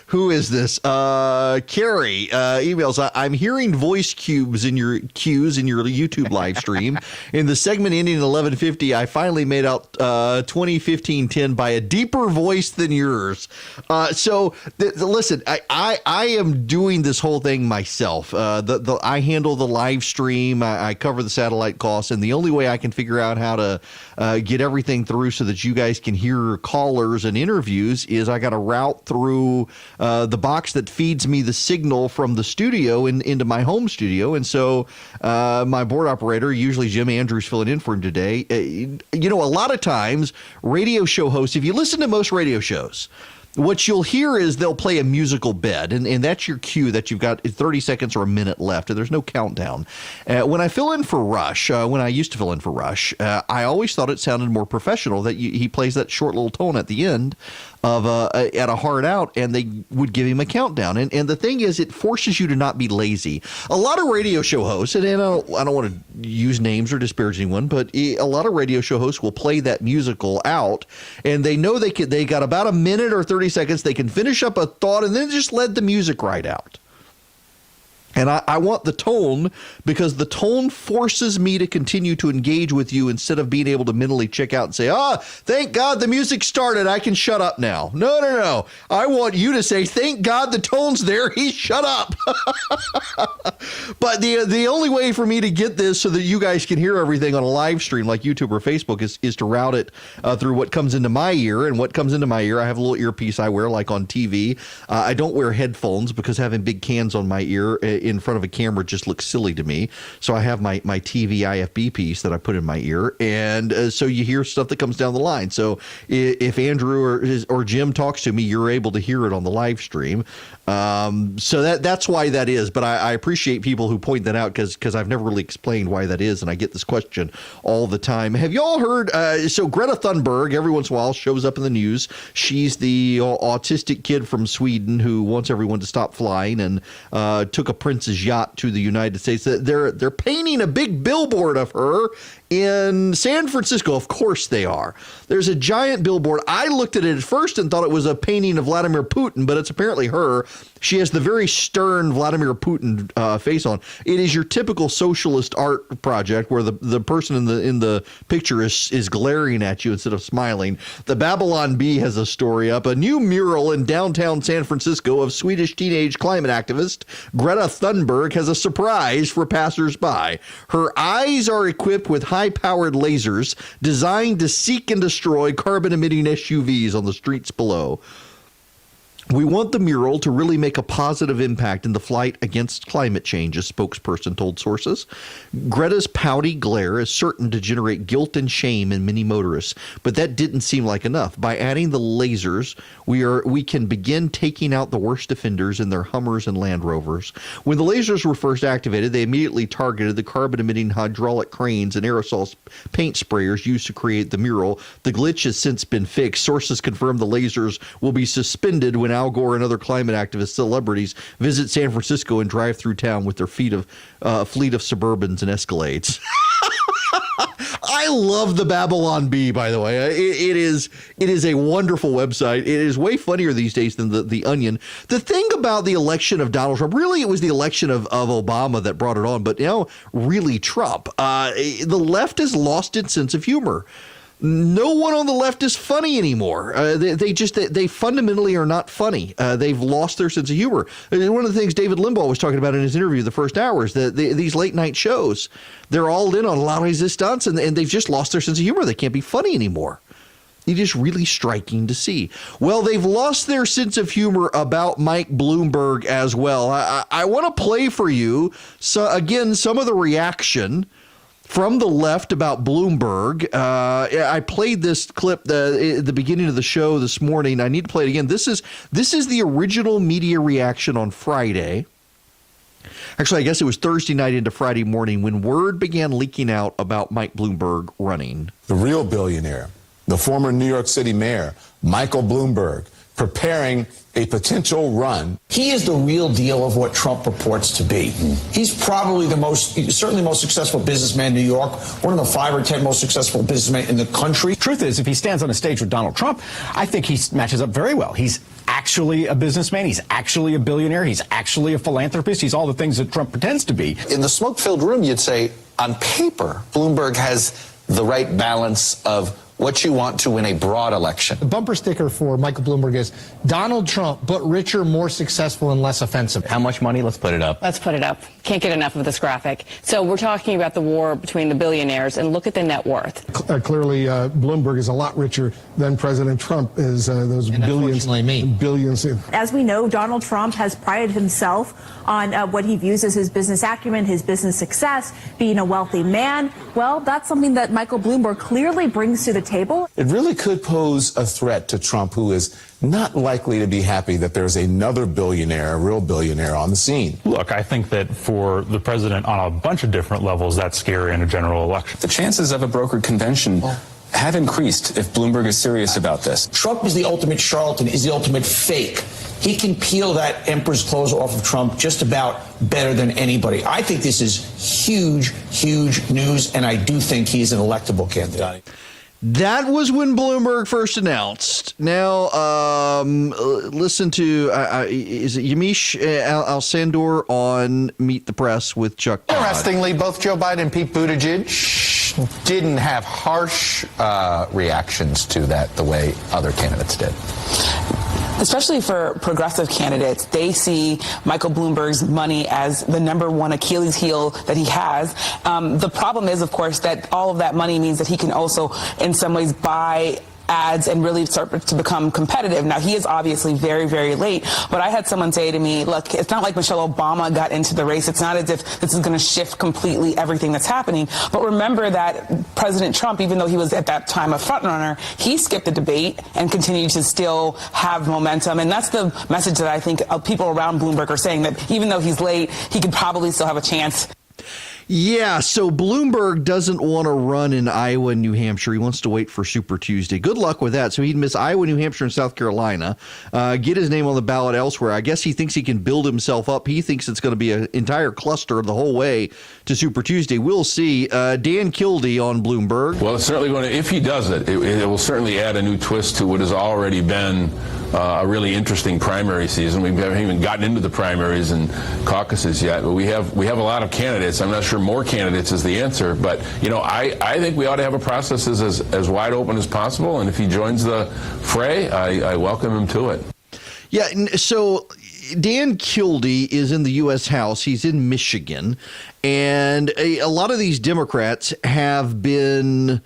Who is this? Carrie emails, I'm hearing voice cues in your YouTube live stream. In the segment ending at 11:50, I finally made out 2015-10 by a deeper voice than yours. Listen, I am doing this whole thing myself. I handle the live stream. I cover the satellite costs, and the only way I can figure out how to get everything through so that you guys can hear callers and interviews is I got to route through the box that feeds me the signal from the studio into my home studio. And so my board operator, usually Jim Andrews, filling in for him today. A lot of times radio show hosts, if you listen to most radio shows, what you'll hear is they'll play a musical bed, and that's your cue that you've got 30 seconds or a minute left, and there's no countdown. When I fill in for Rush, when I used to fill in for Rush, I always thought it sounded more professional that he plays that short little tone at the end of at a hard out, and they would give him a countdown. And the thing is, it forces you to not be lazy. A lot of radio show hosts, and I don't want to use names or disparage anyone, but a lot of radio show hosts will play that musical out, and they know they got about a minute or 30 seconds. They can finish up a thought and then just let the music ride out. And I want the tone, because the tone forces me to continue to engage with you instead of being able to mentally check out and say, thank God the music started. I can shut up now. No. I want you to say, thank God the tone's there. He shut up. But the only way for me to get this so that you guys can hear everything on a live stream like YouTube or Facebook is to route it through what comes into my ear. And what comes into my ear, I have a little earpiece I wear like on TV. I don't wear headphones because having big cans on my ear in front of a camera just looks silly to me. So I have my TV IFB piece that I put in my ear, and so you hear stuff that comes down the line. So if Andrew or Jim talks to me, you're able to hear it on the live stream. So that's why that is. But I appreciate people who point that out, because I've never really explained why that is, and I get this question all the time. Have you all heard? So Greta Thunberg, every once in a while, shows up in the news. She's the autistic kid from Sweden who wants everyone to stop flying and took a prince's yacht to the United States. They're painting a big billboard of her in San Francisco. Of course they are. There's a giant billboard. I looked at it at first and thought it was a painting of Vladimir Putin, but it's apparently her. She has the very stern Vladimir Putin face on. It is your typical socialist art project where the person in the picture is glaring at you instead of smiling. The Babylon Bee has a story up. A new mural in downtown San Francisco of Swedish teenage climate activist Greta Thunberg has a surprise for passersby. Her eyes are equipped with high-powered lasers designed to seek and destroy carbon-emitting SUVs on the streets below. We want the mural to really make a positive impact in the fight against climate change, a spokesperson told sources. Greta's pouty glare is certain to generate guilt and shame in many motorists, but that didn't seem like enough. By adding the lasers, we can begin taking out the worst offenders in their Hummers and Land Rovers. When the lasers were first activated, they immediately targeted the carbon-emitting hydraulic cranes and aerosol paint sprayers used to create the mural. The glitch has since been fixed. Sources confirm the lasers will be suspended when Al Gore and other climate activist celebrities visit San Francisco and drive through town with their fleet of Suburbans and Escalades. I love the Babylon Bee, by the way. It is a wonderful website. It is way funnier these days than the Onion. The thing about the election of Donald Trump, really, it was the election of Obama that brought it on, but really Trump. The left has lost its sense of humor. no one on the left is funny anymore. They fundamentally are not funny. They've lost their sense of humor. One of the things David Limbaugh was talking about in his interview the first hour is that these late night shows, they're all in on la resistance, and they've just lost their sense of humor. They can't be funny anymore. It is really striking to see. Well, they've lost their sense of humor about Mike Bloomberg as well. I want to play for you, again, some of the reaction from the left about Bloomberg. I played this clip at the beginning of the show this morning. I need to play it again. This is the original media reaction on Friday. Actually, I guess it was Thursday night into Friday morning when word began leaking out about Mike Bloomberg running. The real billionaire, the former New York City mayor, Michael Bloomberg, preparing a potential run. He is the real deal of what Trump purports to be. He's probably certainly most successful businessman in New York, one of the 5 or 10 most successful businessmen in the country. Truth is, if he stands on a stage with Donald Trump, I think he matches up very well. He's actually a businessman. He's actually a billionaire. He's actually a philanthropist. He's all the things that Trump pretends to be. In the smoke-filled room, you'd say, on paper, Bloomberg has the right balance of what you want to win a broad election. The bumper sticker for Michael Bloomberg is Donald Trump, but richer, more successful, and less offensive. How much money? Let's put it up. Let's put it up. Can't get enough of this graphic. So we're talking about the war between the billionaires, and look at the net worth. Clearly, Bloomberg is a lot richer than President Trump is. Those billions. As we know, Donald Trump has prided himself on what he views as his business acumen, his business success, being a wealthy man. Well, that's something that Michael Bloomberg clearly brings to the table. It really could pose a threat to Trump, who is not likely to be happy that there's another billionaire, a real billionaire, on the scene. Look, I think that for the president on a bunch of different levels, that's scary in a general election. The chances of a brokered convention have increased if Bloomberg is serious about this. Trump is the ultimate charlatan, is the ultimate fake. He can peel that emperor's clothes off of Trump just about better than anybody. I think this is huge, huge news, and I do think he's an electable candidate. That was when Bloomberg first announced. Now, listen to, is it Yamiche Alcindor on Meet the Press with Chuck Todd. Interestingly, both Joe Biden and Pete Buttigieg didn't have harsh reactions to that the way other candidates did. Especially for progressive candidates, they see Michael Bloomberg's money as the #1 Achilles heel that he has. The problem is, of course, that all of that money means that he can also, in some ways, buy ads and really start to become competitive. Now, he is obviously very, very late, but I had someone say to me, look, it's not like Michelle Obama got into the race. It's not as if this is going to shift completely everything that's happening. But remember that President Trump, even though he was at that time a frontrunner, he skipped the debate and continued to still have momentum. And that's the message that I think people around Bloomberg are saying, that even though he's late, he could probably still have a chance. Yeah, so Bloomberg doesn't want to run in Iowa and New Hampshire. He wants to wait for Super Tuesday. Good luck with that. So he'd miss Iowa, New Hampshire, and South Carolina, get his name on the ballot elsewhere. I guess he thinks he can build himself up. He thinks it's going to be an entire cluster the whole way to Super Tuesday. We'll see. Dan Kildee on Bloomberg. Well, it's certainly going to, if he does it, it will certainly add a new twist to what has already been a really interesting primary season. We haven't even gotten into the primaries and caucuses yet, but we have a lot of candidates. I'm not sure more candidates is the answer, but I think we ought to have a process as wide open as possible, and if he joins the fray, I welcome him to it. Yeah, so Dan Kildee is in the U.S. House. He's in Michigan, and a lot of these Democrats have been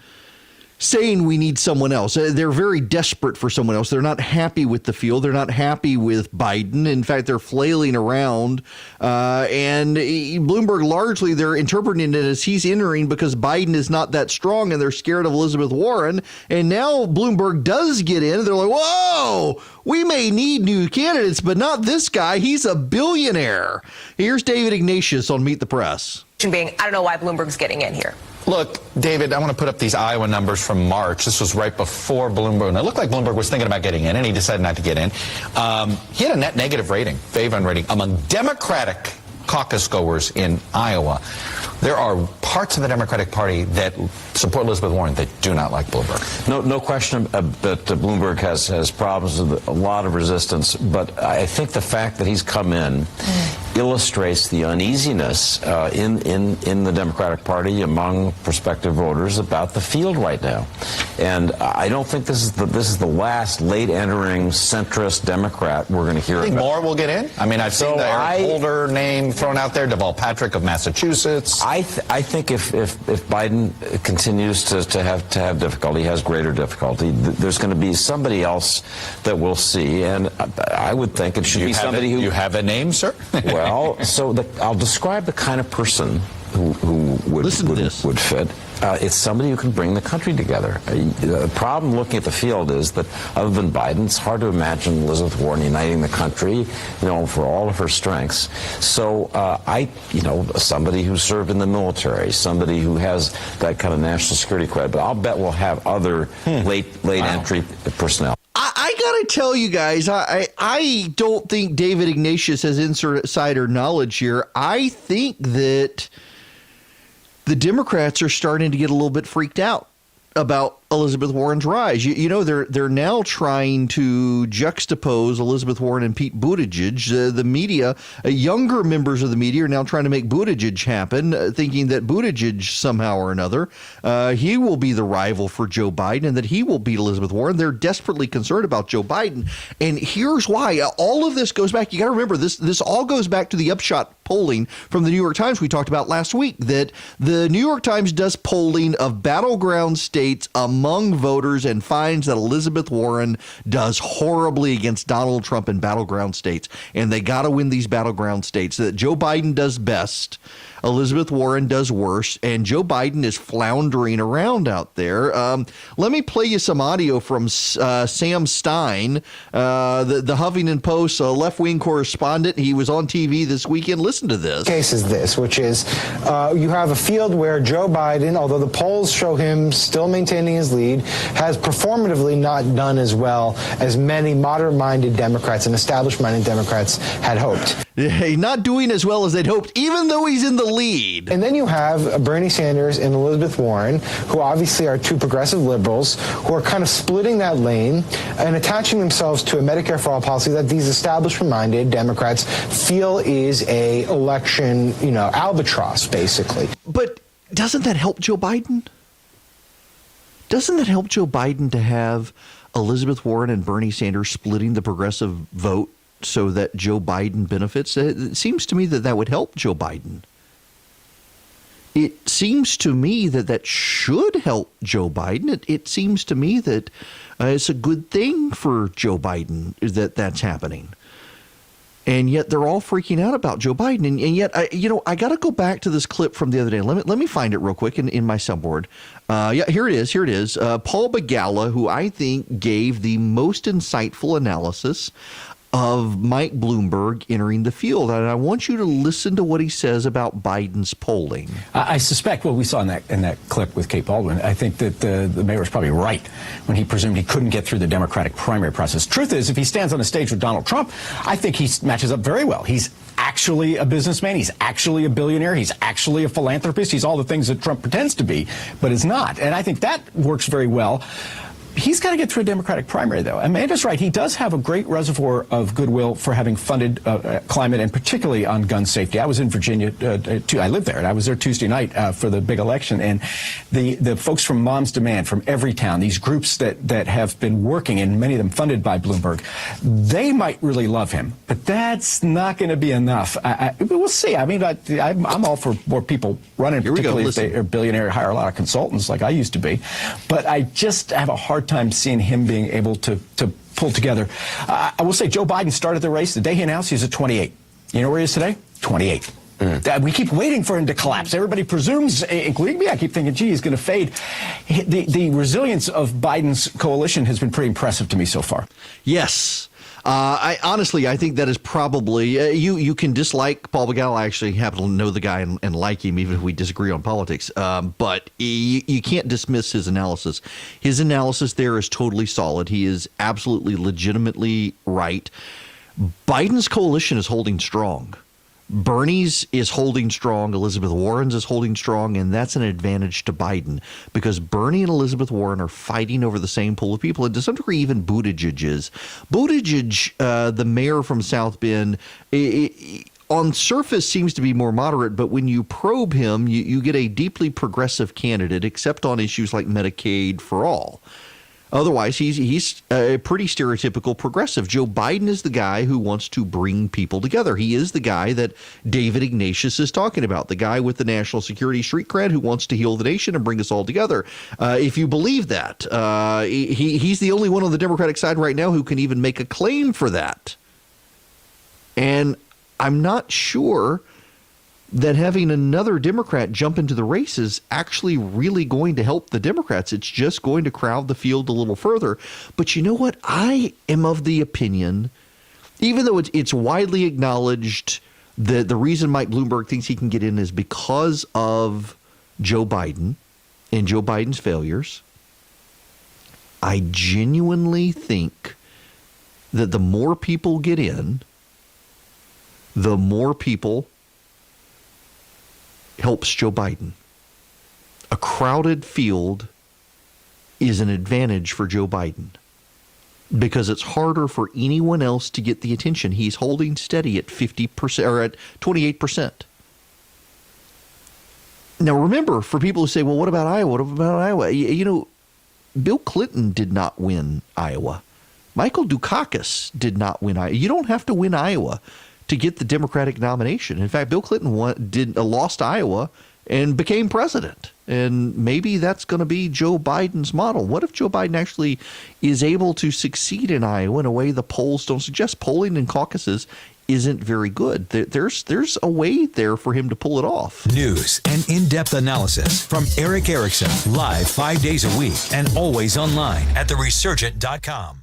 saying we need someone else. They're very desperate for someone else. They're not happy with the field. They're not happy with Biden. In fact, they're flailing around. And Bloomberg, largely, they're interpreting it as he's entering because Biden is not that strong and they're scared of Elizabeth Warren. And now Bloomberg does get in. They're like, whoa, we may need new candidates, but not this guy. He's a billionaire. Here's David Ignatius on Meet the Press. I don't know why Bloomberg's getting in here. Look, David, I want to put up these Iowa numbers from March. This was right before Bloomberg. And it looked like Bloomberg was thinking about getting in, and he decided not to get in. He had a net negative rating, favor rating, among Democratic caucus goers in Iowa. There are parts of the Democratic Party that support Elizabeth Warren that do not like Bloomberg. No question that Bloomberg has problems with a lot of resistance, but I think the fact that he's come in illustrates the uneasiness in the Democratic Party among prospective voters about the field right now. And I don't think this is the last late entering centrist Democrat we're going to hear I think about. more will get in. I mean, I've seen the Eric Holder name thrown out there, Deval Patrick of Massachusetts. I think if Biden continues to have difficulty, has greater difficulty, there's going to be somebody else that we'll see, and I would think it should be somebody who. You have a name, sir? Well, I'll describe the kind of person who would fit. It's somebody who can bring the country together. The problem looking at the field is that other than Biden, it's hard to imagine Elizabeth Warren uniting the country, for all of her strengths. So somebody who served in the military, somebody who has that kind of national security cred, but I'll bet we'll have other late entry personnel. I gotta tell you guys, I don't think David Ignatius has insider knowledge here. I think that the Democrats are starting to get a little bit freaked out about Elizabeth Warren's rise. They're now trying to juxtapose Elizabeth Warren and Pete Buttigieg. The media, younger members of the media, are now trying to make Buttigieg happen, thinking that Buttigieg somehow or another he will be the rival for Joe Biden and that he will beat Elizabeth Warren. They're desperately concerned about Joe Biden, and here's why. All of this goes back. You got to remember this all goes back to the upshot polling from the New York Times we talked about last week. That the New York Times does polling of battleground states among voters and finds that Elizabeth Warren does horribly against Donald Trump in battleground states, and they got to win these battleground states. That Joe Biden does best, Elizabeth Warren does worse, and Joe Biden is floundering around out there. Let me play you some audio from Sam Stein, the Huffington Post left-wing correspondent. He was on TV this weekend. Listen to this. Case is this, which is you have a field where Joe Biden, although the polls show him still maintaining his lead, has performatively not done as well as many moderate-minded Democrats and establishment-minded Democrats had hoped. Not doing as well as they'd hoped, even though he's in the lead. And then you have Bernie Sanders and Elizabeth Warren, who obviously are two progressive liberals, who are kind of splitting that lane and attaching themselves to a Medicare for All policy that these establishment-minded Democrats feel is a election, albatross, basically. But doesn't that help Joe Biden? Doesn't that help Joe Biden to have Elizabeth Warren and Bernie Sanders splitting the progressive vote so that Joe Biden benefits? It seems to me that would help Joe Biden. It seems to me that should help Joe Biden. It seems to me that it's a good thing for Joe Biden that's happening. And yet they're all freaking out about Joe Biden. And yet, I got to go back to this clip from the other day. Let me find it real quick in my soundboard. Here it is. Paul Begala, who I think gave the most insightful analysis of Mike Bloomberg entering the field. And I want you to listen to what he says about Biden's polling. I suspect what we saw in that clip with Kate Baldwin, I think that the mayor was probably right when he presumed he couldn't get through the Democratic primary process. Truth is, if he stands on a stage with Donald Trump, I think he matches up very well. He's actually a businessman. He's actually a billionaire. He's actually a philanthropist. He's all the things that Trump pretends to be, but is not. And I think that works very well. He's got to get through a Democratic primary, though. Amanda's right. He does have a great reservoir of goodwill for having funded climate, and particularly on gun safety. I was in Virginia, I lived there, and I was there Tuesday night for the big election. And the folks from Moms Demand, from Everytown, these groups that have been working, and many of them funded by Bloomberg, they might really love him. But that's not going to be enough. We'll see. I mean, I'm all for more people running, particularly if they are billionaire, hire a lot of consultants like I used to be. But I just have a hard time seeing him being able to pull together. I will say Joe Biden started the race. The day he announced he was at 28. You know where he is today? 28. We keep waiting for him to collapse. Everybody presumes, including me, I keep thinking, gee, he's going to fade. The resilience of Biden's coalition has been pretty impressive to me so far. Yes. I think that is probably you can dislike Paul Begala. I actually happen to know the guy and like him, even if we disagree on politics. But you can't dismiss his analysis. His analysis there is totally solid. He is absolutely legitimately right. Biden's coalition is holding strong. Bernie's is holding strong, Elizabeth Warren's is holding strong, and that's an advantage to Biden because Bernie and Elizabeth Warren are fighting over the same pool of people, and to some degree even Buttigieg is. Buttigieg, the mayor from South Bend, on surface seems to be more moderate, but when you probe him, you get a deeply progressive candidate, except on issues like Medicaid for all. Otherwise, he's a pretty stereotypical progressive. Joe Biden is the guy who wants to bring people together. He is the guy that David Ignatius is talking about, the guy with the national security street cred who wants to heal the nation and bring us all together. If you believe that, he's the only one on the Democratic side right now who can even make a claim for that. And I'm not sure that having another Democrat jump into the race is actually really going to help the Democrats. It's just going to crowd the field a little further. But you know what? I am of the opinion, even though it's widely acknowledged that the reason Mike Bloomberg thinks he can get in is because of Joe Biden and Joe Biden's failures, I genuinely think that the more people get in, the more people helps Joe Biden. A crowded field is an advantage for Joe Biden because it's harder for anyone else to get the attention. He's holding steady at 50% or at 28%. Now, remember, for people who say, well, what about Iowa? What about Iowa? You know, Bill Clinton did not win Iowa. Michael Dukakis did not win Iowa. You don't have to win Iowa to get the Democratic nomination. In fact, Bill Clinton lost Iowa and became president. And maybe that's going to be Joe Biden's model. What if Joe Biden actually is able to succeed in Iowa in a way the polls don't suggest? Polling in caucuses isn't very good. There's a way there for him to pull it off. News and in-depth analysis from Erick Erickson, live 5 days a week and always online at theresurgent.com.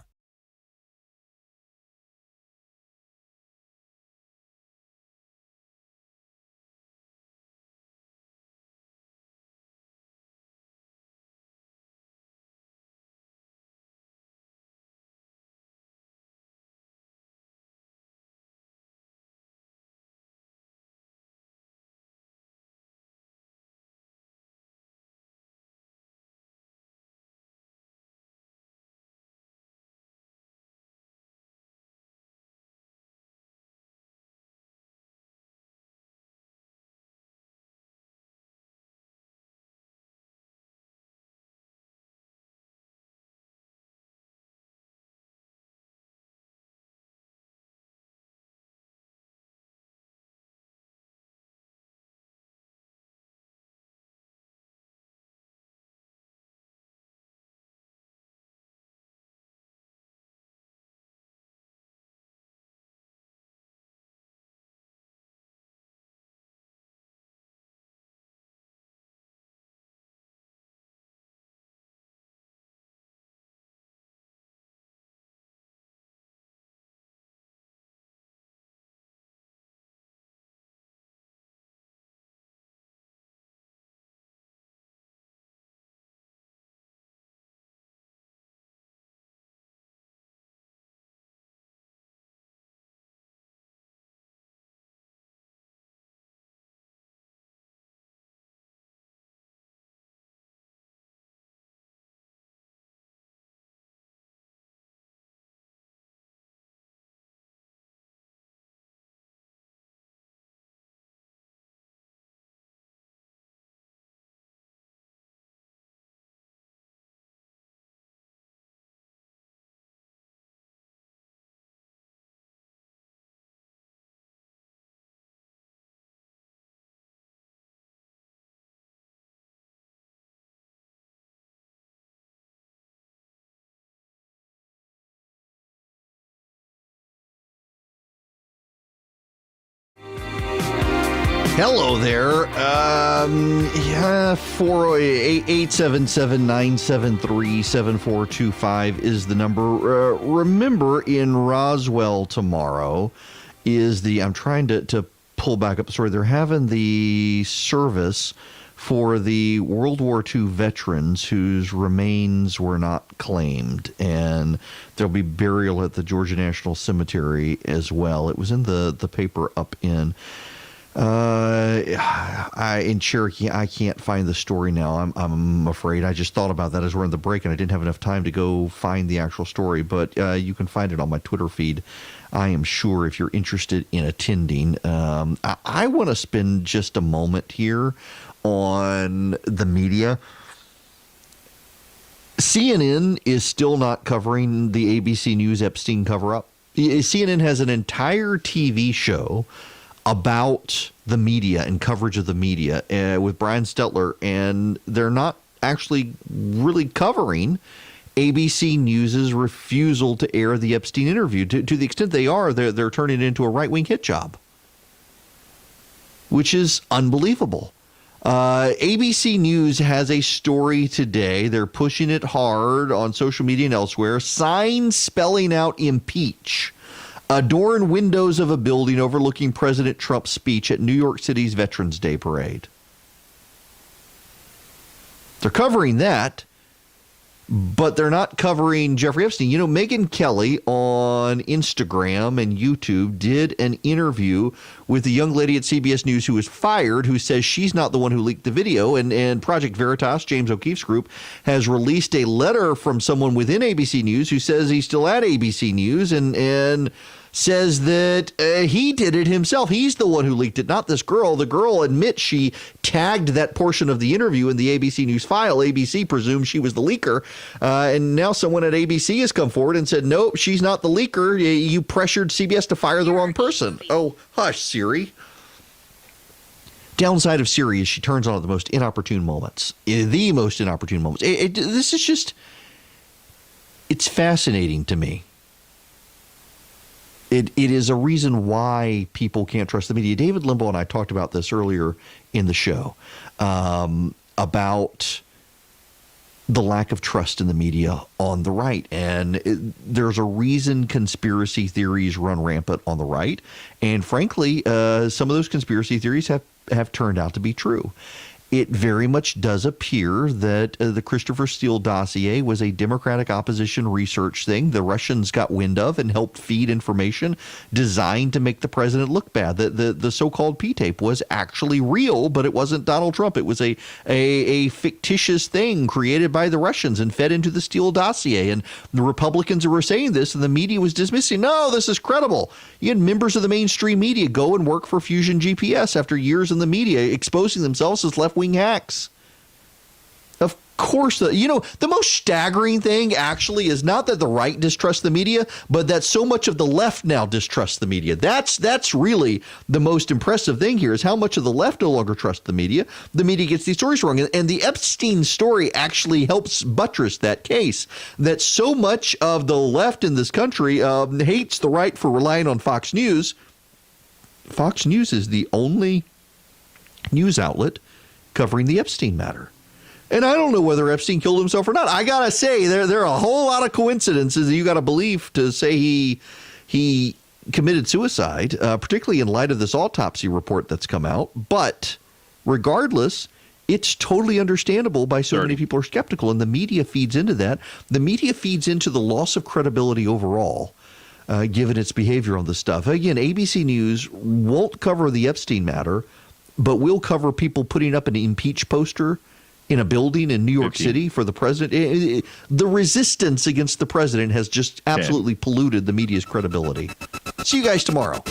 Hello there. 877-973-7425 is the number. Remember, in Roswell tomorrow is I'm trying to pull back up the story. They're having the service for the World War II veterans whose remains were not claimed, and there'll be burial at the Georgia National Cemetery as well. It was in the paper up in In Cherokee, I can't find the story now. I'm afraid. I just thought about that as we're in the break, and I didn't have enough time to go find the actual story. But you can find it on my Twitter feed, I am sure, if you're interested in attending. I want to spend just a moment here on the media. CNN is still not covering the ABC News Epstein cover-up. CNN has an entire TV show about the media and coverage of the media with Brian Stelter, and they're not actually really covering ABC News's refusal to air the Epstein interview. To the extent they are, they're turning it into a right-wing hit job, which is unbelievable. ABC News has a story today. They're pushing it hard on social media and elsewhere. Signs spelling out impeach adorn windows of a building overlooking President Trump's speech at New York City's Veterans Day parade. They're covering that, but they're not covering Jeffrey Epstein. You know, Megyn Kelly on Instagram and YouTube did an interview with a young lady at CBS News who was fired, who says she's not the one who leaked the video. And Project Veritas, James O'Keefe's group, has released a letter from someone within ABC News who says he's still at ABC News and says that he did it himself. He's the one who leaked it, not this girl. The girl admits she tagged that portion of the interview in the ABC News file. ABC presumes she was the leaker. And now someone at ABC has come forward and said, nope, she's not the leaker. You pressured CBS to fire the wrong person. Oh, hush, Siri. Downside of Siri is she turns on at the most inopportune moments. The most inopportune moments. This is just, it's fascinating to me. It is a reason why people can't trust the media. David Limbaugh and I talked about this earlier in the show, about the lack of trust in the media on the right. And there's a reason conspiracy theories run rampant on the right. And frankly, some of those conspiracy theories have turned out to be true. It very much does appear that the Christopher Steele dossier was a Democratic opposition research thing the Russians got wind of and helped feed information designed to make the president look bad. The so-called P-tape was actually real, but it wasn't Donald Trump. It was a fictitious thing created by the Russians and fed into the Steele dossier. And the Republicans were saying this, and the media was dismissing, no, this is credible. You had members of the mainstream media go and work for Fusion GPS after years in the media, exposing themselves as left-wing hacks. Of course, the most staggering thing actually is not that the right distrusts the media, but that so much of the left now distrusts the media. That's really the most impressive thing here, is how much of the left no longer trusts the media. The media gets these stories wrong. And the Epstein story actually helps buttress that case, that so much of the left in this country hates the right for relying on Fox News. Fox News is the only news outlet covering the Epstein matter. And I don't know whether Epstein killed himself or not. I got to say, there are a whole lot of coincidences that you got to believe to say he committed suicide, particularly in light of this autopsy report that's come out. But regardless, it's totally understandable why so many people are skeptical, and the media feeds into that. The media feeds into the loss of credibility overall, given its behavior on this stuff. Again, ABC News won't cover the Epstein matter, but we'll cover people putting up an impeach poster in a building in New York City for the president. The resistance against the president has just absolutely polluted the media's credibility. See you guys tomorrow.